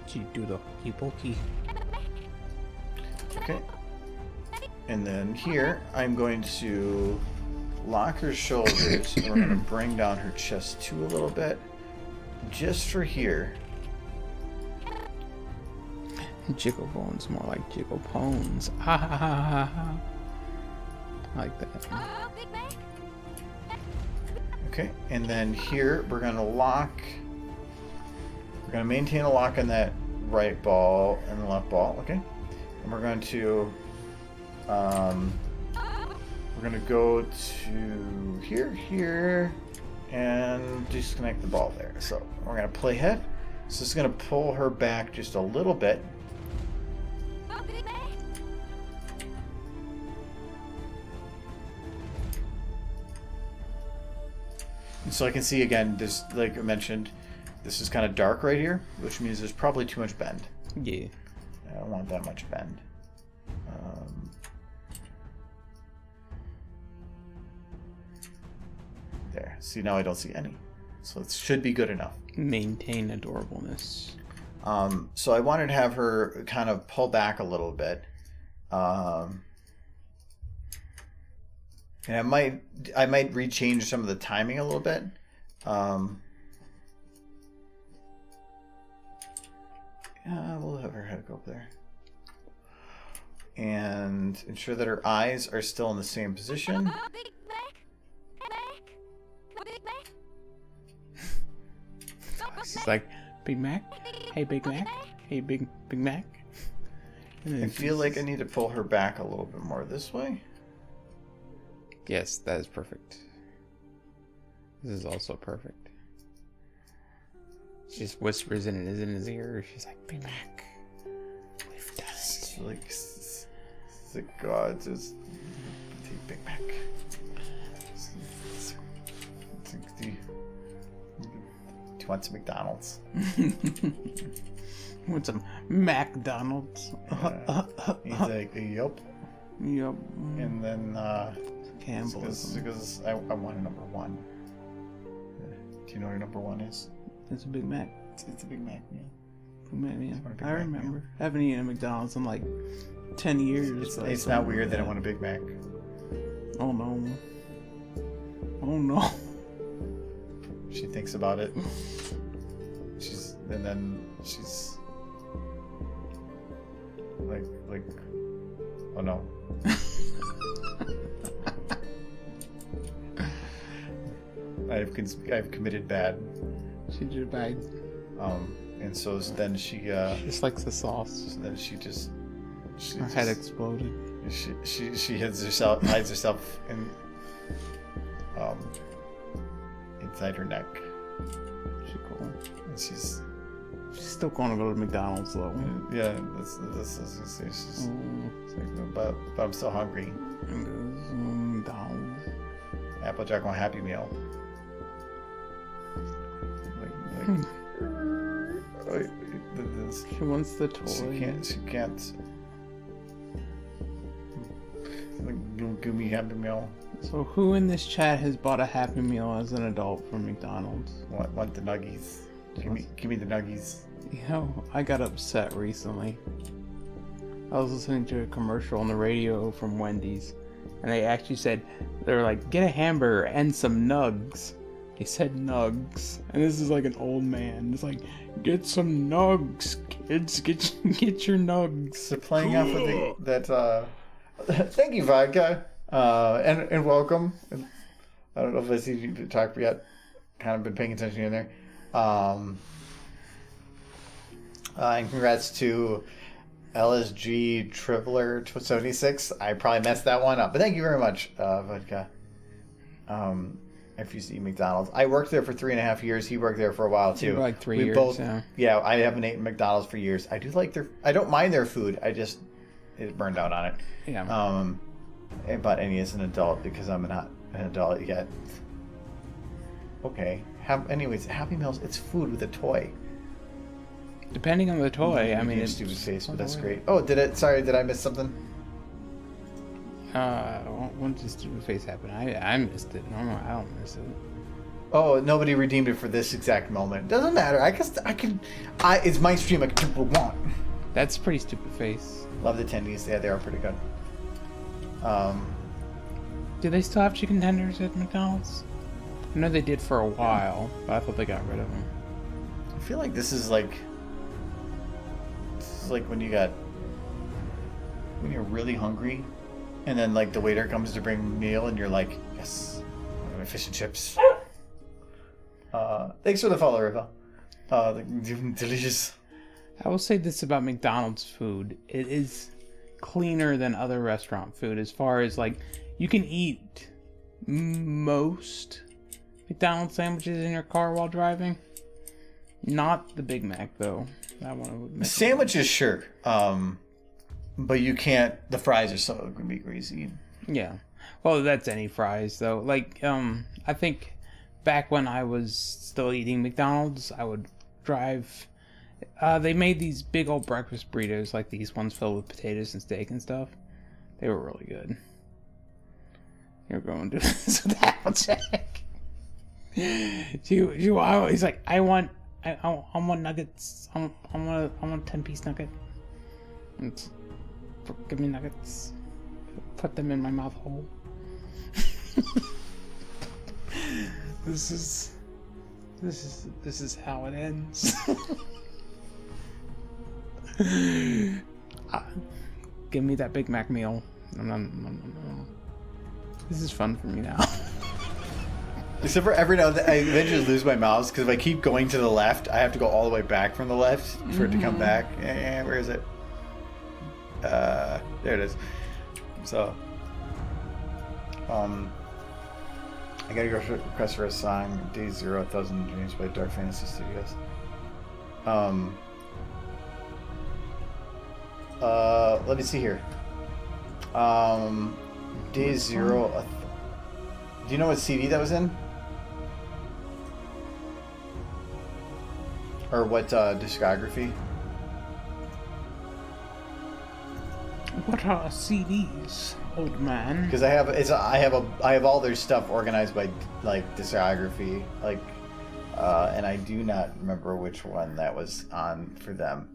You do the hokey-pokey. Okay. And then here, I'm going to lock her shoulders, and we're going to bring down her chest too a little bit. Just for here. Jiggle bones, more like jiggle pones. Ha ha ha ha ha. Like that. Okay, and then here we're gonna lock. We're gonna maintain a lock on that right ball and the left ball. Okay, and we're going to. We're gonna go to here, and disconnect the ball there. So we're gonna play head. So this is gonna pull her back just a little bit. And so I can see again, this, like I mentioned, this is kind of dark right here, which means there's probably too much bend. Yeah. I don't want that much bend. There. See, now I don't see any. So it should be good enough. Maintain adorableness. So I wanted to have her kind of pull back a little bit. And I might rechange some of the timing a little bit. Yeah, we'll have her head go up there. And ensure that her eyes are still in the same position. She's like, Big Mac? Hey, Big Mac? Hey, Big Mac? I feel like I need to pull her back a little bit more this way. Yes, that is perfect. This is also perfect. She just whispers in his ear. She's like, Big Mac, we've done it. It's like, God, just take Big Mac. Do you want some McDonald's? Want some McDonald's? He's like, yep. Yep. And then, Campbell's. because I want a number one. Do you know what a number one is? It's a Big Mac. It's a Big Mac meal. Big Mac meal. Want a Big I Mac remember. meal? I haven't eaten a McDonald's in like 10 years. It's not weird that I want a Big Mac. Oh no. Oh no. She thinks about it. Then she's like, oh no. I've committed bad. She did bad. And so then she Just likes the sauce. then she Her head exploded. she hides herself in inside her neck. She cool. And she's still going to go to McDonald's though. yeah. This is it's like, but I'm still hungry. McDonald's. Applejack want Happy Meal. She wants the toy. She can't. Give me Happy Meal. So who in this chat has bought a Happy Meal as an adult from McDonald's? Want the nuggies? Give me the nuggies. You know, I got upset recently. I was listening to a commercial on the radio from Wendy's, and they actually said, they were like, get a hamburger and some nugs. They said nugs, and this is like an old man. It's like, get some nugs, kids, get your nugs. So playing off with that. Thank you, vodka, and welcome. I don't know if I see you talk yet. Kind of been paying attention in there. And congrats to LSG Triveler 76. I probably messed that one up, but thank you very much, vodka. I refuse to eat McDonald's. I worked there for 3.5 years. He worked there for a while too. Like 3 years. Both, yeah. I haven't eaten McDonald's for years. I do like I don't mind their food. it burned out on it. Yeah. But as an adult, because I'm not an adult yet. Okay. Anyways, Happy Meals. It's food with a toy. Depending on the toy, I mean, it's stupid face, but that's great. Oh, did I miss something? When did stupid face happen? I missed it. No, I don't miss it. Oh, nobody redeemed it for this exact moment. Doesn't matter. It's my stream. I can do what I want. That's pretty stupid face. Love the tendies. Yeah, they are pretty good. Do they still have chicken tenders at McDonald's? I know they did for a while, but I thought they got rid of them. I feel like this is like when you're really hungry, and then like the waiter comes to bring a meal, and you're like, yes, my fish and chips. Thanks for the follow, Riva. Delicious. I will say this about McDonald's food: it is cleaner than other restaurant food. As far as like, you can eat most McDonald's sandwiches in your car while driving. Not the Big Mac though. That one I would miss. Sandwiches, sure. But you can't. The fries are so gonna be greasy. Yeah. Well, that's any fries though. Like, I think back when I was still eating McDonald's, I would drive. They made these big old breakfast burritos, like these ones filled with potatoes and steak and stuff. They were really good. You're going to do this with Applejack. He's like, I want nuggets. I want a 10-piece nugget. Give me nuggets. Put them in my mouth hole. This is how it ends. Give me that Big Mac meal. No. This is fun for me now. Except for every now and then, I eventually lose my mouse, because if I keep going to the left, I have to go all the way back from the left for it to come back. Where is it? There it is. So, I gotta go request for a song, Day Zero, 1,000 Dreams by Dark Fantasy Studios. Let me see here. Day Zero. Do you know what CD that was in? Or what discography? What are CDs, old man? Because I have all their stuff organized by like discography, like, and I do not remember which one that was on for them.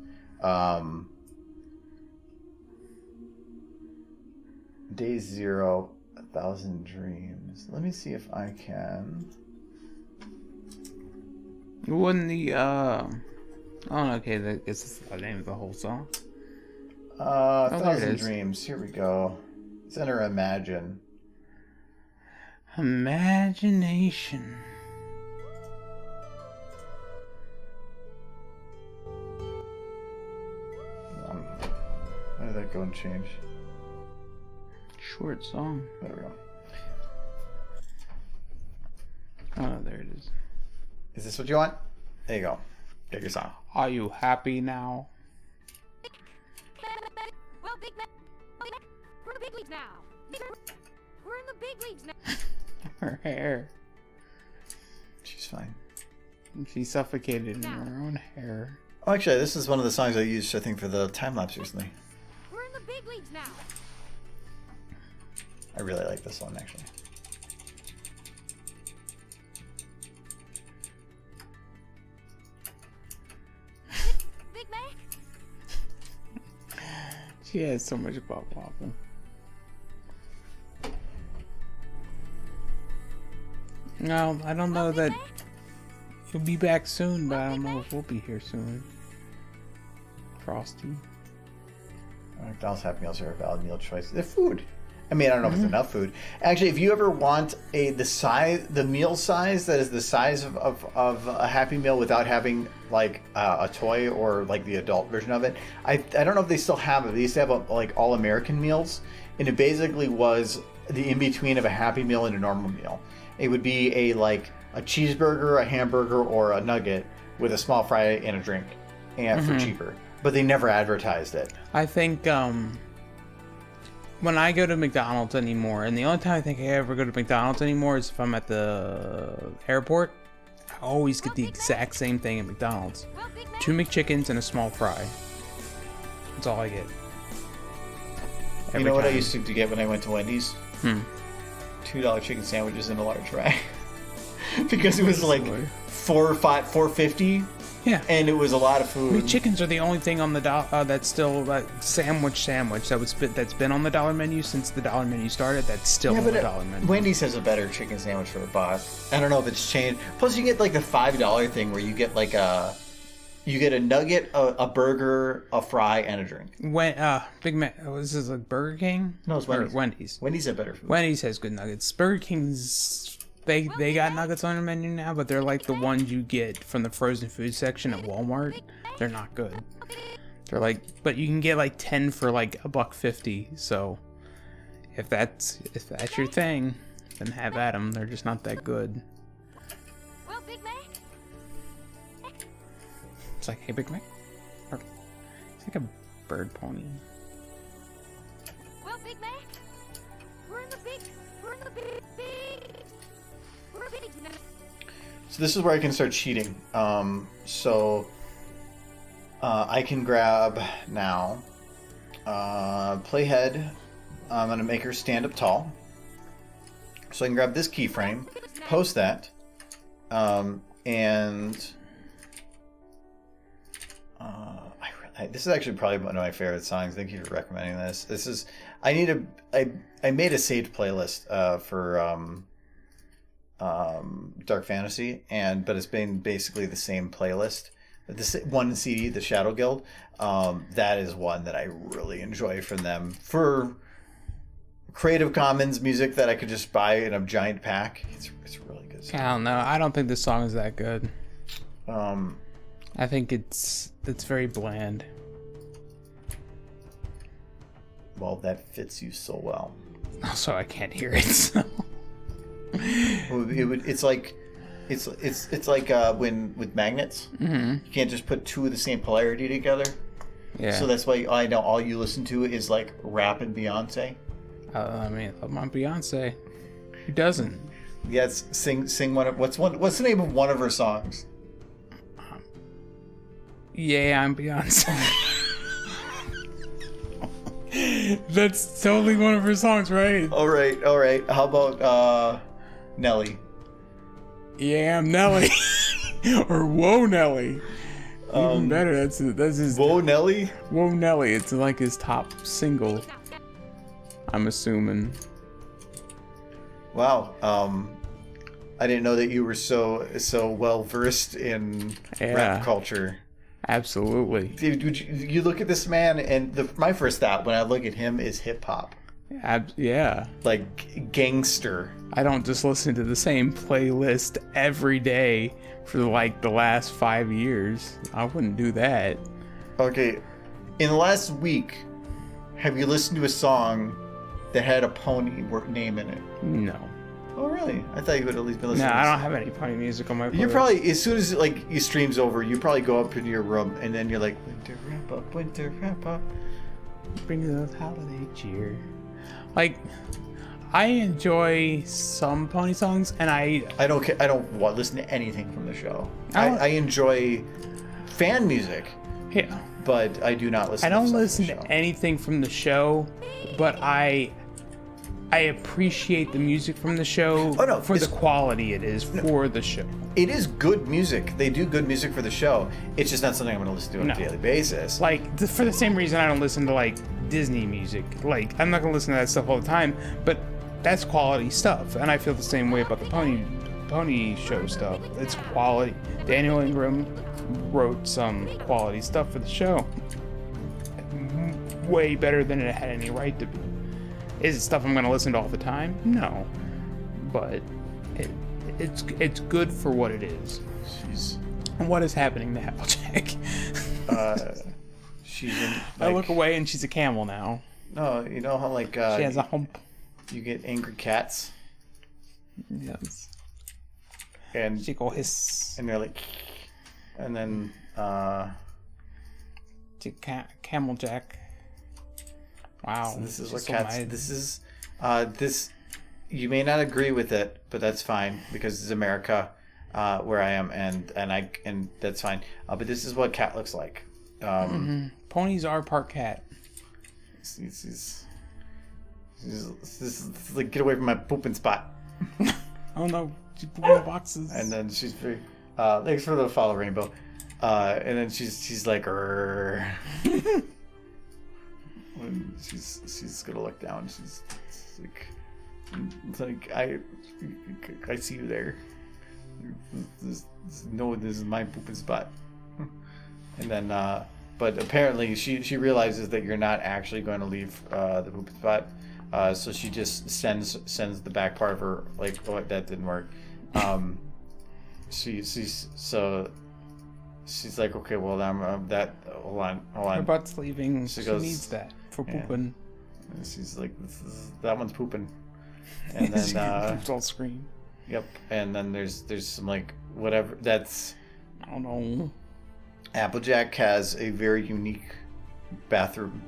Day Zero, 1,000 Dreams. Let me see if I can. When the oh, okay, that's the name of the whole song. 1,000 Dreams. Here we go. It's under Imagine. Imagination. Why did that go and change? Short song. There we go. Oh, there it is. Is this what you want? There you go. Get your song. Are you happy now? Well, Big Mac, we're in the big leagues now. We're in the big leagues now. Her hair. She's fine. She suffocated in her own hair. Oh, actually, this is one of the songs I used, I think, for the time lapse recently. We're in the big leagues now. I really like this one, actually. Big Mac. She has so much bubble wobble. No, I don't know that he'll be back soon, but I don't know if we'll be here soon. Frosty. McDonald's Happy Meals are a valid meal choice. They're food. I mean, I don't know if it's enough food. Actually, if you ever want the meal size that is the size of a Happy Meal without having like a toy or like the adult version of it, I don't know if they still have it. They used to have like all American meals, and it basically was the in between of a Happy Meal and a normal meal. It would be a cheeseburger, a hamburger, or a nugget with a small fry and a drink, and for cheaper. But they never advertised it. I think when I go to McDonald's anymore, and the only time I think I ever go to McDonald's anymore is if I'm at the airport, I always get the exact same thing at McDonald's. 2 McChickens and a small fry. That's all I get. You know what I used to get when I went to Wendy's? $2 chicken sandwiches in a large fry. Because it was like $4.50. Yeah. And it was a lot of food. McChickens are the only thing on the that's still sandwich that's been on the dollar menu since the dollar menu started. That's still on the dollar menu. Wendy's has a better chicken sandwich for $1. I don't know if it's changed. Plus, you get like the $5 thing where you get like a nugget, a burger, a fry, and a drink. Big Mac. This is like Burger King. No, it's Wendy's. Wendy's. Wendy's have better food. Wendy's has good nuggets. Burger King's. They got nuggets on their menu now, but they're like the ones you get from the frozen food section at Walmart. They're not good. They're like, but you can get like 10 for like $1.50. So if that's your thing, then have at them. They're just not that good. Well, Big Mac. It's like, hey, Big Mac. It's like a bird pony. Well, Big Mac. We're in the big leagues now. So this is where I can start cheating. I can grab now. Playhead. I'm going to make her stand up tall. So I can grab this keyframe, post that, this is actually probably one of my favorite songs. Thank you for recommending this. I made a saved playlist for Dark Fantasy, but it's been basically the same playlist. This one CD, the Shadow Guild, that is one that I really enjoy from them for Creative Commons music that I could just buy in a giant pack. It's really good stuff. I don't know. I don't think this song is that good. I think it's very bland. Well, that fits you so well. Also, I can't hear it. So. It's like when with magnets, you can't just put two of the same polarity together. Yeah. So that's why I know all you listen to is like rap and Beyonce. I mean, I love my Beyonce. Who doesn't? Yes, sing one of what's the name of one of her songs? Yeah, I'm Beyonce. That's totally one of her songs, right? All right. How about Nelly? Yeah, I'm Nelly. Or Whoa Nelly. Even better. That's his. Whoa Nelly. Whoa Nelly. It's like his top single. I'm assuming. Wow. I didn't know that you were so well versed in rap culture. Absolutely. Dude, you look at this man, and my first thought when I look at him is hip hop. Yeah. Like gangster. I don't just listen to the same playlist every day for like the last 5 years. I wouldn't do that. Okay, in the last week, have you listened to a song that had a pony name in it? No. Oh, really? I thought you would at least been No, listening. I don't have any pony music on my playlist. You're probably, as soon as like your stream's over, you probably go up into your room and then you're like, winter wrap up. Bring those holiday cheer. Like, I enjoy some pony songs, and I don't care. I don't listen to anything from the show. I don't- I enjoy fan music, yeah. but I do not listen. I don't to listen stuff from to the show. anything from the show, but I appreciate the music from the show Oh, no, for the it's- quality it is for the show. It is good music. They do good music for the show. It's just not something I'm going to listen to on No. a daily basis. Like, for the same reason I don't listen to, like, Disney music. Like, I'm not going to listen to that stuff all the time, but that's quality stuff. And I feel the same way about the pony show stuff. It's quality. Daniel Ingram wrote some quality stuff for the show. Way better than it had any right to be. Is it stuff I'm going to listen to all the time? No. But it's good for what it is. She's And what is happening to Applejack? she's in, I look away and she's a camel now. No, you know how like She has a hump. you get angry cats Yes. and She go hiss. and they're like, and then To Camel Jack. Wow. so this is what she's so cats. mad. This is this. You may not agree with it, but that's fine because it's America, where I am, and that's fine. But this is what cat looks like. Ponies are part cat. She's like, get away from my pooping spot. Oh no, she's putting boxes. And then she's very thanks for the follow, Rainbow. And then she's like, "Rrr." When she's gonna look down. She's like, it's like I see you there. This is my pooping spot. And then, but apparently she realizes that you're not actually going to leave the pooping spot. So she just sends the back part of her, like, oh, that didn't work. She's like, okay, well, hold on. Her butt's leaving. She She goes- needs that for yeah. pooping. And she's like, that one's pooping. And then, Poops all scream. yep. And then there's some like whatever. That's I don't know. Applejack has a very unique bathroom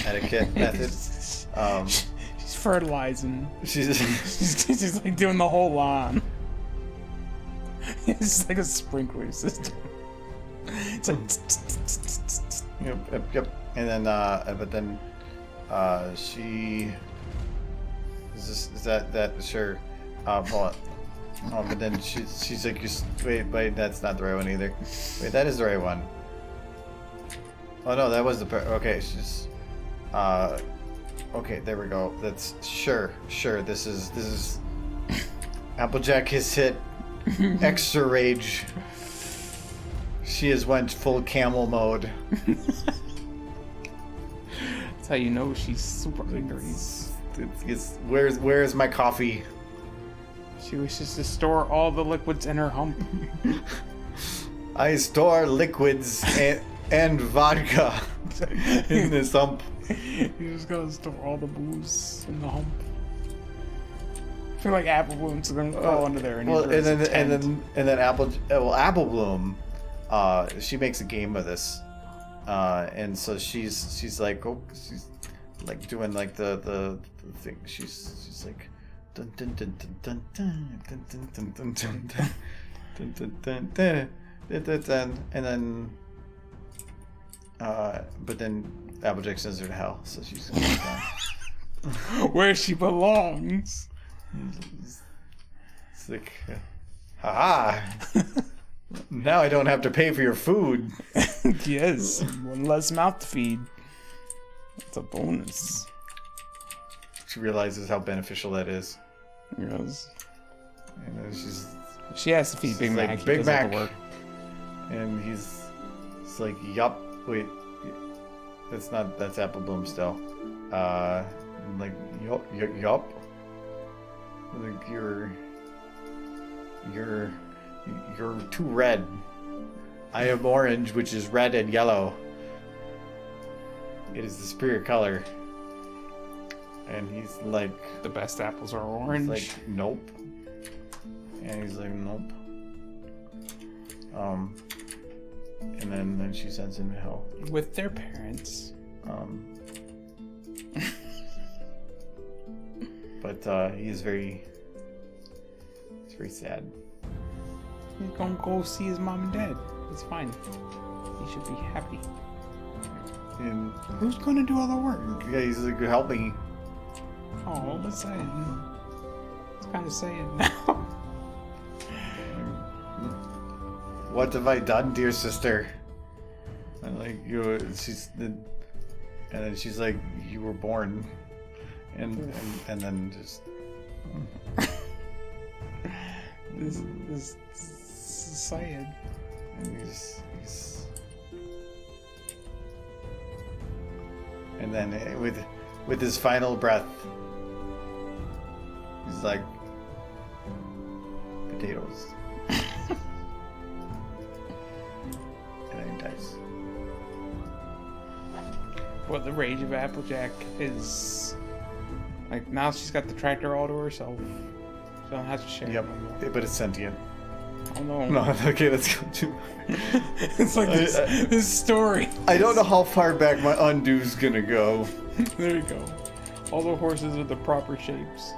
etiquette method. She's fertilizing. She's She's like doing the whole lawn. It's like a sprinkler system. It's like yep. And then, but then, she is that sure. Hold on. Oh, but then she's like, wait, that's not the right one either. Wait, that is the right one. Oh no, that was the okay. She's okay. There we go. That's sure. This is Applejack has hit extra rage. She has went full camel mode. that's how you know she's super angry. It's where's my coffee? She wishes to store all the liquids in her hump. I store liquids and vodka in this hump. You just gotta store all the booze in the hump. I feel like Apple Bloom's gonna fall under there. Well, and then Apple Bloom, she makes a game of this, and so she's like, oh, she's like doing like the thing. She's like, dun dun dun dun dun dun dun dun dun dun dun dun dun dun dun, and then but then Applejack sends her to hell, so she's gonna go down. where she belongs. It's like, haha. Now I don't have to pay for your food. Yes, one less mouth to feed. That's a bonus. She realizes how beneficial that is. Yes. And then She has to feed Big she's Mac. like, He Big does all the Mac. work. And he's like, yup. Wait, that's Apple Bloom still. Like, yup. Like, you're too red. I am orange, which is red and yellow. It is the superior color. And he's like, The best apples are orange. he's like, nope. And he's like, nope. And then she sends him to hell. With their parents. But he is very, it's very sad. He's gonna go see his mom and dad. It's fine. He should be happy. And Who's gonna do all the work? yeah, he's like, help me. Oh, that's sad. It's kind of sad now. What have I done, dear sister? And like and then she's like, you were born, and then just this is sad. and and then with his final breath, he's like, potatoes. And then he dies. Well, the rage of Applejack is like now she's got the tractor all to herself. She don't have to share. Yep, it no more. but it's sentient. Oh no! No, okay, let's go to. It's like this story. I don't know how far back my undo's gonna go. There you go. All the horses are the proper shapes.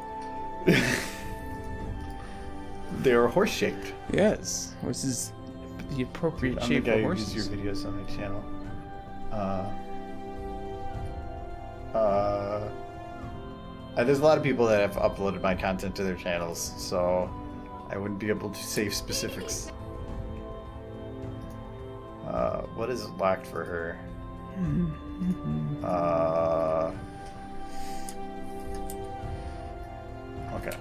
They are horse shaped. Yes, horses the appropriate I'm the shape guy for who horses. uses your videos on my channel. There's a lot of people that have uploaded my content to their channels, so I wouldn't be able to say specifics. What is locked for her? Okay.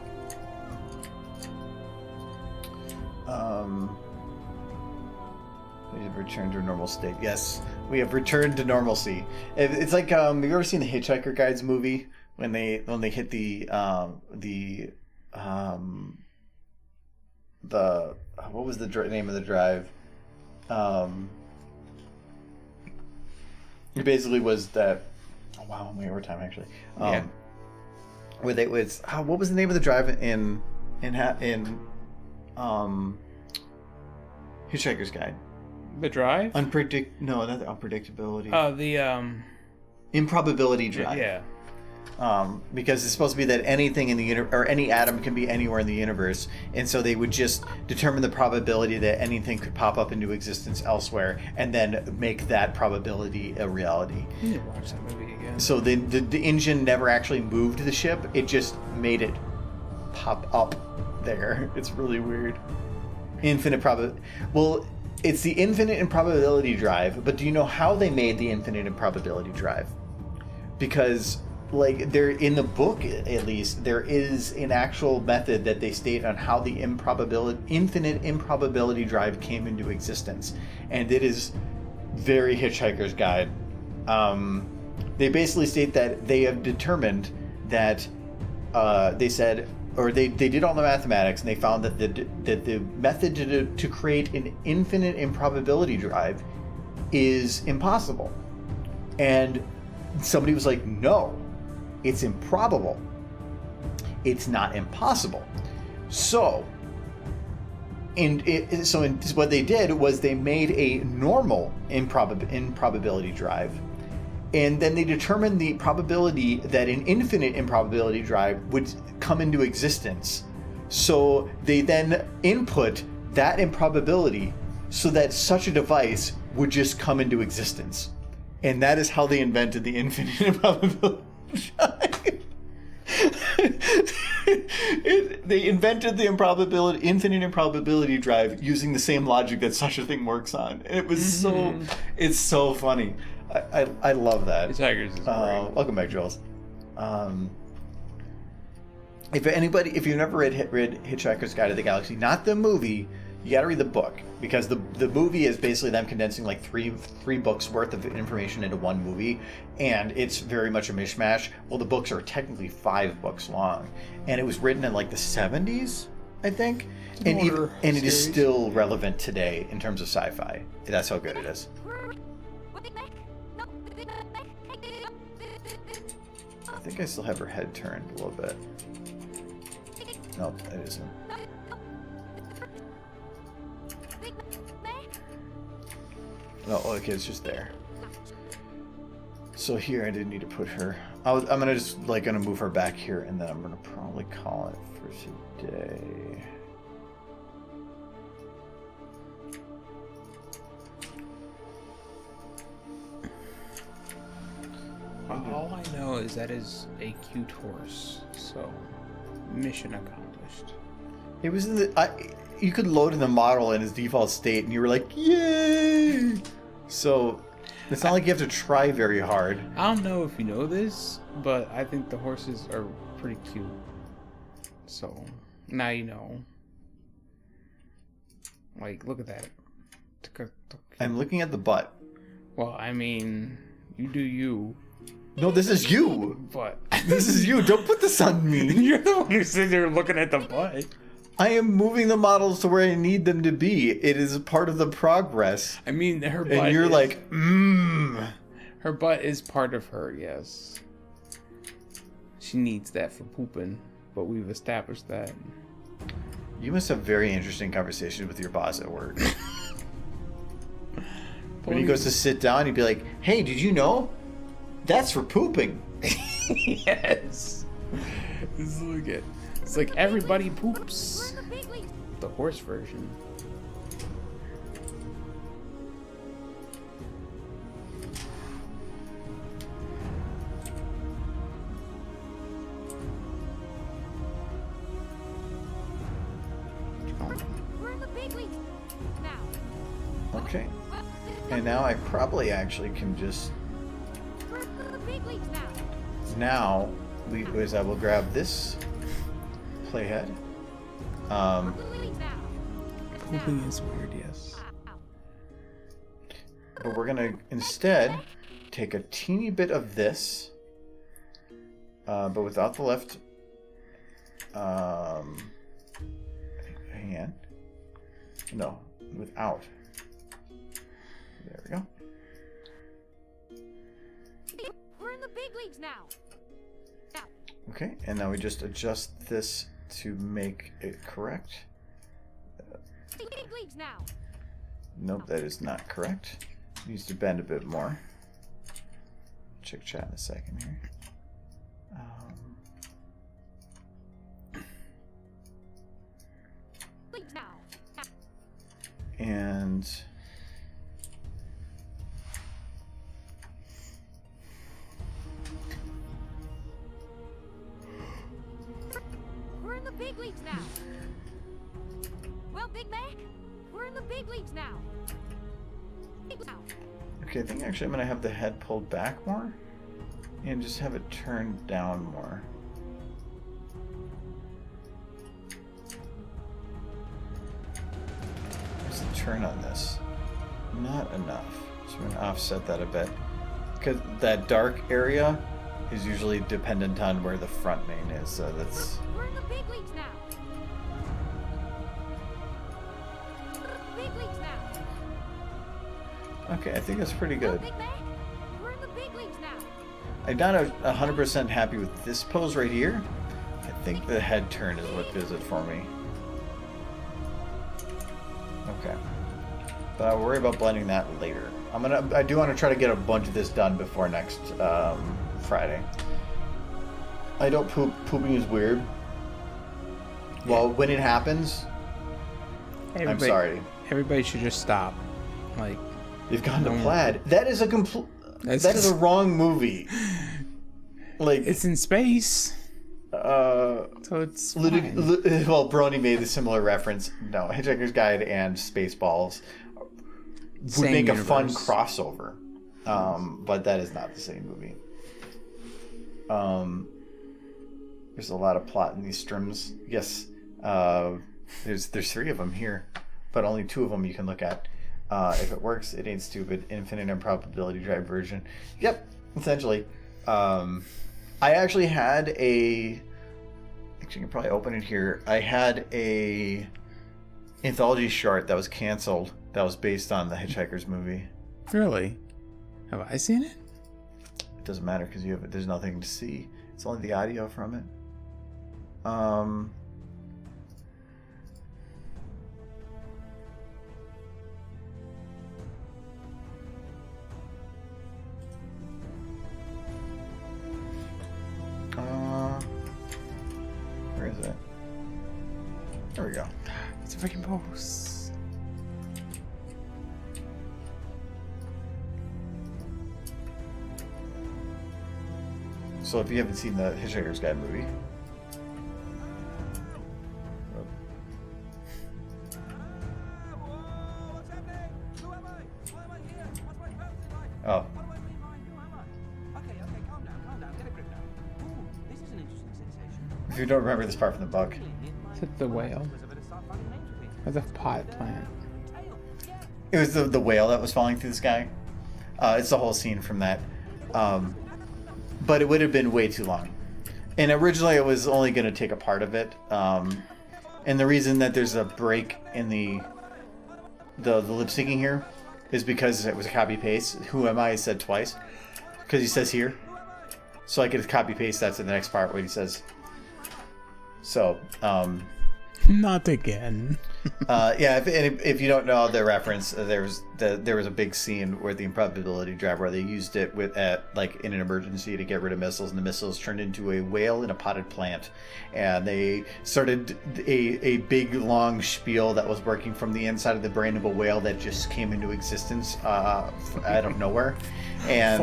We have returned to a normal state. Yes, we have returned to normalcy. It's like, have you ever seen the Hitchhiker Guides movie when they hit the what was the name of the drive? It basically was that. Oh wow, I'm way over time actually. Yeah. Where they was what was the name of the drive in Hitchhiker's Guide? The drive? No, not the unpredictability. The Improbability drive. Yeah. Because it's supposed to be that anything in the universe, or any atom can be anywhere in the universe, and so they would just determine the probability that anything could pop up into existence elsewhere, and then make that probability a reality. I need to watch that movie again. So the engine never actually moved the ship; it just made it pop up there. It's really weird. Infinite probability. Well, it's the infinite improbability drive, but do you know how they made the infinite improbability drive? Because, like, there in the book, at least, there is an actual method that they state on how the infinite improbability drive came into existence, and it is very Hitchhiker's Guide. They basically state that they have determined that they said, or they did all the mathematics, and they found that the method to create an infinite improbability drive is impossible. And somebody was like, no, it's improbable. It's not impossible. So what they did was they made a normal improbability drive, and then they determined the probability that an infinite improbability drive would come into existence. So they then input that improbability so that such a device would just come into existence. And that is how they invented the infinite improbability drive. They invented the infinite improbability drive using the same logic that such a thing works on. And it was it's so funny. I love that. Hitchhikers is great. Welcome back, Jules. If you've never read Hitchhiker's Guide to the Galaxy, not the movie, you got to read the book, because the movie is basically them condensing like three books worth of information into one movie, and it's very much a mishmash. Well, the books are technically 5 books long, and it was written in like the 70s, I think, and it is still relevant today in terms of sci-fi. That's how good it is. think I still have her head turned a little bit. Nope, it isn't. No, okay, it's just there. So here, I didn't need to put her. I'm gonna just gonna move her back here, and then I'm gonna probably call it for today. All I know is that is a cute horse, so mission accomplished. It was in the. You could load in the model in his default state, and you were like, "Yay!" So it's not like you have to try very hard. I don't know if you know this, but I think the horses are pretty cute. So now you know. Like, look at that. I'm looking at the butt. Well, I mean, you do you. No, this is you. But This is you. Don't put this on me. you're the one who's sitting there looking at the butt. I am moving the models to where I need them to be. It is part of the progress. I mean, her butt. And you're like, Her butt is part of her, yes. She needs that for pooping, but we've established that. You must have very interesting conversations with your boss at work. When he goes to sit down, he'd be like, "Hey, did you know? That's for pooping." Yes. Look at. It's like everybody poops. The horse version. We're in the big leagues now. Okay. And now I probably actually can just... We're in the big leagues now. Now, I will grab this playhead. Big leagues now. Pooping is weird, yes. But we're going to instead take a teeny bit of this, but without the left hand. No, without. There we go. We're in the big leagues now. Now. Okay, and now we just adjust this to make it correct. Big leagues now. Nope, that is not correct. Needs to bend a bit more. Check chat in a second here. Leagues now. And We're in the big leagues now. Well, Big Mac, we're in the big leagues now. okay, I think actually I'm gonna have the head pulled back more and just have it turned down more. What's the turn on this? Not enough. So we're gonna offset that a bit. Because that dark area is usually dependent on where the front main is, so that's... We're in the big leagues now. Big leagues now. Okay, I think that's pretty good. Big Mac, we're in the big leagues now. I'm not 100% happy with this pose right here. I think the head turn is what does it for me. Okay. But I'll worry about blending that later. I do want to try to get a bunch of this done before next Friday. I don't poop. Pooping is weird. Well, when it happens, I'm sorry. Everybody should just stop. Like, You've gone to Plaid. That is a complete... That is a wrong movie. Like... it's in space. So it's fine. Well, Brony made a similar reference. No, Hitchhiker's Guide and Spaceballs would Same make universe. a fun crossover. But that is not the same movie. There's a lot of plot in these strims. Yes, there's 3 of them here, but only 2 of them you can look at. If it works, it ain't stupid. Infinite improbability drive version. Yep, essentially. I actually had a... Actually, you can probably open it here. I had a anthology short that was canceled that was based on the Hitchhiker's movie. Really? Have I seen it? It doesn't matter because there's nothing to see. It's only the audio from it. Where is it? There we go. It's rainbows. So if you haven't seen the Hitchhiker's Guide movie, oh, if you don't remember this part from the book, Is it the whale? Or the pot plant? it was the whale that was falling through the sky. It's the whole scene from that. But it would have been way too long. And originally it was only going to take a part of it. And the reason that there's a break in the lip syncing here is because it was a copy paste. Who am I said twice. Because he says here. So I could copy paste that to the next part where he says. So, Not again. yeah, if you don't know the reference, there was a big scene where the improbability drive where they used it in an emergency to get rid of missiles, and the missiles turned into a whale in a potted plant, and they started a big long spiel that was working from the inside of the brain of a whale that just came into existence out of nowhere, and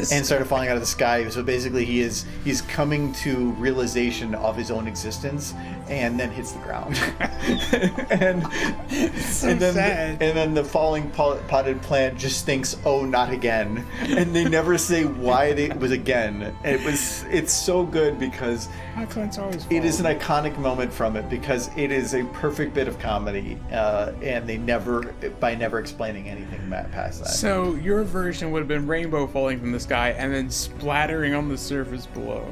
started falling out of the sky. So basically, he's coming to realization of his own existence, and then hits the ground. and then the falling potted plant just thinks, "Oh, not again," and they never say why it was again. It's so good because it is an iconic moment from it because it is a perfect bit of comedy, and they never explaining anything past that. So your version would have been rainbow falling from the sky and then splattering on the surface below.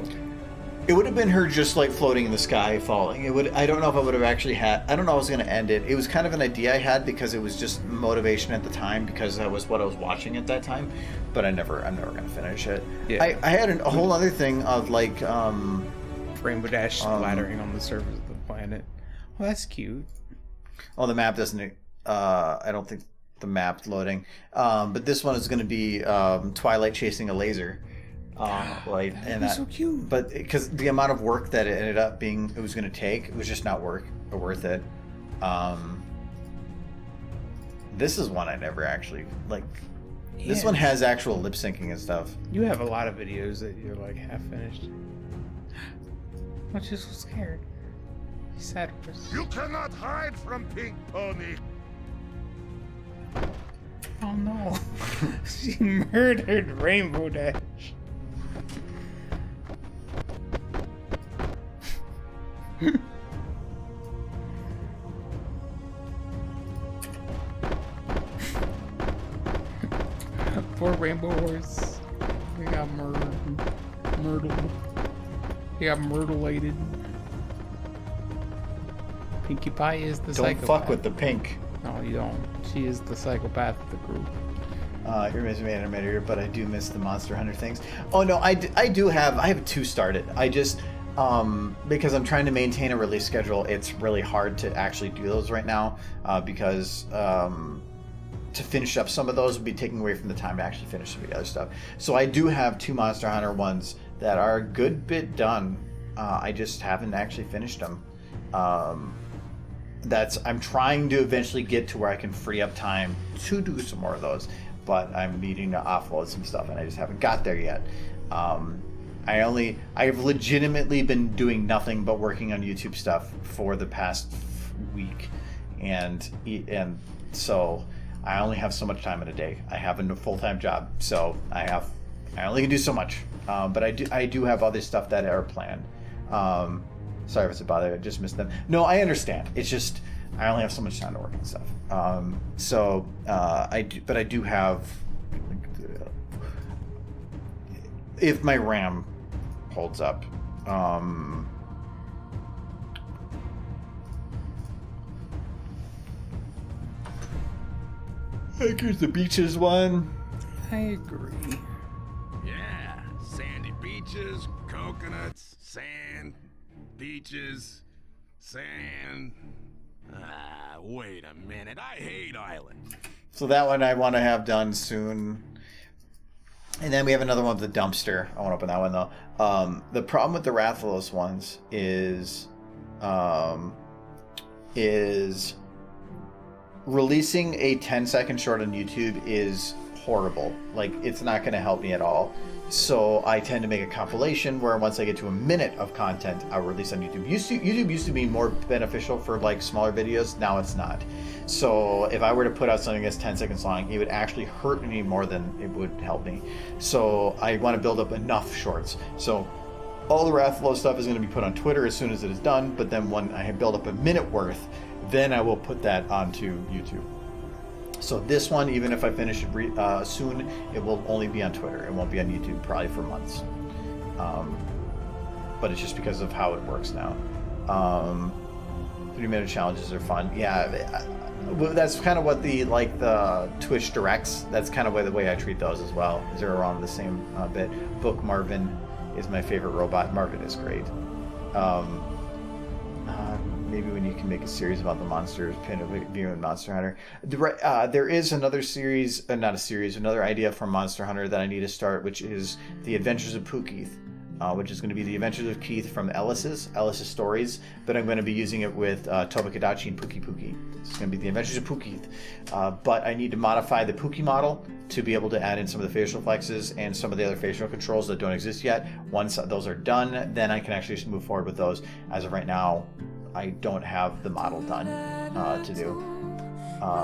It would have been her just like floating in the sky, falling. It would. I don't know if I would have actually had. I don't know how I was going to end it. It was kind of an idea I had because it was just motivation at the time because that was what I was watching at that time. But I'm never going to finish it. Yeah. I had a whole other thing of like Rainbow Dash splattering on the surface of the planet. Well, that's cute. Oh, the map doesn't. I don't think the map's loading. But this one is going to be Twilight chasing a laser. That's so cute. But because the amount of work that it ended up being, it was going to take, it was just not worth it. This is one I never actually like. Yeah. This one has actual lip syncing and stuff. You have a lot of videos that you're like half finished. I'm just so scared. He's sad. You cannot hide from Pink Pony. Oh no! She murdered Rainbow Dash. Poor Rainbow Horse. He got murdered. He got myrtleated. Pinkie Pie is the psychopath. Don't fuck with the pink. No, you don't. She is the psychopath of the group. You're missing me animator, but I do miss the Monster Hunter things. Oh no, I have two started. I just because I'm trying to maintain a release schedule, it's really hard to actually do those right now because to finish up some of those would be taking away from the time to actually finish some of the other stuff. So I do have two Monster Hunter ones that are a good bit done. I just haven't actually finished them. I'm trying to eventually get to where I can free up time to do some more of those, but I'm needing to offload some stuff and I just haven't got there yet. I've legitimately been doing nothing but working on YouTube stuff for the past week, and so I only have so much time in a day. I have a full-time job, so I only can do so much. But I do have other stuff that are planned. Sorry if it's a bother. I just missed them. No, I understand. It's just I only have so much time to work on stuff. I do have. If my RAM holds up. Here's the beaches one. I agree. Yeah, sandy beaches, coconuts, sand, beaches, sand. Wait a minute. I hate islands. So that one I want to have done soon. And then we have another one with the dumpster. I won't open that one though. The problem with the Rathalos ones is releasing a 10-second short on YouTube is horrible. Like, it's not going to help me at all. So I tend to make a compilation where once I get to a minute of content, I'll release on YouTube. YouTube used to be more beneficial for like smaller videos. Now it's not. So if I were to put out something that's 10 seconds long, it would actually hurt me more than it would help me. So I want to build up enough shorts. So all the Rathalos stuff is going to be put on Twitter as soon as it is done. But then when I build up a minute worth, then I will put that onto YouTube. So this one, even if I finish it soon, it will only be on Twitter. It won't be on YouTube probably for months. But it's just because of how it works now. 3-minute challenges are fun. Yeah, that's kind of what the Twitch directs. That's kind of the way I treat those as well. They're around the same bit. Book Marvin is my favorite robot. Marvin is great. Maybe when you can make a series about the monsters, View and Monster Hunter. There is another series, another idea from Monster Hunter that I need to start, which is The Adventures of Pookeith, which is going to be The Adventures of Keith from Ellis's stories, but I'm going to be using it with Tobakadachi and Pookie. It's going to be The Adventures of Pookeith. But I need to modify the Pookie model to be able to add in some of the facial flexes and some of the other facial controls that don't exist yet. Once those are done, then I can actually just move forward with those. As of right now, I don't have the model done to do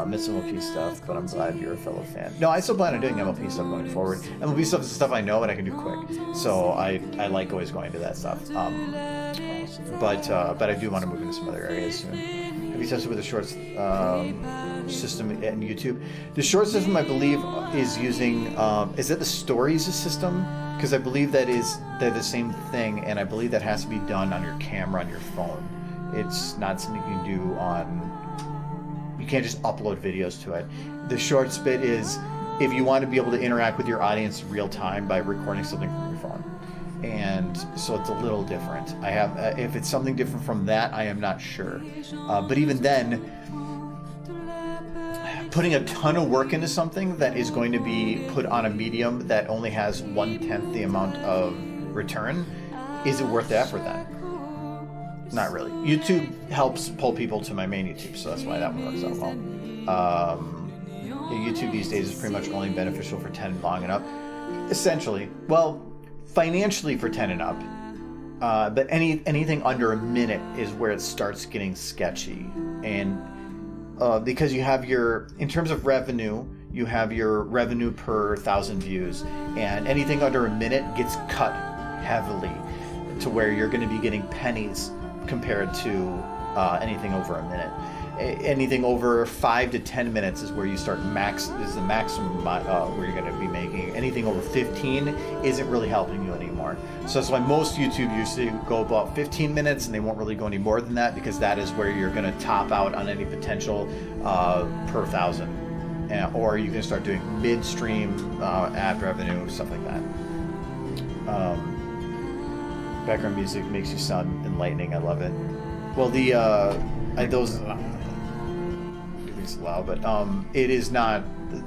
Miss MLP stuff, but I'm glad you're a fellow fan. No, I still plan on doing MLP stuff going forward. MLP stuff is stuff I know and I can do quick, so I like always going to that stuff. But I do want to move into some other areas soon. Have you tested with the shorts system in YouTube? The short system, I believe, is using is it the stories system? Because I believe they're the same thing, and I believe that has to be done on your camera on your phone. It's not something you can do on... You can't just upload videos to it. The shorts bit is if you want to be able to interact with your audience in real time by recording something from your phone. And so it's a little different. I have if it's something different from that, I am not sure. But even then, putting a ton of work into something that is going to be put on a medium that only has 1/10 the amount of return, is it worth the effort then? Not really. YouTube helps pull people to my main YouTube, so that's why that one works out well. YouTube these days is pretty much only beneficial for 10 long and up. Essentially. Well, financially for 10 and up. But anything under a minute is where it starts getting sketchy. And because you have in terms of revenue, you have your revenue per 1,000 views. And anything under a minute gets cut heavily to where you're going to be getting pennies compared to anything over a minute. Anything over 5 to 10 minutes is where you start is the maximum where you're going to be making. Anything over 15 isn't really helping you anymore. So that's why most YouTube used to go about 15 minutes, and they won't really go any more than that, because that is where you're going to top out on any potential per 1,000. Or you can start doing midstream ad revenue, stuff like that. Background music makes you sound enlightening. I love it. Well, those it's loud, but it is not.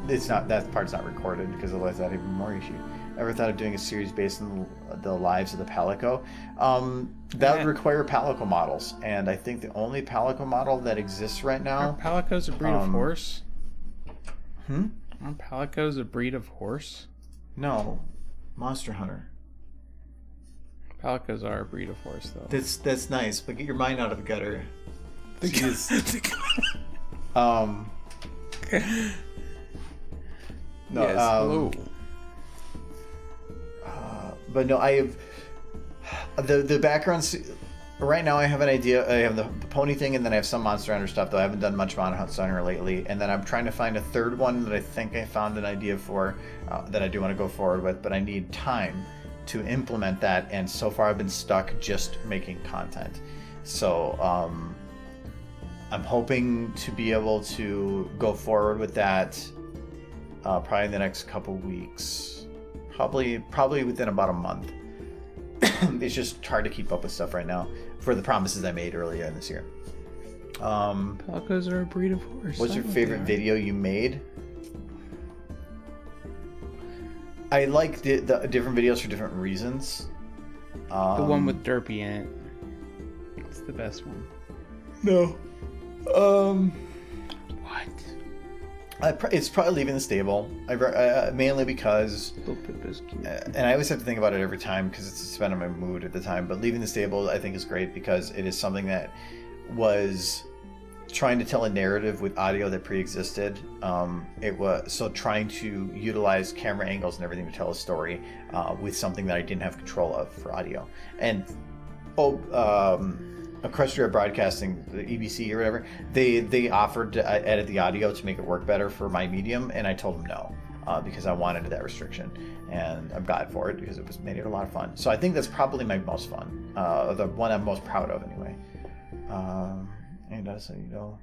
It's not, that part's not recorded, because otherwise that'd be more issue. Ever thought of doing a series based on the lives of the Palico? That would require Palico models, and I think the only Palico model that exists right now. Are Palicos a breed of horse? Aren't Palicos a breed of horse? No, Monster Hunter. Palicos are a breed of horse, though. That's nice, but get your mind out of the gutter. No, yes, hello. But no, I have the backgrounds. Right now, I have an idea. I have the pony thing, and then I have some Monster Hunter stuff, though I haven't done much Monster Hunter lately. And then I'm trying to find a third one that I think I found an idea for that I do want to go forward with, but I need time to implement that, and so far I've been stuck just making content. So I'm hoping to be able to go forward with that probably in the next couple weeks, probably within about a month. it's just hard to keep up with stuff right now for the promises I made earlier in this year. Palicos are a breed of horse. What's I your know favorite they are. video you made? I like the different videos for different reasons. The one with Derpy in it. It's the best one. No. What? It's probably Leaving the Stable. Mainly because, Little Pip is cute. and I always have to think about it every time because it's depending on my mood at the time. But Leaving the Stable, I think, is great because it is something that was trying to tell a narrative with audio that pre-existed. It was so trying to utilize camera angles and everything to tell a story with something that I didn't have control of for audio. And Equestria Broadcasting, the EBC or whatever, they offered to edit the audio to make it work better for my medium, and I told them no because I wanted that restriction, and I'm glad for it because it made it a lot of fun. So I think that's probably my most fun, the one I'm most proud of anyway. And so you know,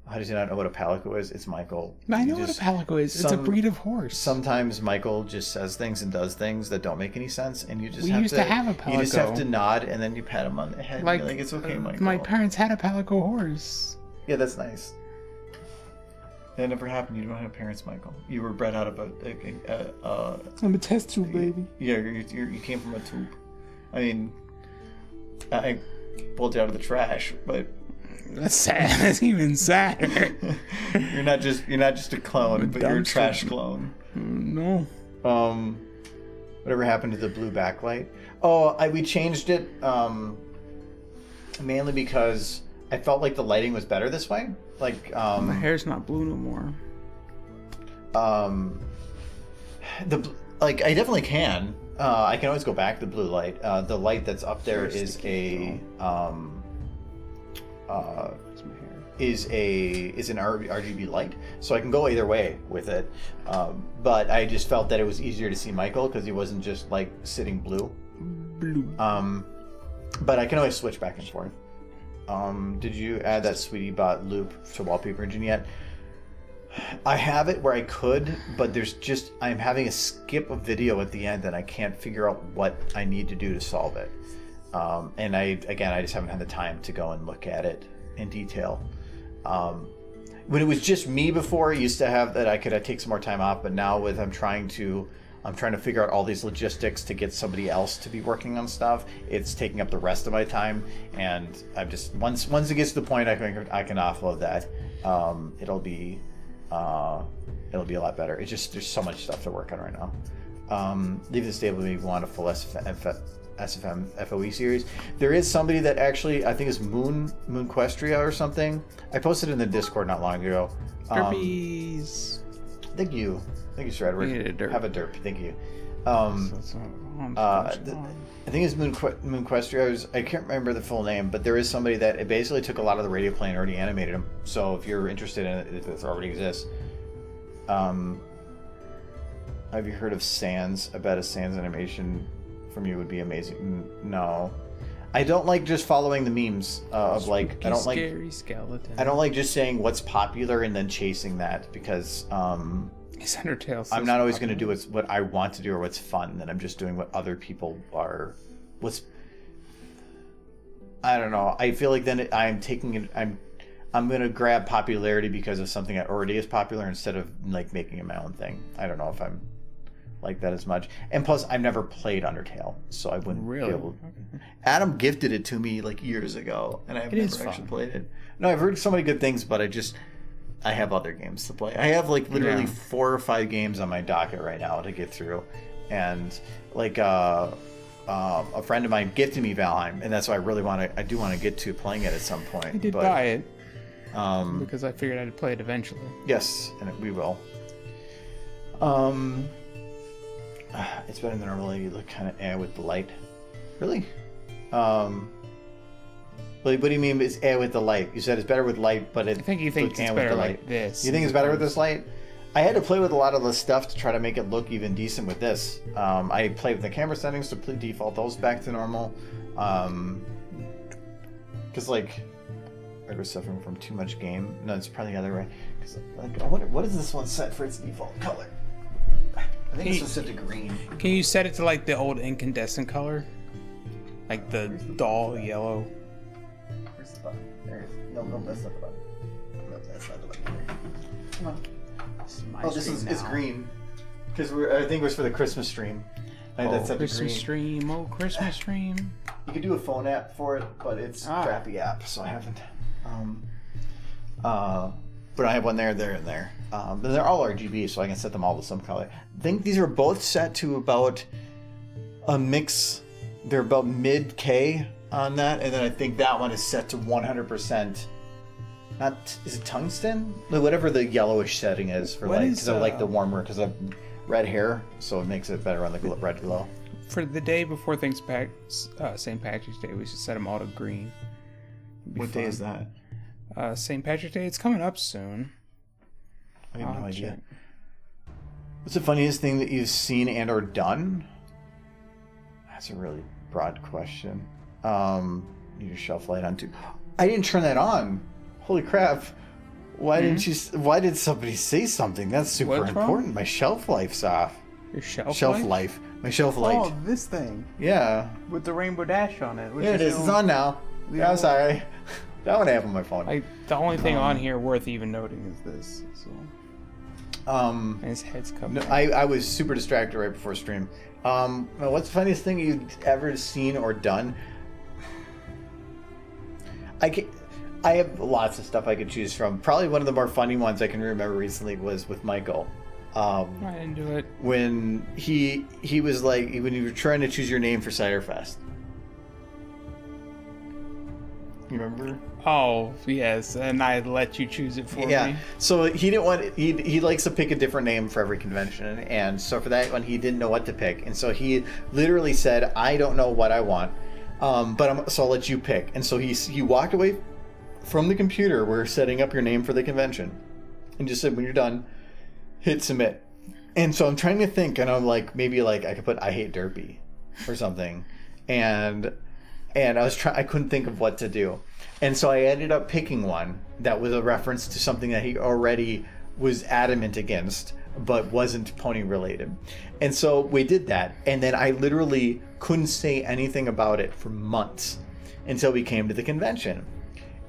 how does he not know what a palico is? It's Michael. I know what a palico is. It's a breed of horse. Sometimes Michael just says things and does things that don't make any sense, and you just We used to have a You just have palico. to nod, and then you pat him on the head. Like, and you're like, it's okay, Michael. My parents had a palico horse. Yeah, that's nice. That never happened. You don't have parents, Michael. You were bred out of I'm a test tube baby. yeah, you came from a tube. I mean, I pulled you out of the trash, but That's sad. That's even sadder. you're not just a clone, but you're a trash clone. No. Whatever happened to the blue backlight? Oh, we changed it mainly because I felt like the lighting was better this way. Like My hair's not blue no more. I definitely can. I can always go back to the blue light. The light that's up there is an RGB light, so I can go either way with it. But I just felt that it was easier to see Michael because he wasn't just like sitting blue. But I can always switch back and forth. Did you add that Sweetie Bot loop to Wallpaper Engine yet? I have it where I could, but I'm having a skip a video at the end and I can't figure out what I need to do to solve it. And I just haven't had the time to go and look at it in detail. When it was just me before, I used to have that I could take some more time off, but now I'm trying to figure out all these logistics to get somebody else to be working on stuff. It's taking up the rest of my time, and I'm just once it gets to the point I can offload that, it'll be a lot better. It's just there's so much stuff to work on right now. Leave the Stable if you want a full SFM FOE series. There is somebody that actually I think is Moonquestria or something. I posted in the Discord not long ago. Derpies. Thank you, Sir Edward. We need a derp. Have a derp. Thank you. That's I think it's Moonquestria. I can't remember the full name, but there is somebody that it basically took a lot of the radio play and already animated them. So if you're interested in it, it already exists. Have you heard of Sans? I bet a Sans animation from you would be amazing. No, I don't like just following the memes of like. I don't like scary skeleton. I don't like just saying what's popular and then chasing that because Is Undertale I'm not always going to do what I want to do or what's fun. Then I'm just doing what other people are. I don't know. I feel like then I'm taking it. I'm going to grab popularity because of something that already is popular instead of like making it my own thing. I don't know if I'm like that as much. And plus, I've never played Undertale, so I wouldn't Really? be able. Adam gifted it to me like years ago, and I've It is never actually fun. played it. No, I've heard so many good things, but I have other games to play. I have like literally 4 or 5 games on my docket right now to get through, and like a friend of mine gifted me Valheim, and that's why I do want to get to playing it at some point. I did buy it because I figured I'd play it eventually. Yes, and we will. It's better than normally. You look kind of with the light. Really? What do you mean it's with the light? You said it's better with light, but I think you think it's better like this. You think it's better with this light? I had to play with a lot of the stuff to try to make it look even decent with this. I played with the camera settings to default those back to normal. Because like I was suffering from too much game. No, it's probably the other way. Because like, what is this one set for its default color? I think this was set to green. Can you set it to like the old incandescent color? Like the doll yellow. Where's the button? There it is. No, that's not the button. No, that's not the button. Come on. This is it's green. Because I think it was for the Christmas stream. That's set to Christmas green. stream. Oh, Christmas stream. You could do a phone app for it, but it's a crappy app, so I haven't. But I have one there, and there. But they're all RGB, so I can set them all to some color. I think these are both set to about a mix. They're about mid K on that, and then I think that one is set to 100%. Is it tungsten? Whatever the yellowish setting is for because I like the warmer because I have red hair, so it makes it better on the red glow. For the day before St. Patrick's Day, we should set them all to green. What day is that? St. Patrick's Day. It's coming up soon. I have no idea. What's the funniest thing that you've seen and or done? That's a really broad question. Your shelf light on too. I didn't turn that on. Holy crap! Why didn't you? Why did somebody say something? That's super What's important. wrong? My shelf life's off. Your shelf life. My shelf light. Oh, this thing Yeah. with the rainbow dash on it. Yeah, it is. It's on now. Yeah, I'm sorry. That one I have on my phone. The only thing on here worth even noting is this. So. And his head's covered. No, I was super distracted right before stream. What's the funniest thing you've ever seen or done? I have lots of stuff I could choose from. Probably one of the more funny ones I can remember recently was with Michael. I didn't do it. When he was like, when you were trying to choose your name for Ciderfest. You remember? Oh, yes, and I let you choose it for me. Yeah, so he didn't want, he likes to pick a different name for every convention, and so for that one, he didn't know what to pick, and so he literally said, I don't know what I want, so I'll let you pick. And so he walked away from the computer where setting up your name for the convention, and just said, when you're done, hit submit. And so I'm trying to think, and I'm like, maybe like I could put I hate Derpy or something, and I couldn't think of what to do. And so I ended up picking one that was a reference to something that he already was adamant against, but wasn't pony related. And so we did that. And then I literally couldn't say anything about it for months until we came to the convention.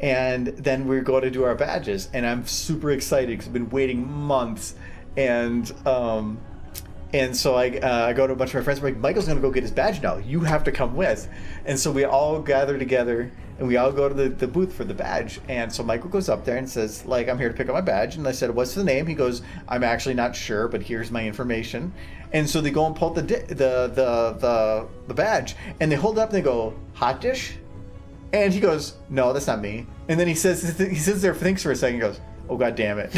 And then we're going to do our badges. And I'm super excited because I've been waiting months. And so I go to a bunch of my friends. I'm like, Michael's going to go get his badge now. You have to come with. And so we all gather together and we all go to the booth for the badge. And so Michael goes up there and says, like, I'm here to pick up my badge. And I said, what's the name? He goes, I'm actually not sure, but here's my information. And so they go and pull the badge and they hold it up and they go, hot dish? And he goes, no, that's not me. And then he sits there, thinks for a second, and goes, oh, God damn it.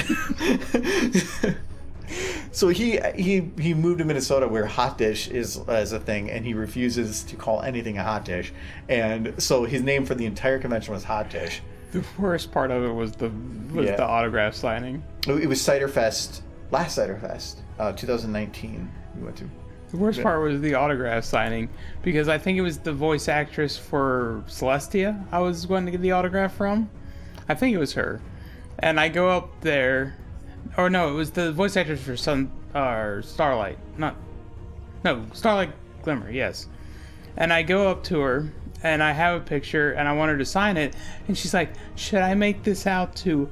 So he moved to Minnesota where hot dish is a thing, and he refuses to call anything a hot dish. And so his name for the entire convention was Hot Dish. The worst part of it was the autograph signing. It was Ciderfest, last Ciderfest, 2019 we went to. The worst part was the autograph signing, because I think it was the voice actress for Celestia I was going to get the autograph from. I think it was her. And I go up there, or no, it was the voice actress for Starlight. Starlight Glimmer, yes. And I go up to her, and I have a picture, and I want her to sign it, and she's like, should I make this out to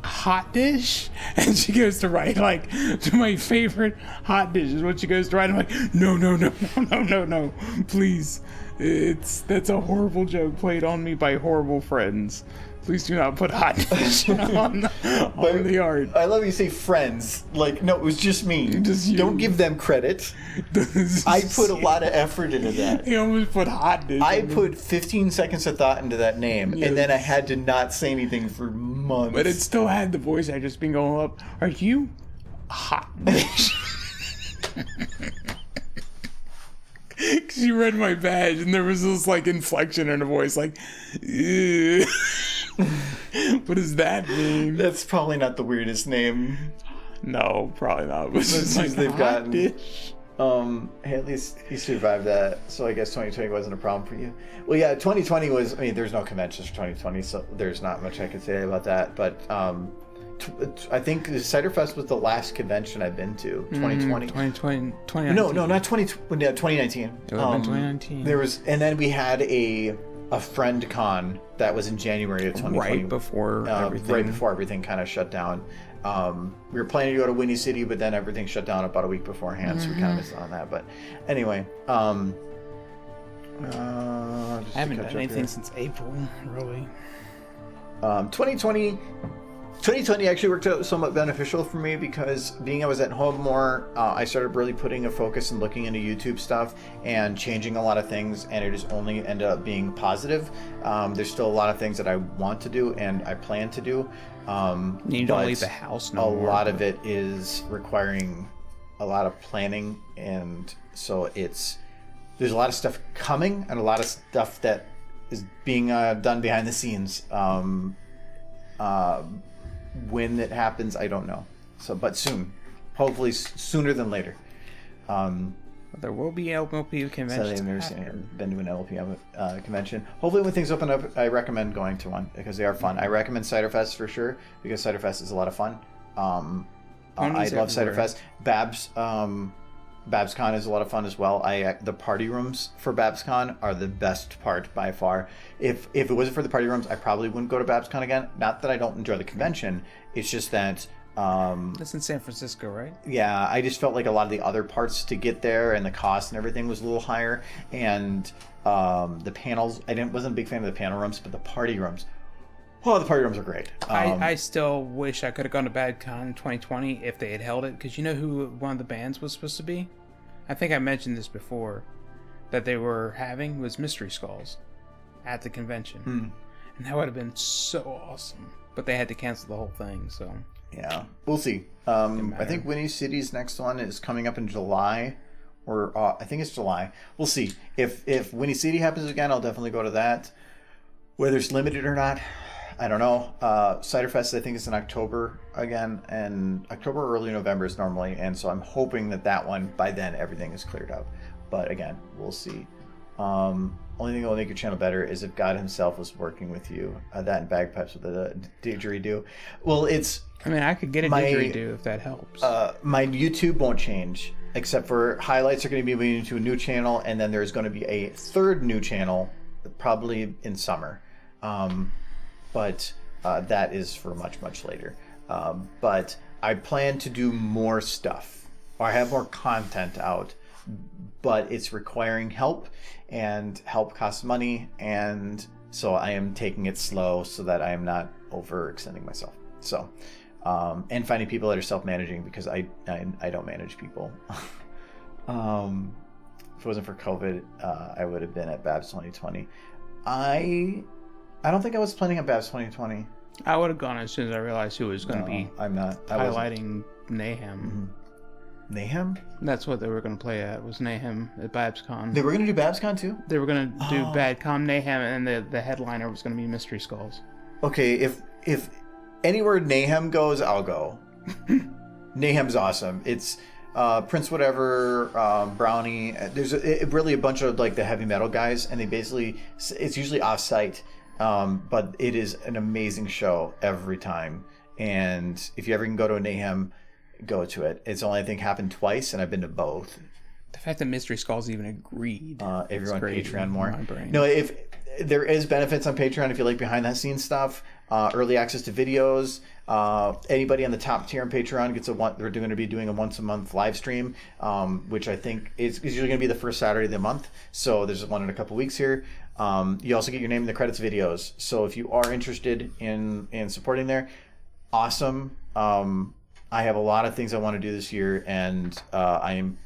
hot dish? And she goes to write, like, to my favorite hot dish is what she goes to write. I'm like, no, please. That's a horrible joke played on me by horrible friends. Please do not put hot dish on the art. I love you say friends. Like, no, it was just me. Just you. Don't give them credit. I put a lot of effort into that. You almost put hot dish. I put 15 seconds of thought into that name, and then I had to not say anything for months. But it still had the voice actress being going up, are you hot dish? She read my badge, and there was this, like, inflection in her voice, like, ew. What does that mean? That's probably not the weirdest name. No, probably not. But it's like they've gotten. dish. Hey, at least you survived that, so I guess 2020 wasn't a problem for you. Well, yeah, 2020 was. I mean, there's no conventions for 2020, so there's not much I could say about that. But I think the Cider Fest was the last convention I've been to. 2020. 2019. No, not 2019. It would have been 2019. There was, and then we had a friend con that was in January of 2020. Right before everything. Right before everything kind of shut down. We were planning to go to Windy City, but then everything shut down about a week beforehand, so we kind of missed on that. But anyway, I haven't done anything since April, really. 2020 actually worked out somewhat beneficial for me because being I was at home more, I started really putting a focus and looking into YouTube stuff and changing a lot of things, and it has only ended up being positive. There's still a lot of things that I want to do and I plan to do. You don't leave the house no more. A lot of it is requiring a lot of planning, and so there's a lot of stuff coming and a lot of stuff that is being done behind the scenes. When it happens, I don't know. So, but soon, hopefully sooner than later. There will be LP conventions. So I've never been to an LP convention. Hopefully, when things open up, I recommend going to one because they are fun. I recommend Cider Fest for sure because Cider Fest is a lot of fun. I love Cider Fest. BabsCon is a lot of fun as well. The party rooms for BabsCon are the best part by far. If it wasn't for the party rooms, I probably wouldn't go to BabsCon again. Not that I don't enjoy the convention. It's just that that's in San Francisco, right? Yeah, I just felt like a lot of the other parts to get there and the cost and everything was a little higher. And the panels, wasn't a big fan of the panel rooms, but the party rooms. Oh, the party rooms are great. I still wish I could have gone to BadCon in 2020 if they had held it, because you know who one of the bands was supposed to be? I think I mentioned this before, that they were having was Mystery Skulls at the convention. And that would have been so awesome. But they had to cancel the whole thing, so... Yeah, we'll see. I think Windy City's next one is coming up in July, or I think it's July. We'll see. If Windy City happens again, I'll definitely go to that. Whether it's limited or not, I don't know. Cider Fest, I think, is in October again, and October or early November is normally, and so I'm hoping that one, by then, everything is cleared up. But again, we'll see. Only thing that will make your channel better is if God himself was working with you. That and bagpipes with a didgeridoo. Well, I could get a didgeridoo if that helps. My YouTube won't change, except for highlights are going to be moving to a new channel, and then there's going to be a third new channel, probably in summer. But that is for much, much later. But I plan to do more stuff, or I have more content out, but it's requiring help, and help costs money, and so I am taking it slow so that I am not overextending myself. So, and finding people that are self-managing, because I don't manage people. If it wasn't for COVID, I would have been at Babs 2020. I don't think I was planning on Babs 2020. I would have gone as soon as I realized who was going to be highlighting Mayhem. Mm-hmm. Mayhem? That's what they were going to play at, was Mayhem at BabsCon. They were going to do BabsCon too? They were going to do BadCon Mayhem, and the headliner was going to be Mystery Skulls. Okay, if anywhere Mayhem goes, I'll go. Mayhem's awesome. It's Prince Whatever, Brownie. There's really a bunch of like the heavy metal guys, and it's usually off-site, but it is an amazing show every time. And if you ever can go to a Mayhem, go to it. It's only, I think, happened twice, and I've been to both. The fact that Mystery Skulls even agreed. Everyone Patreon more. No, if there is benefits on Patreon if you like behind the scenes stuff, early access to videos. Anybody on the top tier on Patreon gets they're going to be doing a once a month live stream, which I think is usually going to be the first Saturday of the month. So there's one in a couple weeks here. You also get your name in the credits videos. So if you are interested in supporting there, awesome. I have a lot of things I want to do this year, and I am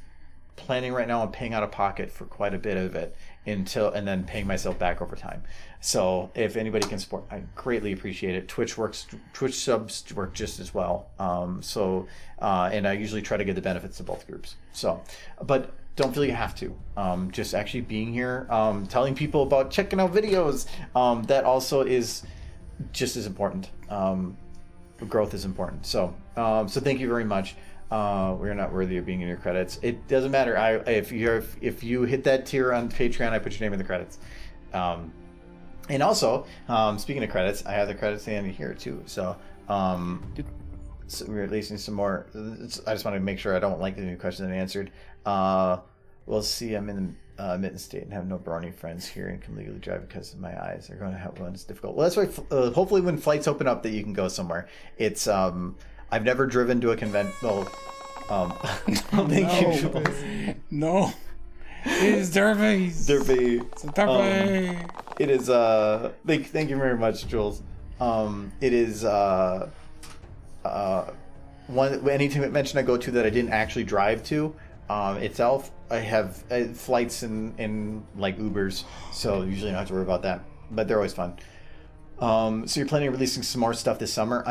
planning right now on paying out of pocket for quite a bit of it and then paying myself back over time. So if anybody can support, I greatly appreciate it. Twitch subs work just as well. And I usually try to get the benefits to both groups. So, but don't feel you have to. Just actually being here, telling people about checking out videos, that also is just as important. Growth is important. So thank you very much. We're not worthy of being in your credits. It doesn't matter. If you hit that tier on Patreon, I put your name in the credits. And also, speaking of credits, I have the credits in here too. So So we're releasing some more. I just want to make sure I don't like the new questions answered. We'll see. I'm in the mitten state and have no brawny friends here and can legally drive because of my eyes. They're going to have one. It's difficult. Well, that's why. Hopefully, when flights open up, that you can go somewhere. It's. I've never driven to a convention. Well, thank you, Jules. No. It is Derby. Derby. It's a Derby. It is. Thank you very much, Jules. It is. One anytime it mentioned I go to that I didn't actually drive to. Itself, I have flights in like Ubers, so usually don't have to worry about that. But they're always fun. So you're planning on releasing some more stuff this summer.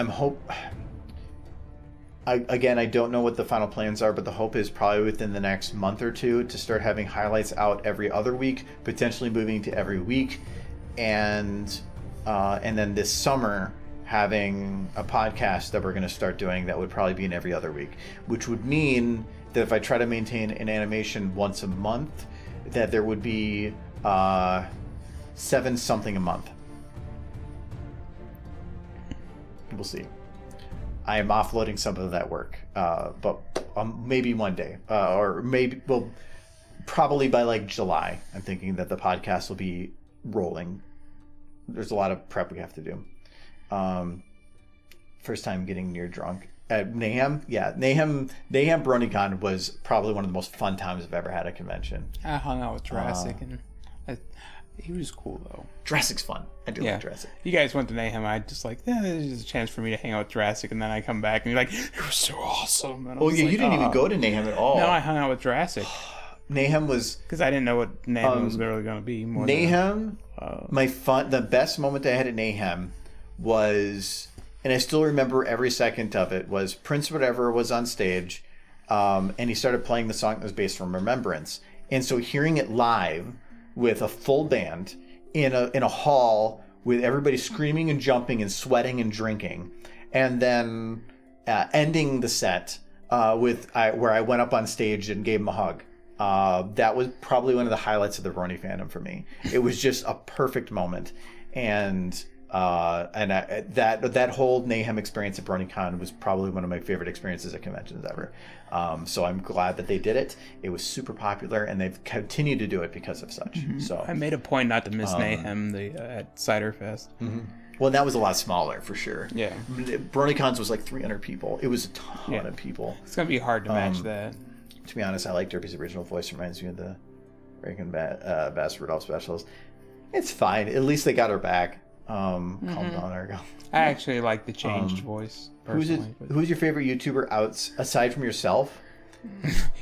I don't know what the final plans are, but the hope is probably within the next month or two to start having highlights out every other week, potentially moving to every week, and then this summer having a podcast that we're going to start doing that would probably be in every other week, which would mean that if I try to maintain an animation once a month, that there would be 7 something a month. We'll see. I am offloading some of that work, but maybe one day, or maybe, well, probably by like July. I'm thinking that the podcast will be rolling. There's a lot of prep we have to do. First time getting near drunk at Mayhem. Yeah, Mayhem BronyCon was probably one of the most fun times I've ever had at a convention. I hung out with Jurassic and he was cool though. Jurassic's fun. I do like Jurassic. You guys went to Mayhem. I just like, this is a chance for me to hang out with Jurassic, and then I come back and you're like, it was so awesome. And you didn't even go to Mayhem at all. No, I hung out with Jurassic. Mayhem was because I didn't know what Mayhem was really going to be. Mayhem, the best moment I had at Mayhem was, and I still remember every second of it, was Prince Whatever was on stage, and he started playing the song that was based from Remembrance, and so hearing it live with a full band in a hall with everybody screaming and jumping and sweating and drinking, and then ending the set where I went up on stage and gave him a hug. That was probably one of the highlights of the Brony fandom for me. It was just a perfect moment, and that whole Mayhem experience at BronyCon was probably one of my favorite experiences at conventions ever. So I'm glad that they did it. It was super popular, and they've continued to do it because of such. Mm-hmm. So I made a point not to miss Mayhem at Cider Fest. Mm-hmm. Well, that was a lot smaller for sure. Yeah, BronyCon's was like 300 people. It was a ton of people. It's gonna be hard to match that. To be honest, I like Derpy's original voice. Reminds me of the Reagan Bass Rudolph specials. It's fine. At least they got her back. Calm down, Argo. I actually like the changed voice. Who's your favorite YouTuber aside from yourself?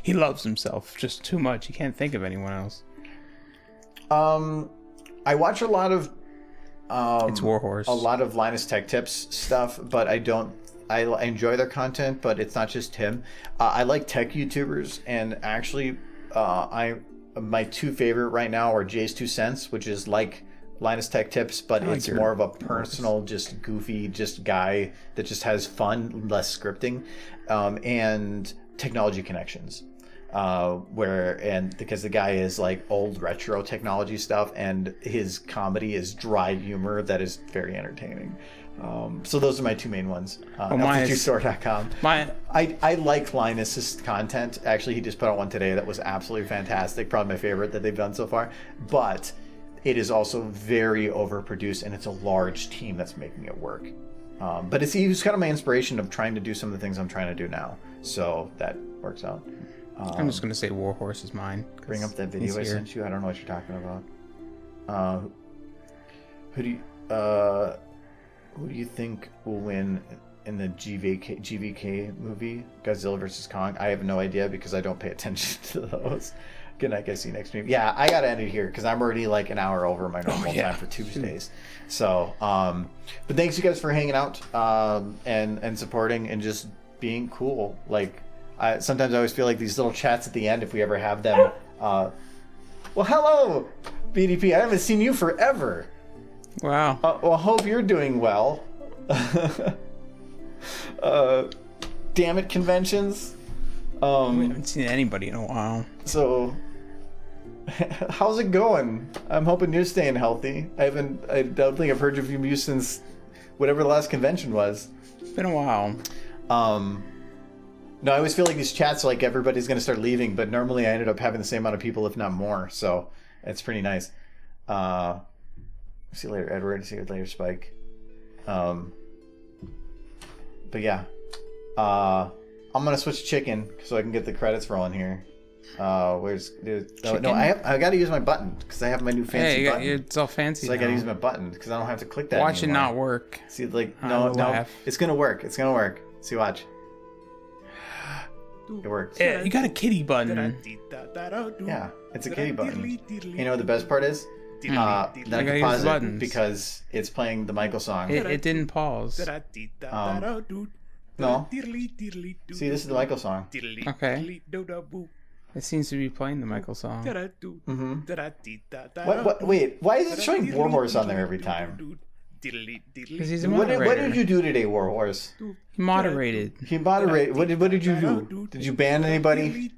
He loves himself just too much. He can't think of anyone else. I watch a lot of it's Warhorse. A lot of Linus Tech Tips stuff, but I enjoy their content, but it's not just him. I like tech YouTubers, and actually my 2 favorite right now are Jay's 2 Cents, which is like Linus Tech Tips, but it's more of a personal, just goofy, just guy that just has fun, less scripting, and Technology Connections, because the guy is like old retro technology stuff, and his comedy is dry humor that is very entertaining. So those are my 2 main ones. LP2store.com. I like Linus's content. Actually, he just put out one today that was absolutely fantastic. Probably my favorite that they've done so far. But it is also very overproduced, and it's a large team that's making it work. But he was kind of my inspiration of trying to do some of the things I'm trying to do now. So that works out. I'm just going to say Warhorse is mine. Bring up that video I sent you. I don't know what you're talking about. Who do you think will win in the GVK movie, Godzilla vs. Kong? I have no idea because I don't pay attention to those. Good night, guys. See you next week. Yeah, I gotta end it here because I'm already like an hour over my normal time for Tuesdays. So, but thanks you guys for hanging out and supporting and just being cool. Like, sometimes I always feel like these little chats at the end, if we ever have them. Well, hello, BDP. I haven't seen you forever. Wow. Well, I hope you're doing well. Damn it, conventions. We haven't seen anybody in a while. So, how's it going? I'm hoping you're staying healthy. I don't think I've heard of you since whatever the last convention was. It's been a while. No, I always feel like these chats, like everybody's going to start leaving, but normally I ended up having the same amount of people, if not more. So it's pretty nice. See you later, Edward. See you later, Spike. But yeah, I'm gonna switch chicken so I can get the credits rolling here. Where's no, I got to use my button because I have my new fancy button. It's all fancy. So I got to use my button because I don't have to click that. Watch anymore. it not work. See, like no, it's gonna work. It's gonna work. See, watch. It works. Yeah, you got a kitty button. Yeah, it's a kitty button. You know what the best part is? Then I can pause it because it's playing the Michael song. It didn't pause. No. See, this is the Michael song. Okay. It seems to be playing the Michael song. Wait, why is it showing Warhorse on there every time? Because he's a What moderator. did you do today, Warhorse? He moderated. He moderated. What did you do? Did you ban anybody?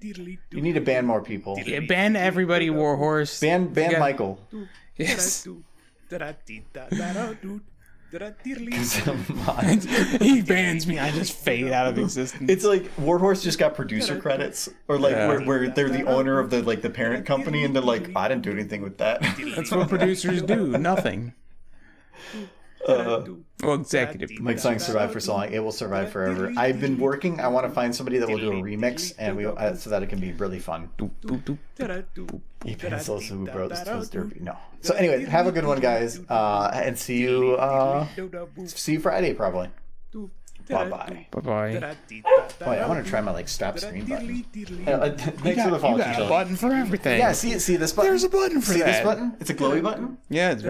You need to ban more people. Yeah, ban everybody, Warhorse. Ban Michael. Yes. Mine. He bans me. I just fade out of existence. It's like Warhorse just got producer credits, or like where they're the owner of the parent company, and they're like, I didn't do anything with that. That's what producers do. Nothing. Well, executive. Mike song survived for so long; it will survive forever. I've been working. I want to find somebody that will do a remix, and so that it can be really fun. He also who bro this toes derpy. No. So anyway, have a good one, guys, and see you Friday probably. Bye bye. Bye bye. Boy, I want to try my stop screen button. Thanks for the follow. You got a button for everything. Yeah, see this button. There's a button for See that. this button? It's a glowy button. Yeah, it's